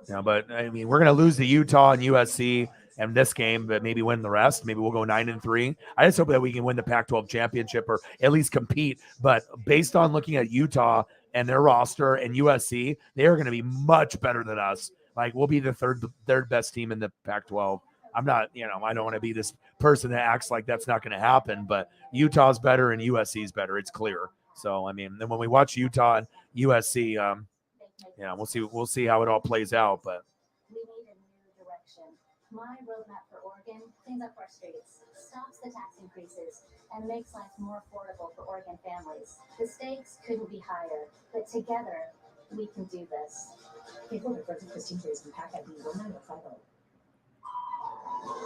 Yeah, but I mean, we're going to lose to Utah and USC, and this game, but maybe win the rest. Maybe we'll go 9-3. I just hope that we can win the Pac-12 championship or at least compete. But based on looking at Utah and their roster and USC, they are going to be much better than us. Like, we'll be the third best team in the Pac-12. I'm not, I don't want to be this person that acts like that's not going to happen, but Utah's better and USC's better. It's clear. So, I mean, then when we watch Utah and USC, we'll see how it all plays out. But we need a new direction. My roadmap for Oregon cleans up our streets, stops the tax increases, and makes life more affordable for Oregon families. The stakes couldn't be higher, but together we can do this. People that voted Christine Hayes from PAC ID 19050.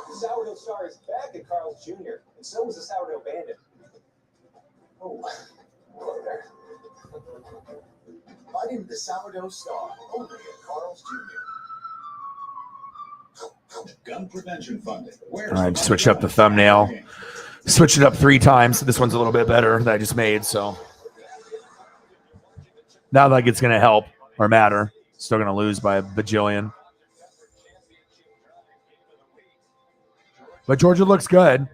The sourdough star is back at Carl's Jr., and so was the sourdough bandit. Oh, hello there. Bite into the sourdough star, only at Carl's Jr. Gun prevention funding. all right, switch up the thumbnail. Switch it up 3 times. This one's a little bit better that I just made. So not like it's going to help or matter. Still going to lose by a bajillion. But Georgia looks good.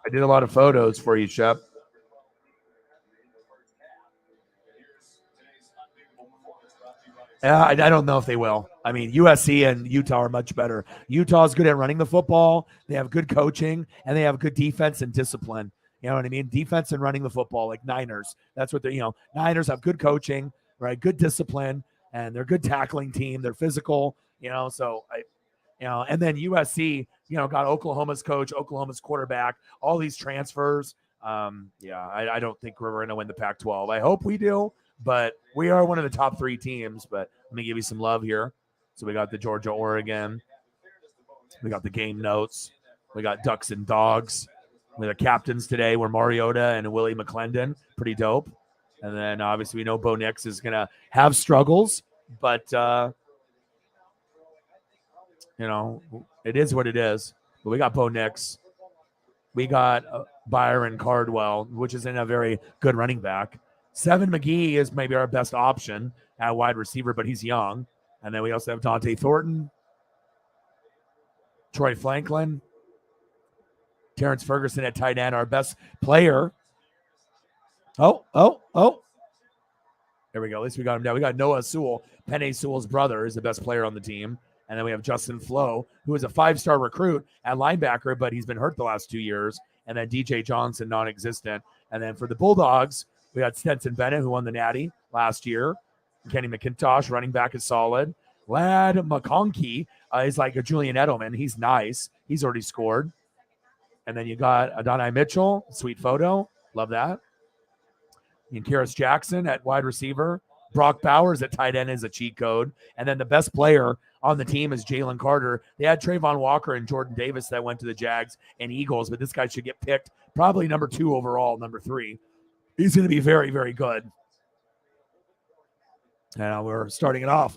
I did a lot of photos for you, Shep. I don't know if they will. I mean, USC and Utah are much better. Utah's good at running the football. They have good coaching, and they have good defense and discipline. You know what I mean? Defense and running the football, like Niners. That's what they're, Niners have good coaching, right? Good discipline, and they're a good tackling team. They're physical, so and then USC, got Oklahoma's coach, Oklahoma's quarterback, all these transfers. I don't think we're going to win the Pac-12. I hope we do, but we are one of the top 3 teams. But let me give you some love here. So we got the Georgia, Oregon. We got the game notes. We got Ducks and Dogs. The captains today were Mariota and Willie McClendon. Pretty dope. And then obviously we know Bo Nix is going to have struggles, but it is what it is. But we got Bo Nix. We got Byron Cardwell, which isn't a very good running back. Seven McGee is maybe our best option at wide receiver, but he's young. And then we also have Dante Thornton, Troy Franklin, Terrence Ferguson at tight end, our best player. Oh. There we go. At least we got him down. We got Noah Sewell, Penny Sewell's brother, is the best player on the team. And then we have Justin Flo, who is a 5-star recruit at linebacker, but he's been hurt the last 2 years. And then DJ Johnson, non-existent. And then for the Bulldogs, we got Stenson Bennett, who won the Natty last year. Kenny McIntosh, running back, is solid. Lad McConkey is like a Julian Edelman. He's nice. He's already scored. And then you got Adonai Mitchell, sweet photo. Love that. And Karis Jackson at wide receiver. Brock Bowers at tight end is a cheat code. And then the best player on the team is Jalen Carter. They had Trayvon Walker and Jordan Davis that went to the Jags and Eagles, but this guy should get picked probably number 2 overall, number 3. He's going to be very, very good. And we're starting it off.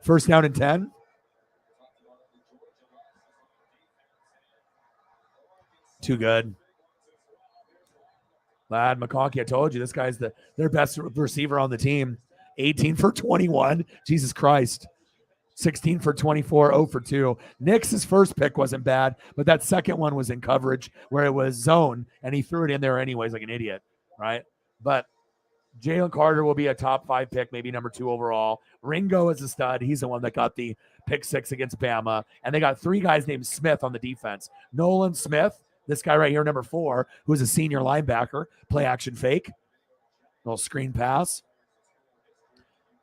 First down and 10. Too good. Lad McConkey, I told you, this guy's their best receiver on the team. 18 for 21. Jesus Christ. 16 for 24, 0 for 2. Nix's first pick wasn't bad, but that second one was in coverage where it was zone, and he threw it in there anyways like an idiot, right? But Jalen Carter will be a top 5 pick, maybe number 2 overall. Ringo is a stud. He's the one that got the pick 6 against Bama. And they got 3 guys named Smith on the defense. Nolan Smith, this guy right here, number 4, who's a senior linebacker, play action fake, little screen pass.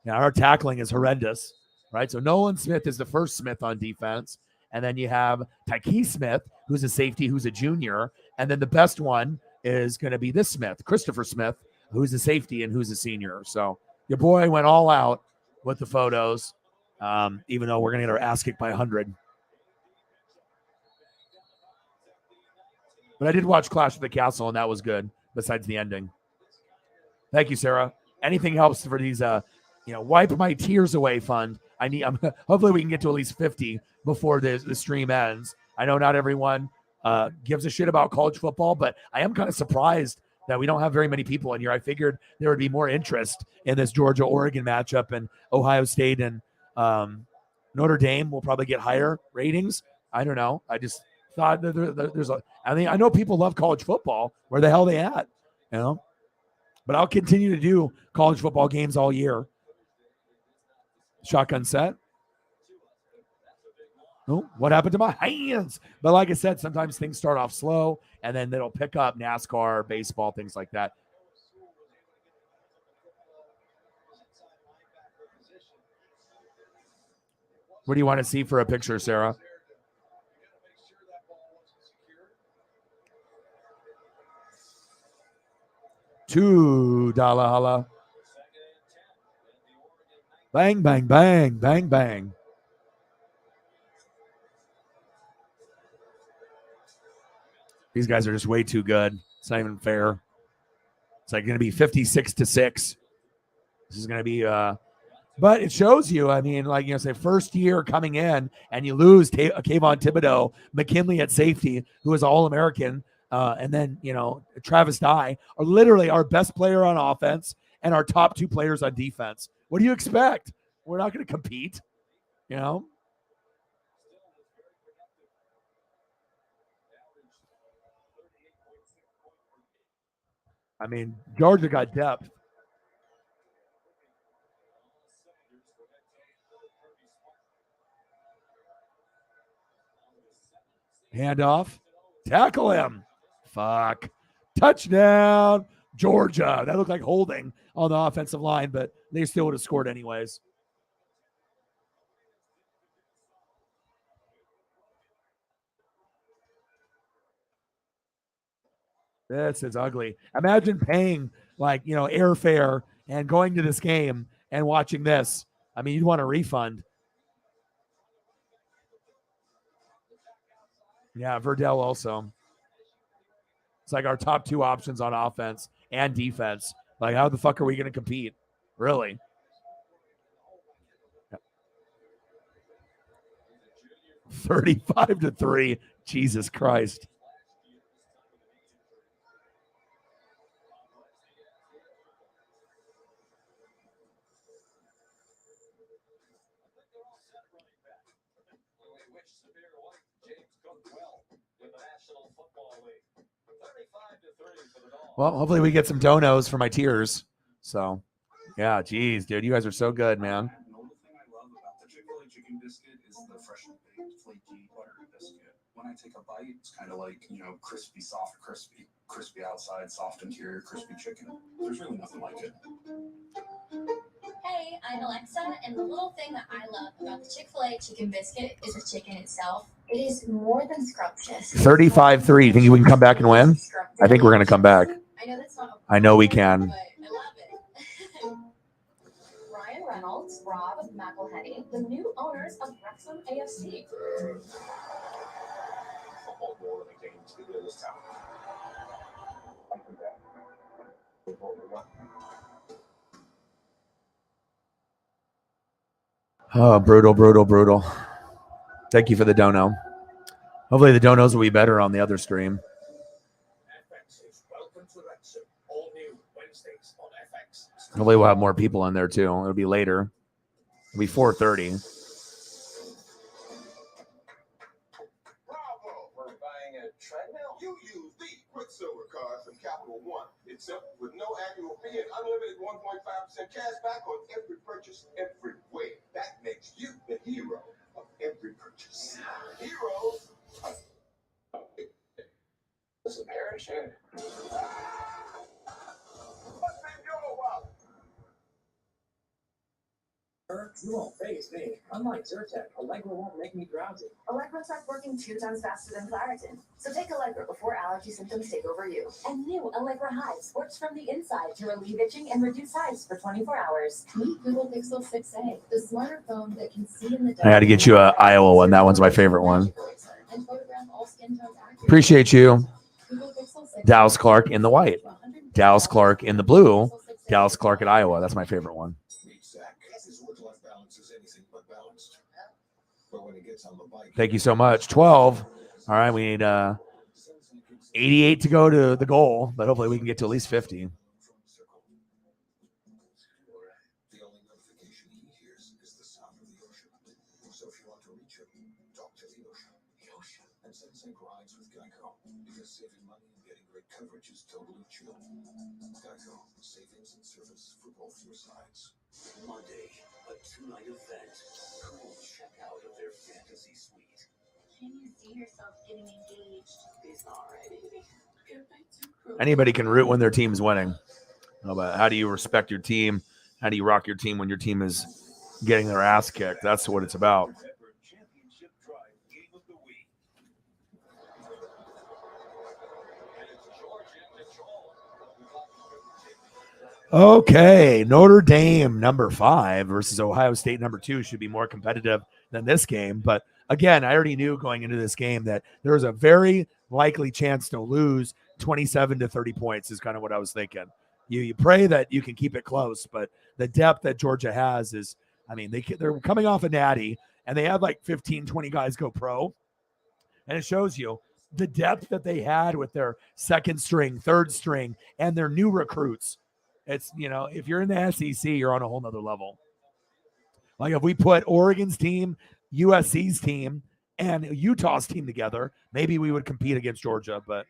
Now, our tackling is horrendous, right? So Nolan Smith is the first Smith on defense. And then you have Tyke Smith, who's a safety, who's a junior. And then the best one is going to be this Smith, Christopher Smith, who's a safety and who's a senior. So your boy went all out with the photos, even though we're going to get our ass kicked by 100. But I did watch Clash of the Castle, and that was good, besides the ending. Thank you, Sarah. Anything helps for these, wipe my tears away fund. Hopefully we can get to at least 50 before the stream ends. I know not everyone gives a shit about college football, but I am kind of surprised that we don't have very many people in here. I figured there would be more interest in this Georgia-Oregon matchup and Ohio State and Notre Dame will probably get higher ratings. I don't know. I just thought that there's a. I mean, I know people love college football. Where the hell are they at? You know. But I'll continue to do college football games all year. Shotgun set. Oh, what happened to my hands? But like I said, sometimes things start off slow and then it'll pick up. NASCAR, baseball, things like that. What do you want to see for a picture, Sarah? $2 holla. Bang, bang, bang, bang, bang. These guys are just way too good. It's not even fair. It's like going to be 56-6. This is going to be, but it shows you, I mean, like, say first year coming in and you lose Kayvon Thibodeau, McKinley at safety, who is All-American, and then, Travis Dye are literally our best player on offense and our top 2 players on defense. What do you expect? We're not going to compete, I mean, Georgia got depth. Handoff. Tackle him. Fuck. Touchdown. Georgia. That looked like holding on the offensive line, but they still would have scored anyways. This is ugly. Imagine paying airfare and going to this game and watching this. I mean, you'd want a refund. Yeah, Verdell also. It's like our top 2 options on offense and defense. Like, how the fuck are we going to compete? Really? 35-3. Jesus Christ. Well, hopefully we get some donos for my tears. So, yeah, geez, dude, you guys are so good, man. The only thing I love about the Chick-fil-A chicken biscuit is the freshly baked, flaky, buttery biscuit. When I take a bite, it's kind of like, crispy, soft, crispy outside, soft interior, crispy chicken. There's really nothing like it. Hey, I'm Alexa, and the little thing that I love about the Chick-fil-A chicken biscuit is the chicken itself. It is more than scrumptious. 35-3. Think we can come back and win? I think we're going to come back. I know that's not. I know we can. But I love it. Ryan Reynolds, Rob McElhenney, the new owners of Wrexham AFC. Football more than a game to get this town. Oh, brutal. Thank you for the dono. Hopefully the donos will be better on the other stream. Hopefully we'll have more people in there too. It'll be later. It'll be 4:30. Bravo for buying a treadmill. You use the Quicksilver card from Capital One. It's up with no annual fee and unlimited 1.5% cash back on every purchase, every way. That makes you the hero of every purchase. Heroes. This is a parachute. What's in your wallet? You won't phase me. Unlike Zyrtec, Allegra won't make me drowsy. Allegra starts working 2 times faster than Claritin. So take Allegra before allergy symptoms take over you. And new Allegra Hives works from the inside to relieve itching and reduce hives for 24 hours. Meet Google Pixel 6a, the smarter phone that can see in the dark. I got to get you a Iowa one. That one's my favorite one. Appreciate you. Dallas Clark in the white. Dallas Clark in the blue. Dallas Clark at Iowa. That's my favorite one. Thank you so much. 12. All right, we need 88 to go to the goal, but hopefully we can get to at least 50. So if you want to reach him, talk to the ocean. The ocean. And Sensei rides with Geico. Because saving money and getting great coverage is totally chill. Geico. Savings and service for both your sides. Monday, a 2-night event. Cool checkout of their fantasy suite. Can you see yourself getting engaged? He's not ready. Anybody can root when their team's winning. But how do you respect your team? How do you rock your team when your team is getting their ass kicked? That's what it's about. Championship Drive Game of the Week. And it's Georgia control. Okay, Notre Dame number 5 versus Ohio State number 2 should be more competitive than this game. But again, I already knew going into this game that there was a very likely chance to lose 27 to 30 points is kind of what I was thinking. You pray that you can keep it close, but the depth that Georgia has is, I mean, they're coming off a natty, and they had like 15, 20 guys go pro. And it shows you the depth that they had with their second string, third string, and their new recruits. It's, if you're in the SEC, you're on a whole nother level. Like if we put Oregon's team, USC's team, and Utah's team together, maybe we would compete against Georgia, but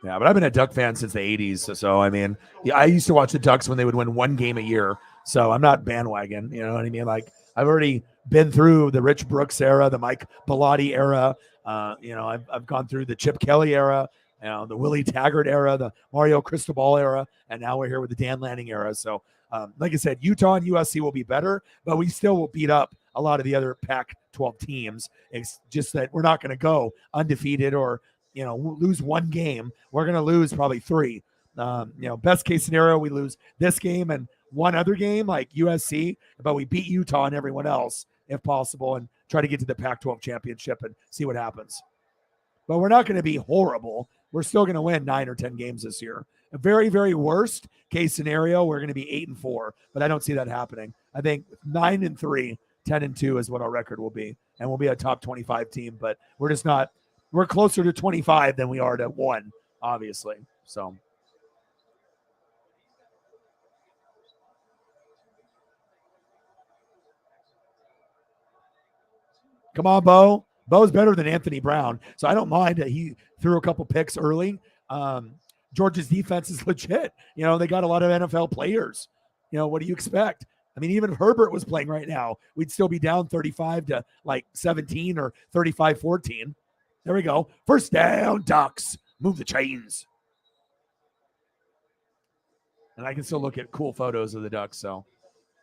yeah, but I've been a Duck fan since the 80s. So I mean, yeah, I used to watch the Ducks when they would win one game a year. So I'm not bandwagon. You know what I mean? Like I've already been through the Rich Brooks era, the Mike Bellotti era. I've gone through the Chip Kelly era, the Willie Taggart era, the Mario Cristobal era, and now we're here with the Dan Lanning era. So like I said, Utah and USC will be better, but we still will beat up a lot of the other Pac-12 teams. It's just that we're not going to go undefeated or lose one game. We're going to lose probably 3. Best case scenario, we lose this game and one other game like USC, but we beat Utah and everyone else if possible and try to get to the Pac-12 championship and see what happens. But we're not going to be horrible. We're still going to win 9 or 10 games this year. A very, very worst case scenario, we're going to be 8-4, but I don't see that happening. I think 9-3, 10-2 is what our record will be, and we'll be a top 25 team, but we're just not. We're closer to 25 than we are to 1, obviously. So. Come on, Bo. Bo's better than Anthony Brown. So I don't mind that he threw a couple picks early. Georgia's defense is legit. They got a lot of NFL players. What do you expect? I mean, even if Herbert was playing right now, we'd still be down 35 to like 17 or 35-14. There we go. First down, Ducks. Move the chains. And I can still look at cool photos of the Ducks. So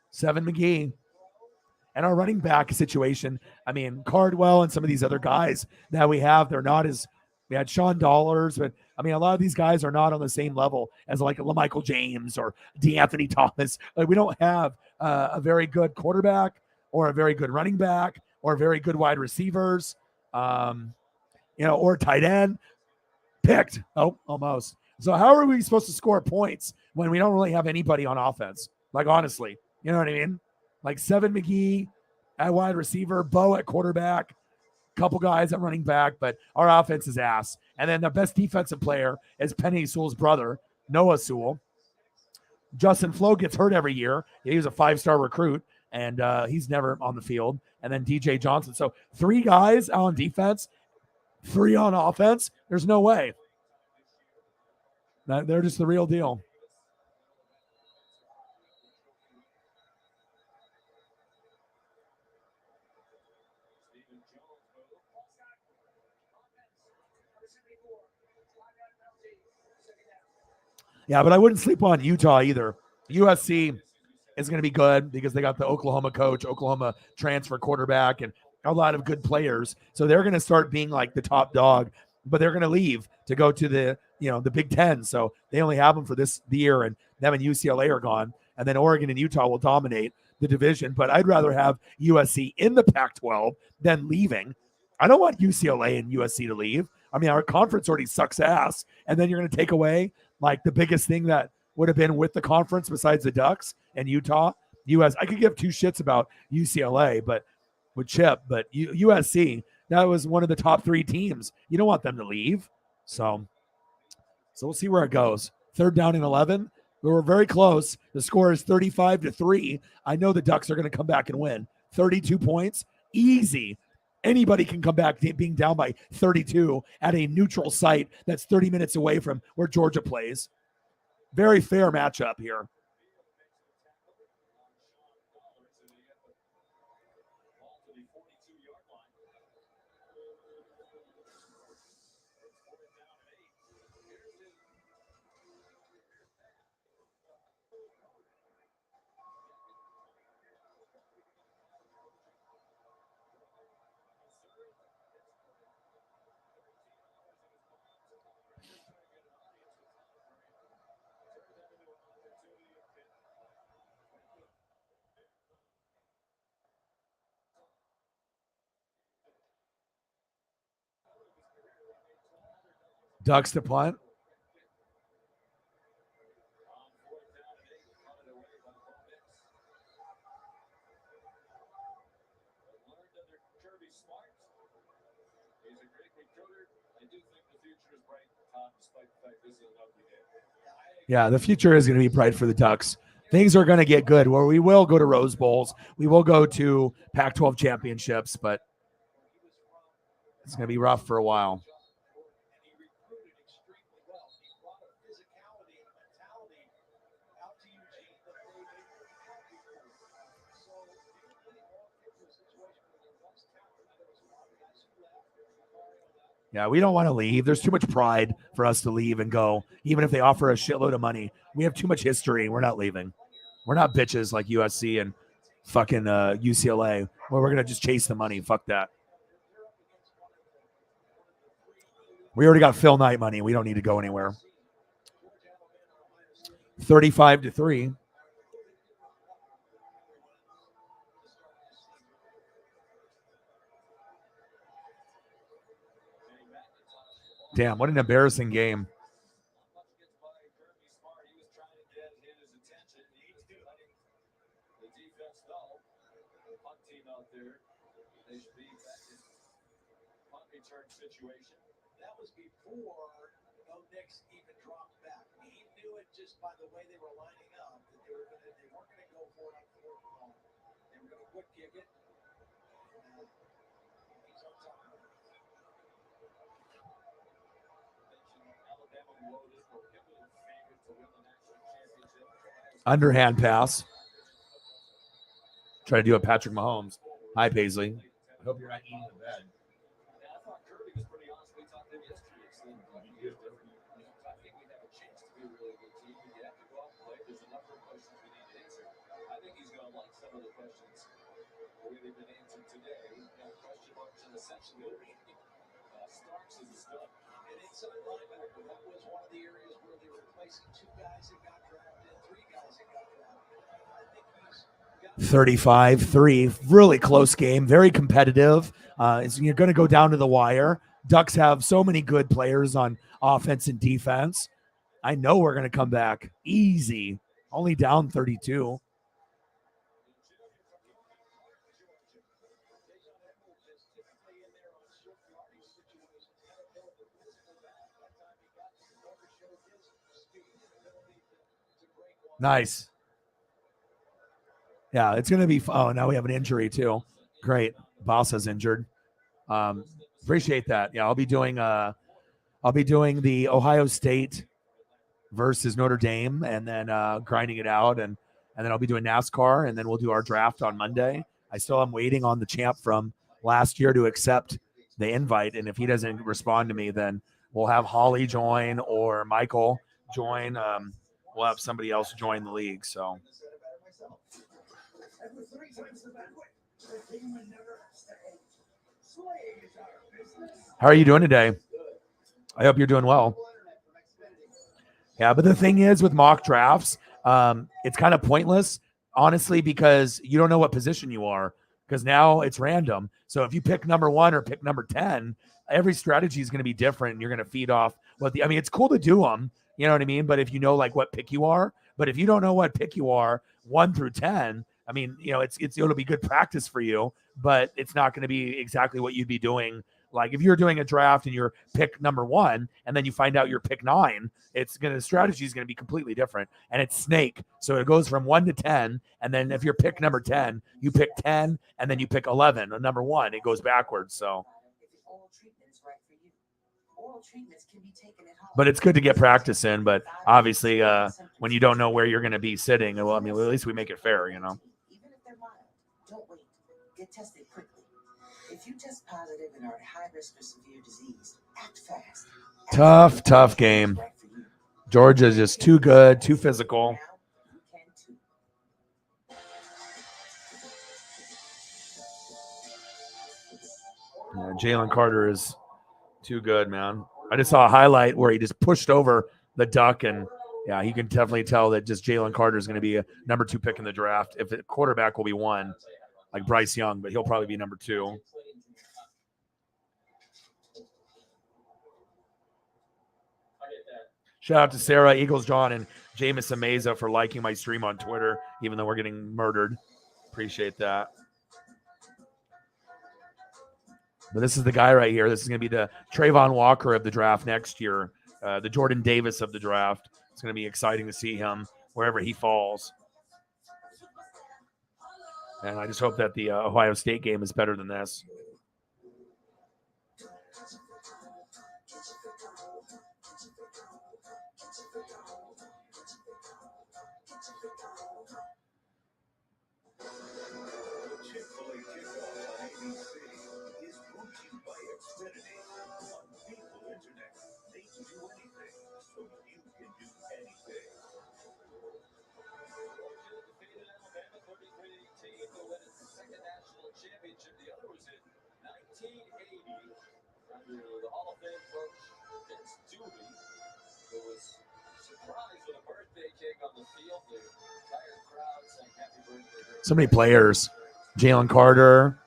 7 McGee. And our running back situation, I mean, Cardwell and some of these other guys that we have, they're not as, we had Sean Dollars, but I mean, a lot of these guys are not on the same level as like LaMichael James or DeAnthony Thomas. Like we don't have a very good quarterback or a very good running back or very good wide receivers. Or tight end picked. Oh, almost. So how are we supposed to score points when we don't really have anybody on offense? Like, honestly, you know what I mean? Like 7 McGee at wide receiver, Bo at quarterback, couple guys at running back, but our offense is ass. And then the best defensive player is Penny Sewell's brother, Noah Sewell. Justin Flo gets hurt every year. He was a 5-star recruit, and he's never on the field. And then DJ Johnson. So 3 guys on defense, 3 on offense. There's no way. They're just the real deal. Yeah, but I wouldn't sleep on Utah either. USC is going to be good because they got the Oklahoma coach, Oklahoma transfer quarterback, and a lot of good players. So they're going to start being like the top dog, but they're going to leave to go to the Big Ten. So they only have them for the year, and them and UCLA are gone. And then Oregon and Utah will dominate the division. But I'd rather have USC in the Pac-12 than leaving. I don't want UCLA and USC to leave. I mean, our conference already sucks ass. And then you're going to take away like the biggest thing that would have been with the conference besides the Ducks and Utah. I could give 2 shits about UCLA, but with Chip, but USC, That was one of the top 3 teams. You don't want them to leave. So we'll see where it goes. 3rd down and 11. We were very close. The score is 35-3. I know the Ducks are going to come back and win. 32 points, easy. Anybody can come back being down by 32 at a neutral site that's 30 minutes away from where Georgia plays. Very fair matchup here. Ducks to punt. He's a great recruiter. I do think the future is bright, Tom, despite the fact this is an ugly game. Yeah, the future is going to be bright for the Ducks. Things are going to get good where we will go to Rose Bowls. We will go to Pac-12 championships, but it's going to be rough for a while. Yeah, we don't want to leave. There's too much pride for us to leave and go, even if they offer a shitload of money. We have too much history. We're not leaving. We're not bitches like USC and fucking UCLA, where we're going to just chase the money. Fuck that. We already got Phil Knight money. We don't need to go anywhere. 35-3. Damn, what an embarrassing game. Situation. That was before Bo Nix even dropped back. He knew it just by the way they were lining up that they weren't going to go for it on 4th and long. They were going to quick kick it. He's on top of it. Underhand pass. Try to do a Patrick Mahomes. Hi, Paisley. I hope you're not eating the bed. And inside linebacker, that was one of the areas where they were replacing 2 guys that got drafted, 3 guys that got drafted. I think he's 35-3. Really close game. Very competitive. You're going to go down to the wire. Ducks have so many good players on offense and defense. I know we're going to come back easy. Only down 32. Nice. Yeah, it's going to be. Oh, now we have an injury too. Great. Boss is injured. Appreciate that. Yeah, I'll be doing the Ohio State versus Notre Dame, and then grinding it out, and then I'll be doing NASCAR, and then we'll do our draft on Monday. I still am waiting on the champ from last year to accept the invite, and if he doesn't respond to me, then we'll have Holly join or Michael join. We'll have somebody else join the league. So. How are you doing today? I hope you're doing well. Yeah, but the thing is with mock drafts, it's kind of pointless, honestly, because you don't know what position you are, because now it's random. So if you pick number 1 or pick number 10, every strategy is going to be different, and you're going to feed off it's cool to do them, you know what I mean? But if you know like what pick you are, but if you don't know what pick you are 1 through 10, I mean, it'll be good practice for you, but it's not going to be exactly what you'd be doing. Like if you're doing a draft and you're pick number 1 and then you find out you're pick 9, the strategy is going to be completely different. And it's snake. So it goes from 1 to 10. And then if you're pick number 10, you pick 10 and then you pick 11 or number 1, it goes backwards. So, but it's good to get practice in, but obviously when you don't know where you're going to be sitting, well, I mean, at least we make it fair, Even if they're mild, don't wait. Get tested quickly. If you test positive and are at high risk for severe disease, act fast. Tough game. Georgia's just too good, too physical. Yeah, Jalen Carter is too good, man. I just saw a highlight where he just pushed over the duck, and yeah, you can definitely tell that just Jalen Carter is going to be a number 2 pick in the draft. If the quarterback will be 1, like Bryce Young, but he'll probably be number 2. Shout out to Sarah, Eagles John, and Jameson Meza for liking my stream on Twitter, even though we're getting murdered. Appreciate that. But this is the guy right here. This is going to be the Trayvon Walker of the draft next year, the Jordan Davis of the draft. It's going to be exciting to see him wherever he falls. And I just hope that the Ohio State game is better than this. Chick-fil-A kickoff on ABC is brought to you by Xfinity. Unbeatable internet. They can do anything, so you can do anything. Georgia defeated Alabama 33-18 to win its second national championship. The other was in 1980 under the Hall of Fame coach Vince Dooley, who was surprised with a birthday cake on the field. The entire crowd sang happy birthday. So many players. Jalen Carter,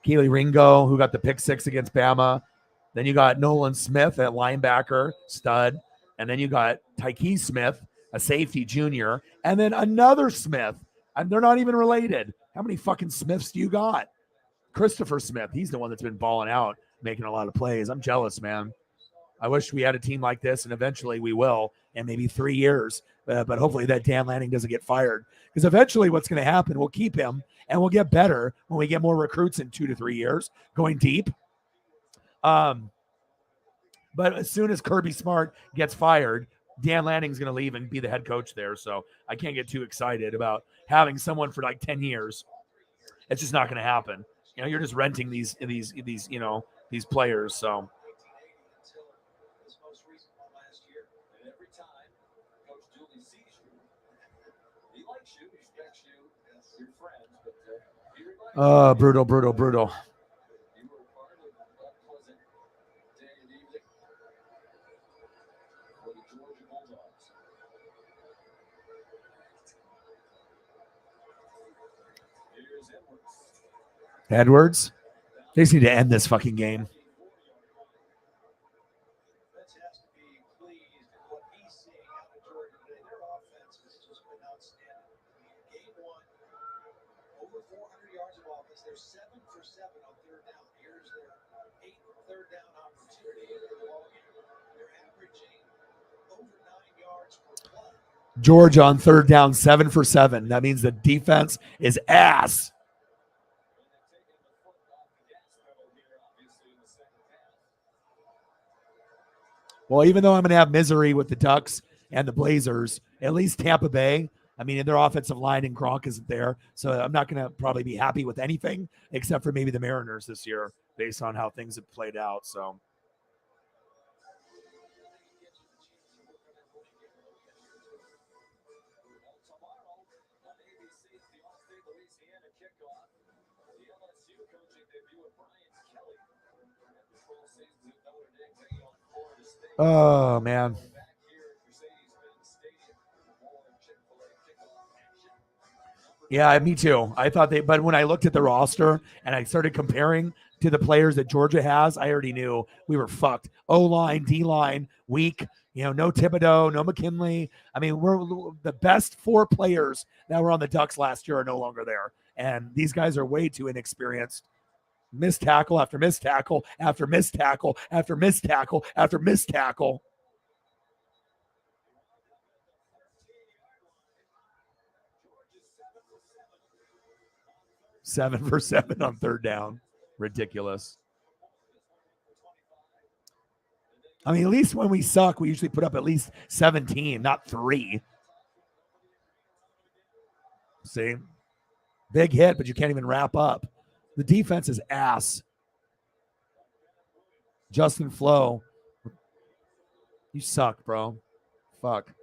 Keely Ringo, who got the pick 6 against Bama. Then you got Nolan Smith at linebacker, stud. And then you got Tyke Smith, a safety junior. And then another Smith. And they're not even related. How many fucking Smiths do you got? Christopher Smith. He's the one that's been balling out, making a lot of plays. I'm jealous, man. I wish we had a team like this, and eventually we will in maybe 3 years. But hopefully that Dan Lanning doesn't get fired. Because eventually what's going to happen, we'll keep him, and we'll get better when we get more recruits in 2 to 3 years, going deep. But as soon as Kirby Smart gets fired, Dan Lanning's going to leave and be the head coach there. So I can't get too excited about having someone for like 10 years. It's just not going to happen. You're just renting these players. So. Oh, brutal. Edwards. They just need to end this fucking game. They're 7 for 7 on third down. Here's their 8th third down opportunity in the ballgame. They're averaging over 9 yards per play. Georgia on third down, 7 for 7. That means the defense is ass. Well, even though I'm going to have misery with the Ducks and the Blazers, at least Tampa Bay, I mean, their offensive line and Gronk isn't there. So I'm not going to probably be happy with anything except for maybe the Mariners this year based on how things have played out. So. Oh, man. Yeah, me too. I thought but when I looked at the roster and I started comparing to the players that Georgia has, I already knew we were fucked. O-line, D-line, weak. No Thibodeau, no McKinley. I mean, we're the best 4 players that were on the Ducks last year are no longer there. And these guys are way too inexperienced. Missed tackle after missed tackle after missed tackle after missed tackle after missed tackle. Seven for 7 on third down. Ridiculous. I mean, at least when we suck, we usually put up at least 17, not 3. See? Big hit, but you can't even wrap up. The defense is ass. Justin Flo. You suck, bro. Fuck.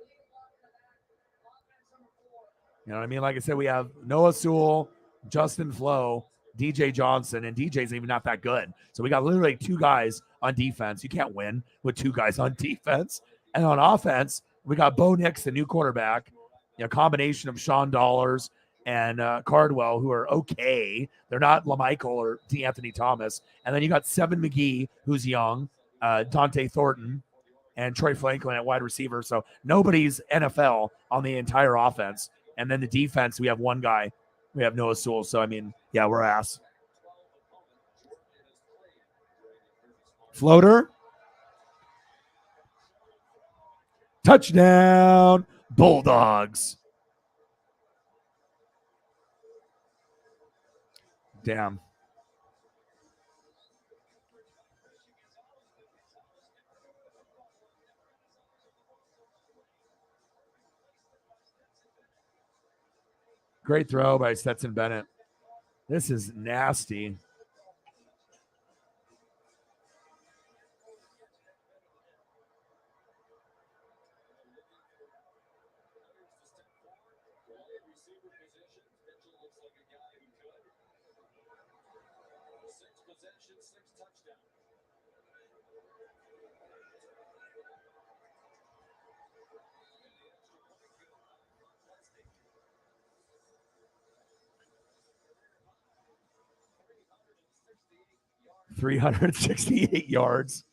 You know what I mean? Like I said, we have Noah Sewell, Justin Flo, DJ Johnson, and DJ's even not that good. So we got literally 2 guys on defense. You can't win with 2 guys on defense. And on offense, we got Bo Nix, the new quarterback, a combination of Sean Dollars and Cardwell, who are okay. They're not LaMichael or DeAnthony Thomas. And then you got Seven McGee, who's young, Dante Thornton, and Troy Franklin at wide receiver. So nobody's NFL on the entire offense. And then the defense, we have 1 guy. We have Noah Sewell. So, I mean, yeah, we're ass. Floater. Touchdown, Bulldogs. Damn. Great throw by Stetson Bennett. This is nasty. .368 yards.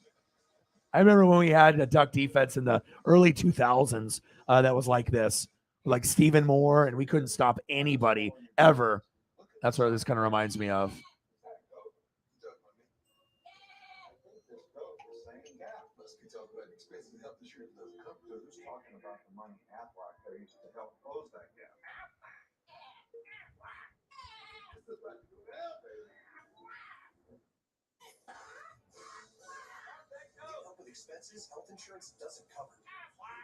I remember when we had a Duck defense in the early 2000s that was like this, like Stephen Moore, and we couldn't stop anybody ever. That's what this kind of reminds me of. Expenses health insurance doesn't cover.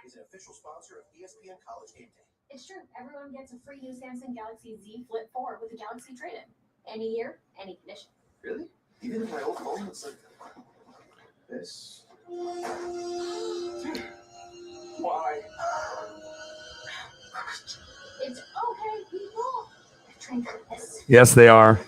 Is an official sponsor of ESPN College Game Day. It's true. Everyone gets a free new Samsung Galaxy Z Flip 4 with a Galaxy trade-in. Any year, any condition. Really? Even if my old phone looks like this? Why? It's okay, people. Drink this. Yes, they are.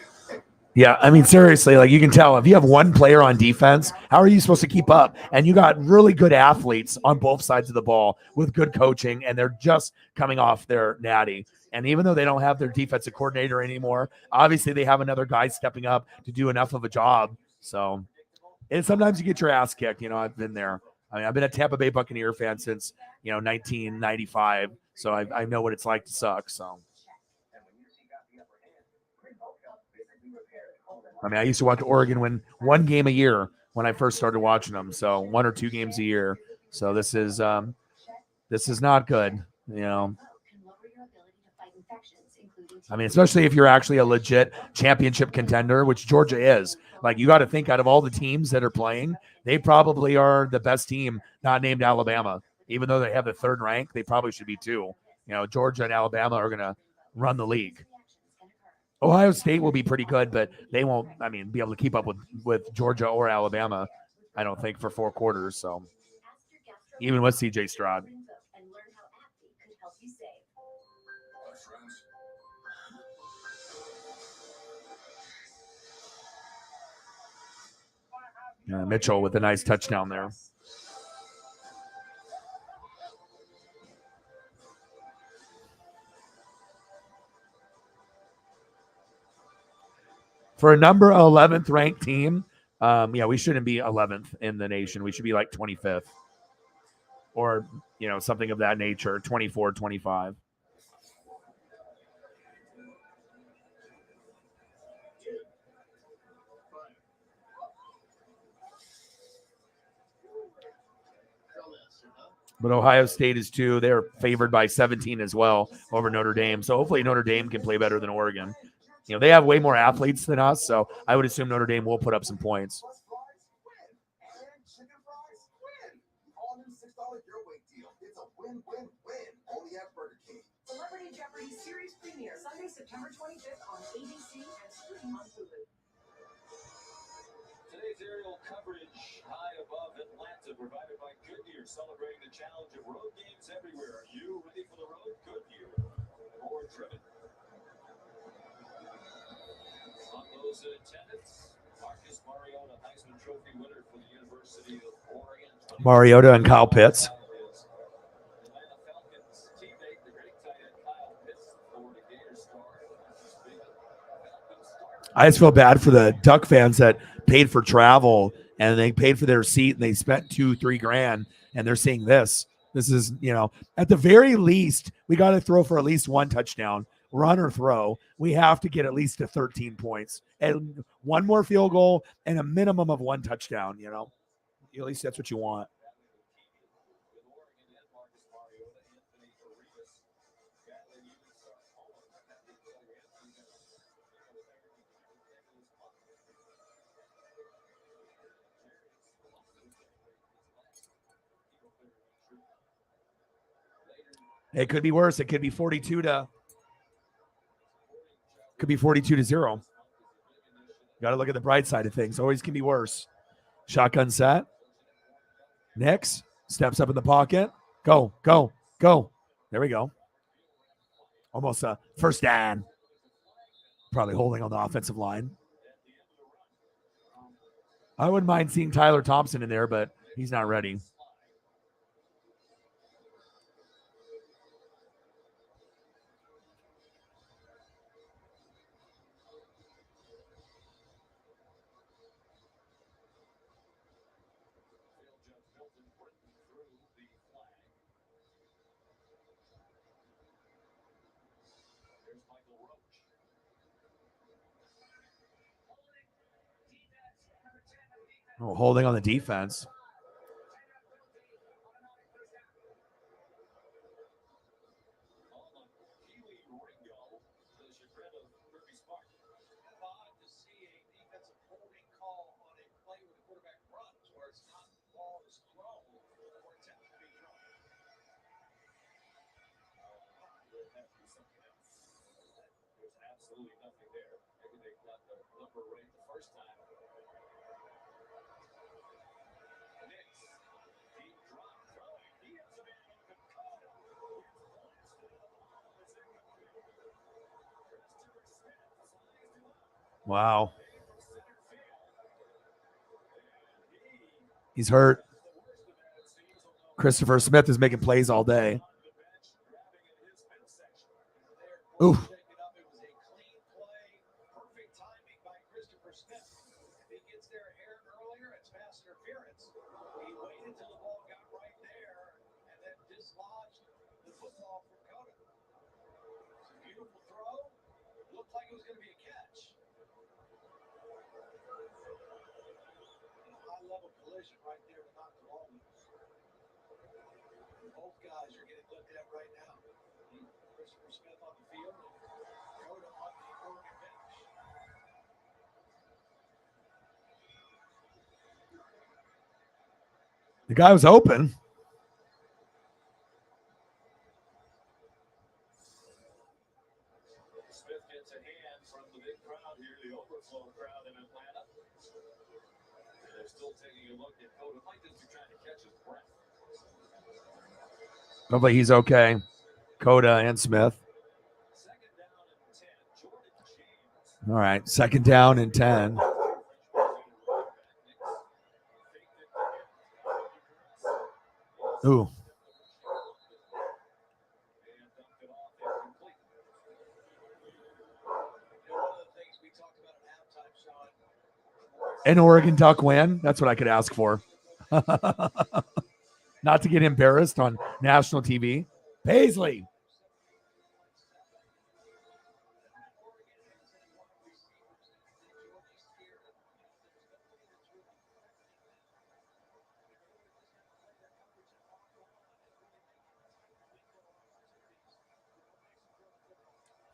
Yeah, I mean, seriously, like you can tell if you have 1 player on defense, how are you supposed to keep up? And you got really good athletes on both sides of the ball with good coaching, and they're just coming off their natty. And even though they don't have their defensive coordinator anymore, obviously they have another guy stepping up to do enough of a job. So, and sometimes you get your ass kicked. I've been there. I mean, I've been a Tampa Bay Buccaneer fan since 1995, so I know what it's like to suck. So. I mean, I used to watch Oregon win 1 game a year when I first started watching them. So 1 or 2 games a year. So this is not good. I mean, especially if you're actually a legit championship contender, which Georgia is. Like, you got to think out of all the teams that are playing, they probably are the best team, not named Alabama. Even though they have the 3rd rank, they probably should be 2. Georgia and Alabama are going to run the league. Ohio State will be pretty good, but they won't, be able to keep up with Georgia or Alabama, I don't think, for 4 quarters. So even with CJ Stroud. Mitchell with a nice touchdown there. For a number 11th ranked team, we shouldn't be 11th in the nation. We should be like 25th. or, something of that nature, 24-25. But Ohio State is 2. They're favored by 17 as well over Notre Dame. So hopefully Notre Dame can play better than Oregon. They have way more athletes than us, so I would assume Notre Dame will put up some points. Celebrity Jeopardy series premiere Sunday, September 25th on ABC and streaming on Hulu. Today's aerial coverage high above Atlanta, provided by Goodyear, celebrating the challenge of road games everywhere. Are you ready for the road? Goodyear. More driven. On those in attendance, Marcus Mariota, Heisman Trophy winner for the University of Oregon. Mariota and Kyle Pitts. Atlanta Falcons teammate, the great tight end Kyle Pitts, the Florida Gators star. I just feel bad for the Duck fans that paid for travel and they paid for their seat and they spent $2-3 grand and they're seeing this. This is, at the very least, we got to throw for at least one touchdown, run or throw. We have to get at least to 13 points and one more field goal and a minimum of one touchdown. At least that's what you want. It could be worse. It could be 42-0. Got to look at the bright side of things. Always can be worse. Shotgun set. Nix steps up in the pocket. Go. There we go. Almost a first down. Probably holding on the offensive line. I wouldn't mind seeing Tyler Thompson in there, but he's not ready. Oh, holding on the defense. Absolutely nothing there. Maybe they got the number right the first time. Nix, deep drop throwing. He has a man open. Wow. He's hurt. Christopher Smith is making plays all day. Ooh. Right there to knock the ball loose. Both guys are getting looked at right now. Christopher Smith on the field and Coda on the Oregon bench. The guy was open. Smith gets a hand from the big crowd here, the overflow crowd in Atlanta. They're still taking a look at Coda. Might just be trying to catch his breath. Hopefully he's okay. Coda and Smith. All right, 2nd down and 10. Ooh. An Oregon Duck win. That's what I could ask for. not to get embarrassed on national TV. Paisley.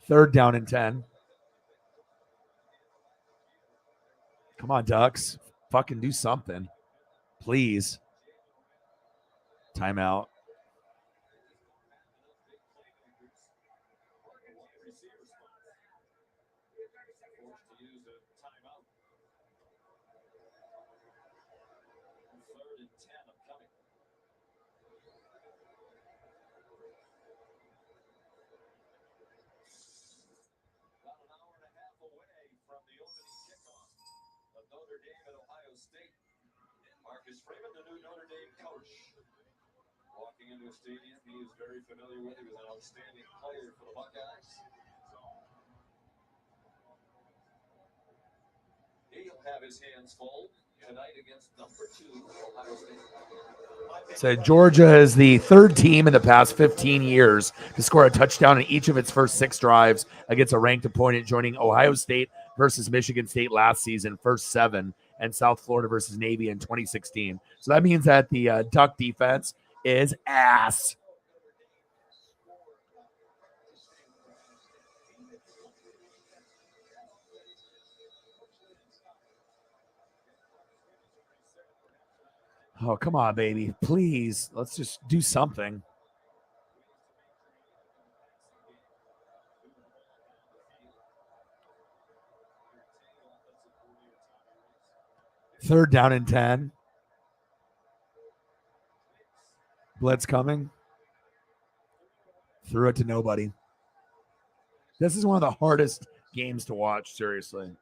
Third down and 10. Come on, Ducks. Fucking do something. Please. Timeout. Notre Dame and Ohio State. Marcus Freeman, the new Notre Dame coach. Walking into a stadium he is very familiar with. He was an outstanding player for the Buckeyes. He'll have his hands full tonight against number 2 Ohio State. So Georgia is the third team in the past 15 years to score a touchdown in each of its first 6 drives against a ranked opponent, joining Ohio State versus Michigan State last season, first 7, and South Florida versus Navy in 2016. So that means that the Duck defense is ass. Oh, come on, baby. Please, let's just do something. Third down and 10. Blitz coming. Threw it to nobody. This is one of the hardest games to watch, seriously.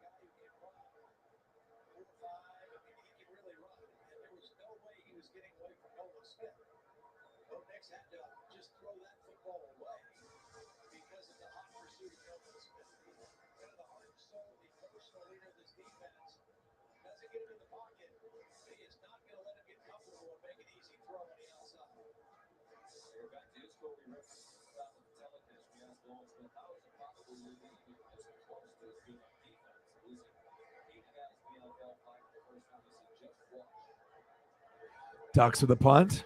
Ducks with a punt.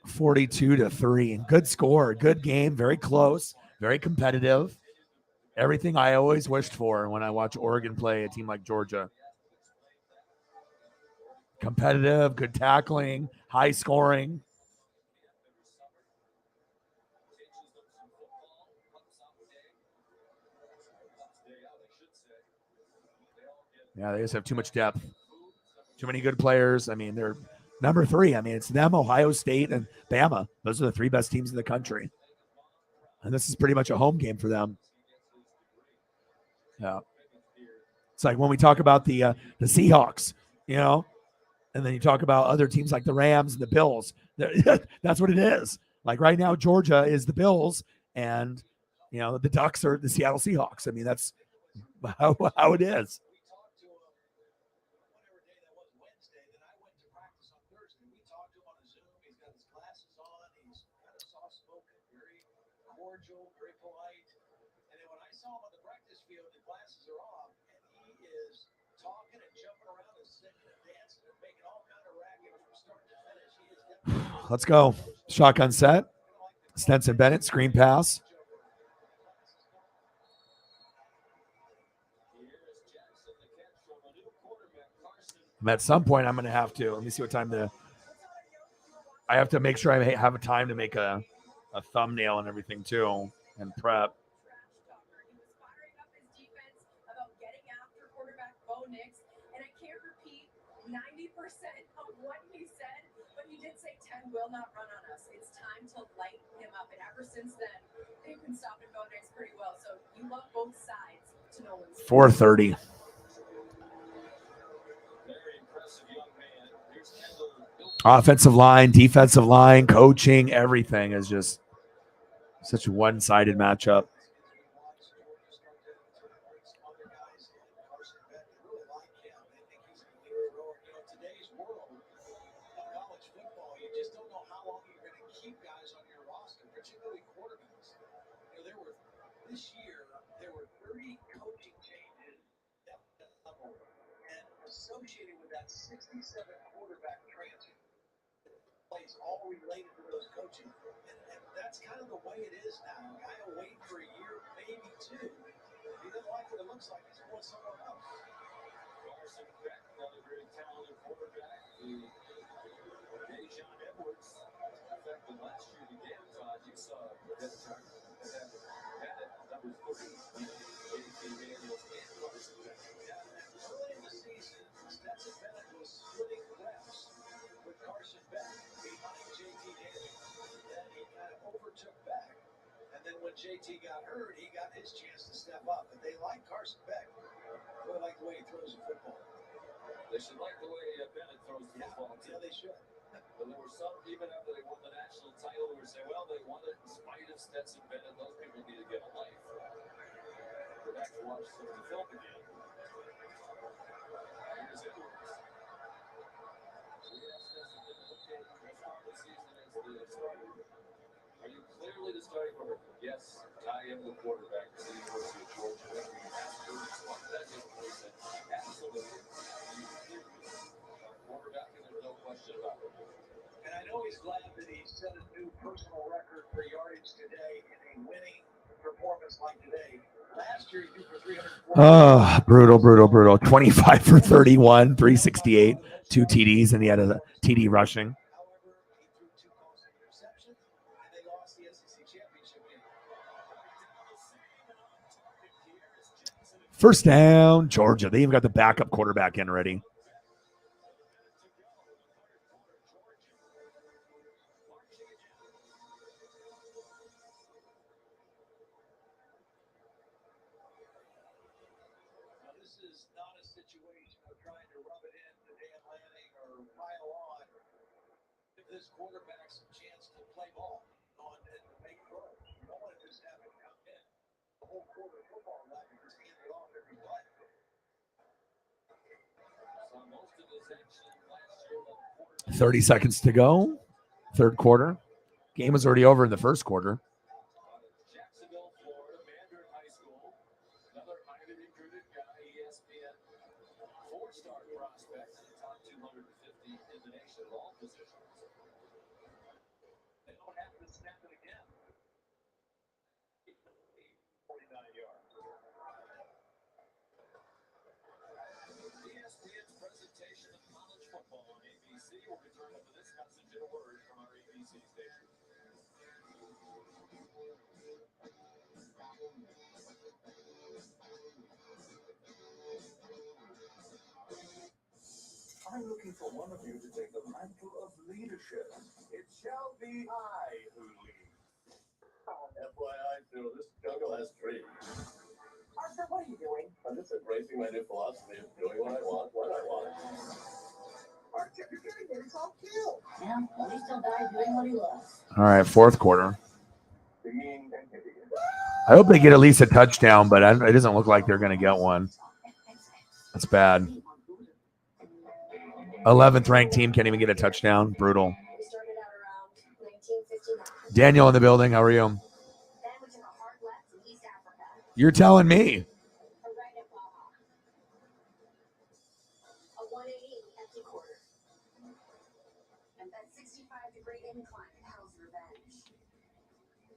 (42-3). Good score, good game, very close, very competitive. Everything I always wished for when I watch Oregon play a team like Georgia. Competitive, good tackling, high scoring. Yeah, they just have too much depth. Too many good players. I mean, they're number 3. I mean, it's them, Ohio State, and Bama. Those are the 3 best teams in the country. And this is pretty much a home game for them. Yeah. It's like when we talk about the Seahawks, you know, and then you talk about other teams like the Rams and the Bills. That's what it is. Like right now, Georgia is the Bills, and, you know, the Ducks are the Seattle Seahawks. I mean, that's how it is. Very polite. And then when I saw him on the practice field, the glasses are off, and he is talking and jumping around and singing and dancing and making all kind of racket from start to finish. He is definitely... Let's go. Shotgun set. Stenson Bennett, screen pass. At some point, I'm going to have to. Let me see what time I have to make sure I have a time to make a thumbnail and everything too, and prep. About getting after quarterback Bo Nix, and I can't repeat 90% of what he said, but he did say 10 will not run on us. It's time to light him up, and ever since then, they've been stopping Bo Nix pretty well. So you love both sides to no one's 4:30. Offensive line, defensive line, coaching, everything is just such a one-sided matchup. Today's world of college football, you just don't know how long you're going to keep guys on your roster, particularly quarterbacks. This year, there were 30 coaching changes at that level, and associated with that 67 quarterback transfer plays all related to those coaches. And that's kind of the way it is now. A guy will wait for a year, maybe two. If he doesn't like what it looks like, he's going somewhere else. Carson Beck, another very talented quarterback. Dejon Edwards, effective last year began, Todd. You saw that number 3. JT Daniels and Carson Beck. Yeah, early in the season, Stetson Bennett was splitting reps with Carson Beck behind JT Daniels. Then he kind of overtook Beck. And then when JT got hurt, he got his chance to step up. But they like Carson Beck. They like the way he throws the football. They should like the way Bennett throws the football. Yeah, they should. But there were some, even after they won the national title, who were saying, well, they won it in spite of Stetson Bennett. Those people need to get a life. Go back to watch some of the film again. Here's Edwards. We asked Stetson Bennett, okay, let's start the season as the starter. Are you clearly the starting quarterback? Yes, I am the quarterback at the University of Georgia. We asked him to respond to that yesterday. He said, absolutely. Quarterback, and there's no question about it. And I know he's glad that he set a new personal record for yardage today in a winning performance like today. Last year he threw for 340. Oh, brutal. 25 for 31, 368, 2 TDs, and he had a TD rushing. However, he threw 2 costly interceptions, and they lost the SEC championship game. First down, Georgia. They even got the backup quarterback in already. This is not a situation of trying to rub it in to Dan Lanning or pile on. Give this quarterback some chance to play ball and to make throws. You don't want to just have him come in the whole quarter football left and just hand it off every play. So most of his action last year, 30 seconds to go. Third quarter. Game was already over in the first quarter. Jacksonville, Florida, Mandarin High School. Another highly recruited guy, ESPN. 4-star prospect in the top 250 in the nation at all positions. They don't have to snap it again. 49 yards. ESPN's presentation of college football on ABC will return after this message in a word from our ABC station. I'm looking for one of you to take the mantle of leadership. It shall be I who lead. FYI, Phil, this jungle has trees. Arthur, what are you doing? I'm just embracing my new philosophy of doing what I want, when I want. Arthur, you're getting there. It's all cute. Yeah, at least he'll die doing what he loves. All right, fourth quarter. I hope they get at least a touchdown, but it doesn't look like they're going to get one. That's bad. 11th ranked team can't even get a touchdown. Brutal. Daniel in the building. How are you? You're telling me. A 180 empty quarter. And that 65-degree incline, hell's revenge.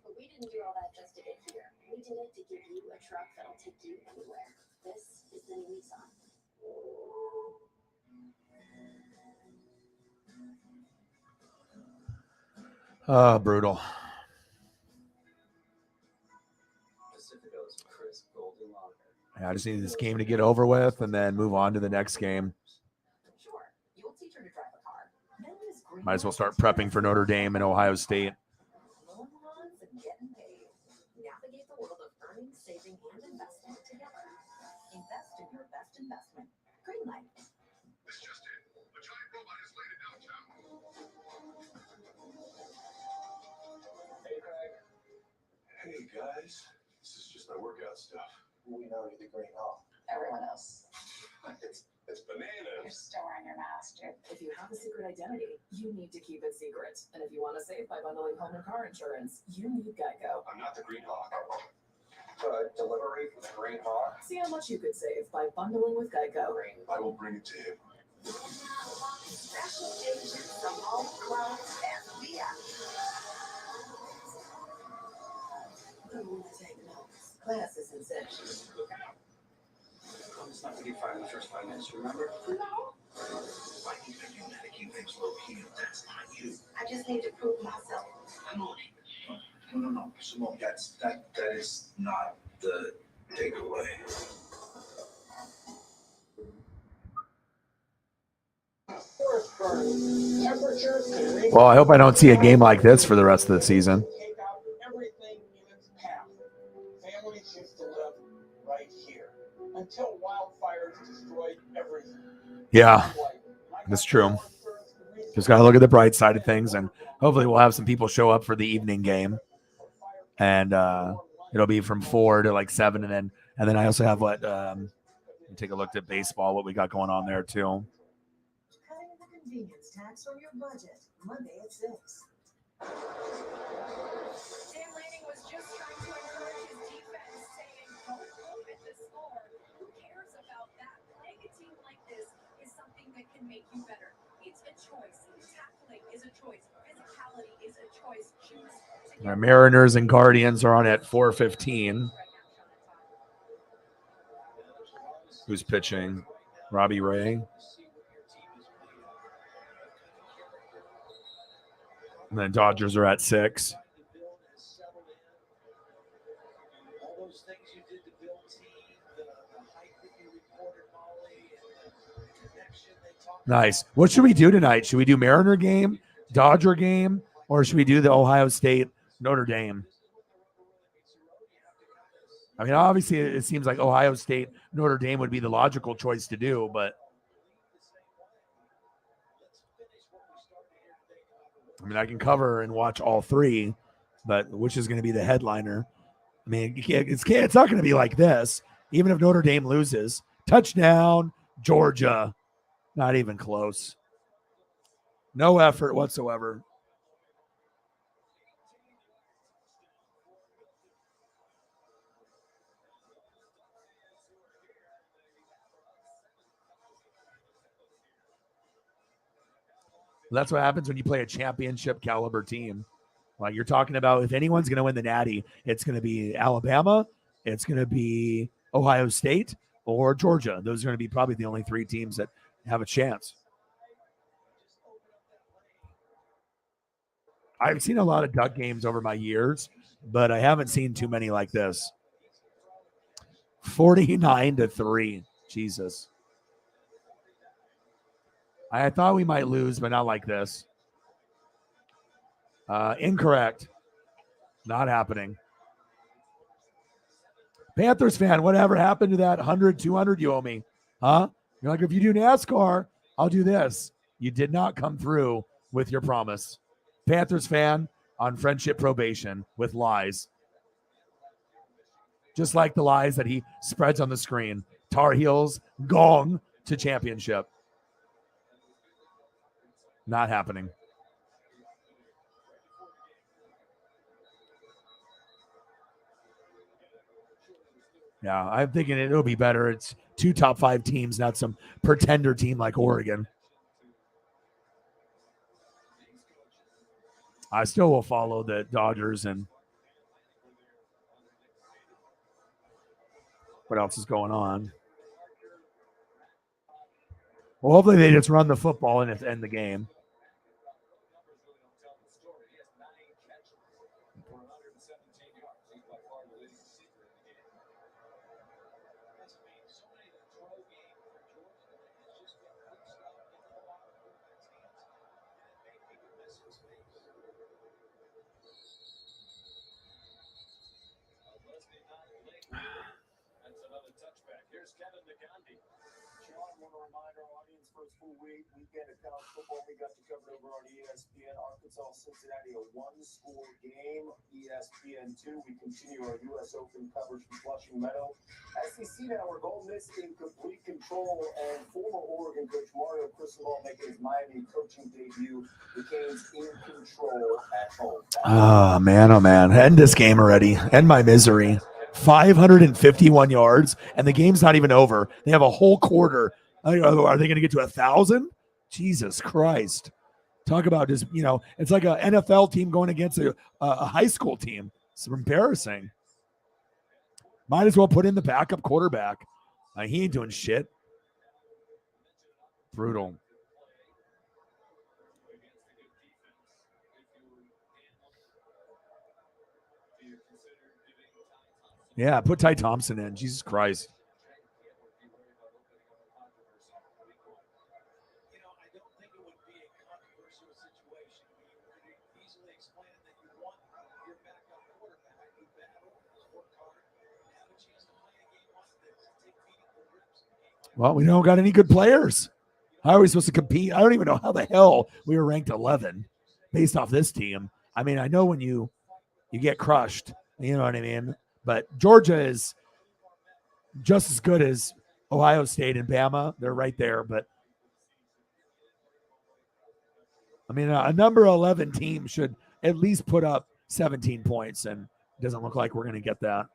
But we didn't do all that just to get here. We did it to give you a truck that'll take you anywhere. This is the new Nissan. Oh, brutal. Pacifico's crisp golden lager. I just need this game to get over with and then move on to the next game. Sure, you'll teach her to drive a car. Then use green Might as well start prepping for Notre Dame and Ohio State. loan lines and getting paid. Navigate the world of earning, saving, and investing together. Invest in your best investment. Greenlight. This just in. A giant robot has landed downtown. Hey guys, this is just my workout stuff. We know you're the Green Hawk. Everyone else. It's bananas. You're still wearing your mask, dude. If you have a secret identity, you need to keep it secret. And if you want to save by bundling home and car insurance, you need Geico. I'm not the Green Hawk. Delivery for the Green Hawk. See how much you could save by bundling with Geico. I will bring it to him. Special agents from all clouds FBI. Who take notes? Class is in session. Promise not to get fired in the first 5 minutes, remember? No, Why do you think you mannequin things low key? That's not you. I just need to prove myself. I'm on it. No. Simone, that is not the takeaway. Well, I hope I don't see a game like this for the rest of the season. Take out everything in its path. Families used to live right here until wildfires destroyed everything. Yeah, that's true. Just got to look at the bright side of things, and hopefully we'll have some people show up for the evening game. And it'll be from 4 to like 7, and then I also have take a look at baseball, what we got going on there too. Cutting the convenience tax from your budget. Monday at 6. Dan Lanning was just trying to encourage his defense, saying, don't look at the score. Who cares about that? Playing a team like this is something that can make you better. It's a choice. Tackling is a choice. Physicality is a choice. Choose to Our Mariners and Guardians are on at 4:15. Who's pitching? Robbie Ray. And then Dodgers are at 6. All those things you did to build team, the hype that you recorded, Molly, and the connection they talked Nice. What should we do tonight? Should we do Mariner game, Dodger game, or should we do the Ohio State Notre Dame? I mean, obviously, it seems like Ohio State Notre Dame would be the logical choice to do, but I mean, I can cover and watch all three, but which is going to be the headliner? I mean, it's not going to be like this. Even if Notre Dame loses, touchdown, Georgia, not even close. No effort whatsoever. That's what happens when you play a championship caliber team. Like you're talking about, if anyone's going to win the Natty, it's going to be Alabama, it's going to be Ohio State, or Georgia. Those are going to be probably the only three teams that have a chance. I've seen a lot of Duck games over my years, but I haven't seen too many like this. 49-3. Jesus. I thought we might lose, but not like this. Incorrect. Not happening. Panthers fan, whatever happened to that 100, 200 you owe me? Huh? You're like, if you do NASCAR, I'll do this. You did not come through with your promise. Panthers fan on friendship probation with lies. Just like the lies that he spreads on the screen. Tar Heels, gong to championship. Not happening. Yeah, I'm thinking it'll be better. It's two top 5 teams, not some pretender team like Oregon. I still will follow the Dodgers. And what else is going on? Well, hopefully they just run the football and end the game. First full weekend of college football we got you covered over on ESPN. Arkansas, Cincinnati, a one-score game. ESPN2. We continue our U.S. Open coverage from Flushing Meadow. SEC now, where Golden Miss in complete control, and former Oregon coach Mario Cristobal making his Miami coaching debut. The Canes in control at home. Oh, man. End this game already. End my misery. 551 yards, and the game's not even over. They have a whole quarter. Are they going to get to 1,000? Jesus Christ. Talk about just, it's like an NFL team going against a high school team. It's embarrassing. Might as well put in the backup quarterback. He ain't doing shit. Brutal. Yeah, put Ty Thompson in. Jesus Christ. Well, we don't got any good players. How are we supposed to compete? I don't even know how the hell we were ranked 11 based off this team. I mean, I know when you get crushed, you know what I mean? But Georgia is just as good as Ohio State and Bama. They're right there. But, I mean, a number 11 team should at least put up 17 points, and it doesn't look like we're going to get that.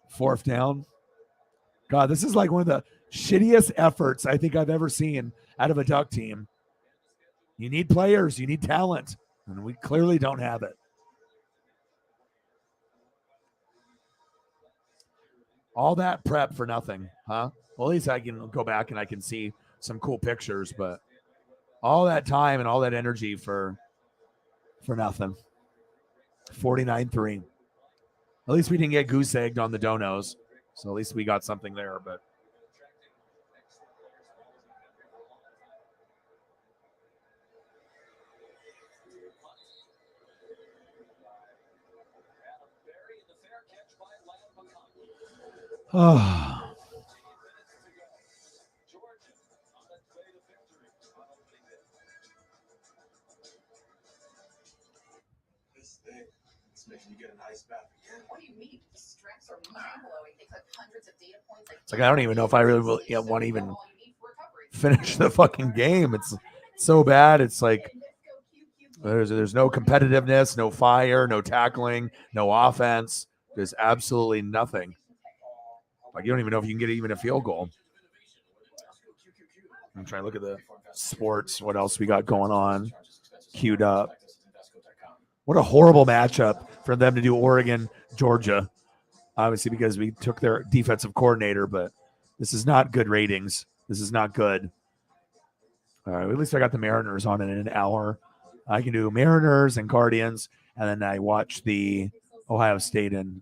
Fourth down. God, this is like one of the shittiest efforts I think I've ever seen out of a Duck team. You need players. You need talent. And we clearly don't have it. All that prep for nothing, huh? Well, at least I can go back and I can see some cool pictures, but all that time and all that energy for nothing. 49-3. At least we didn't get goose egged on the donos. So at least we got something there, but Making you get an ice bath again. What do you mean? The strengths are mind-blowing. They took hundreds of data points. It's like I don't even know if I really will, want to even finish the fucking game. It's so bad. It's like there's no competitiveness, no fire, no tackling, no offense. There's absolutely nothing. Like you don't even know if you can get even a field goal. I'm trying to look at the sports. What else we got going on? Queued up. What a horrible matchup for them to do Oregon, Georgia. Obviously, because we took their defensive coordinator, but this is not good ratings. This is not good. All right, at least I got the Mariners on in an hour. I can do Mariners and Guardians, and then I watch the Ohio State and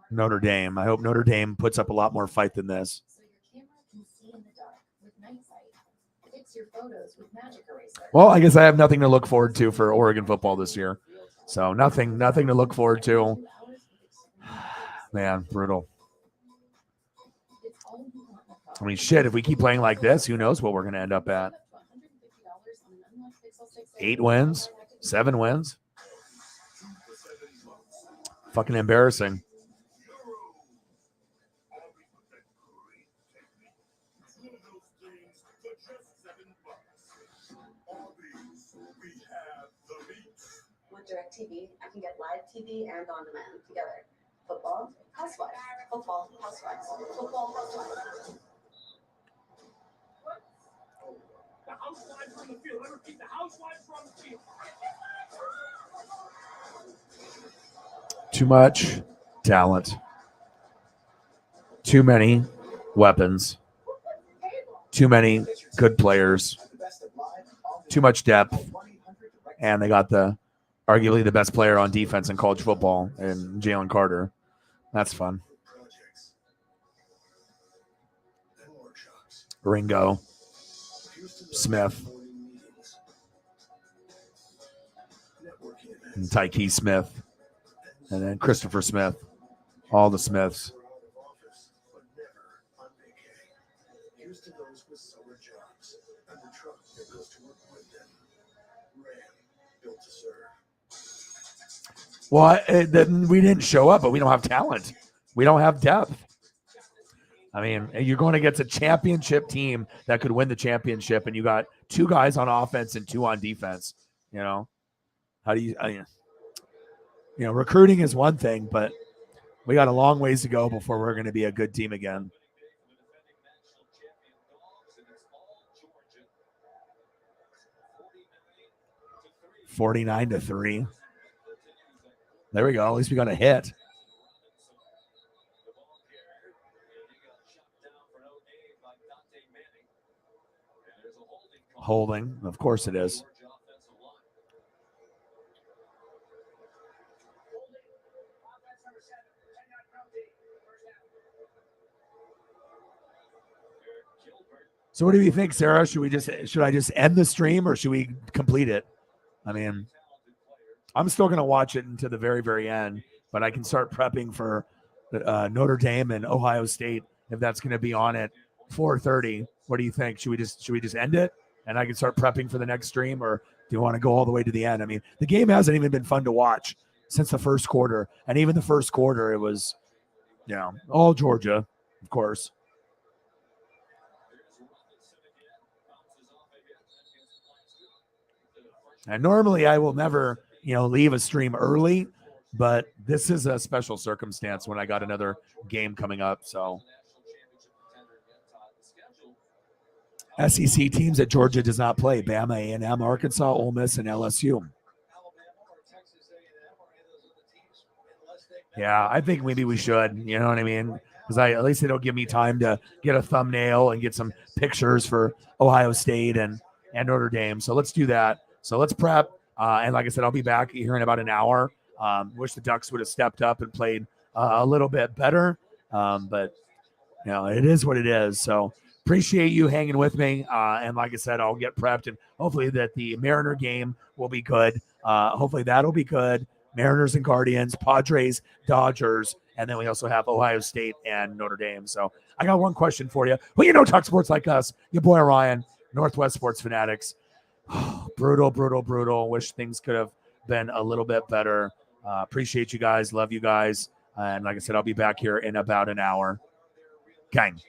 Notre Dame. I hope Notre Dame puts up a lot more fight than this. Well, I guess I have nothing to look forward to for Oregon football this year. So nothing to look forward to. Man, brutal. I mean, shit, if we keep playing like this, who knows what we're going to end up at? 8 wins? 7 wins? Fucking embarrassing. With DirecTV, I can get live TV and on demand together. Football, housewives. Football, housewives. Football, housewives. The housewives from the field. I repeat, the housewives from the field. Too much talent. Too many weapons. Too many good players. Too much depth. And they got arguably the best player on defense in college football, and Jalen Carter. That's fun. Ringo. Smith. And Tyke Smith. And then Christopher Smith. All the Smiths. Well, then we didn't show up, but we don't have talent. We don't have depth. I mean, you're going against a championship team that could win the championship, and you got 2 guys on offense and 2 on defense. You know, how do you? Recruiting is one thing, but we got a long ways to go before we're going to be a good team again. 49-3. There we go. At least we got a hit. Holding. Of course it is. So what do you think, Sarah? Should I just end the stream or should we complete it? I mean, I'm still going to watch it until the very, very end, but I can start prepping for Notre Dame and Ohio State if that's going to be on at 4:30. What do you think? Should we just end it and I can start prepping for the next stream, or do you want to go all the way to the end? I mean, the game hasn't even been fun to watch since the first quarter, and even the first quarter, it was, all Georgia, of course. And normally I will never, leave a stream early, but this is a special circumstance when I got another game coming up. So SEC teams that Georgia does not play: Bama, A&M, Arkansas, Ole Miss, and LSU. Yeah, I think maybe we should. You know what I mean? Because at least it'll give me time to get a thumbnail and get some pictures for Ohio State and Notre Dame. So let's do that. So let's prep. And like I said, I'll be back here in about an hour. Wish the Ducks would have stepped up and played a little bit better. But, it is what it is. So appreciate you hanging with me. And like I said, I'll get prepped. And hopefully that the Mariner game will be good. Hopefully that'll be good. Mariners and Guardians, Padres, Dodgers. And then we also have Ohio State and Notre Dame. So I got one question for you. Well, talk sports like us. Your boy Ryan, Northwest Sports Fanatics. Brutal, brutal, brutal. Wish things could have been a little bit better. Appreciate you guys. Love you guys. And like I said, I'll be back here in about an hour. Gang.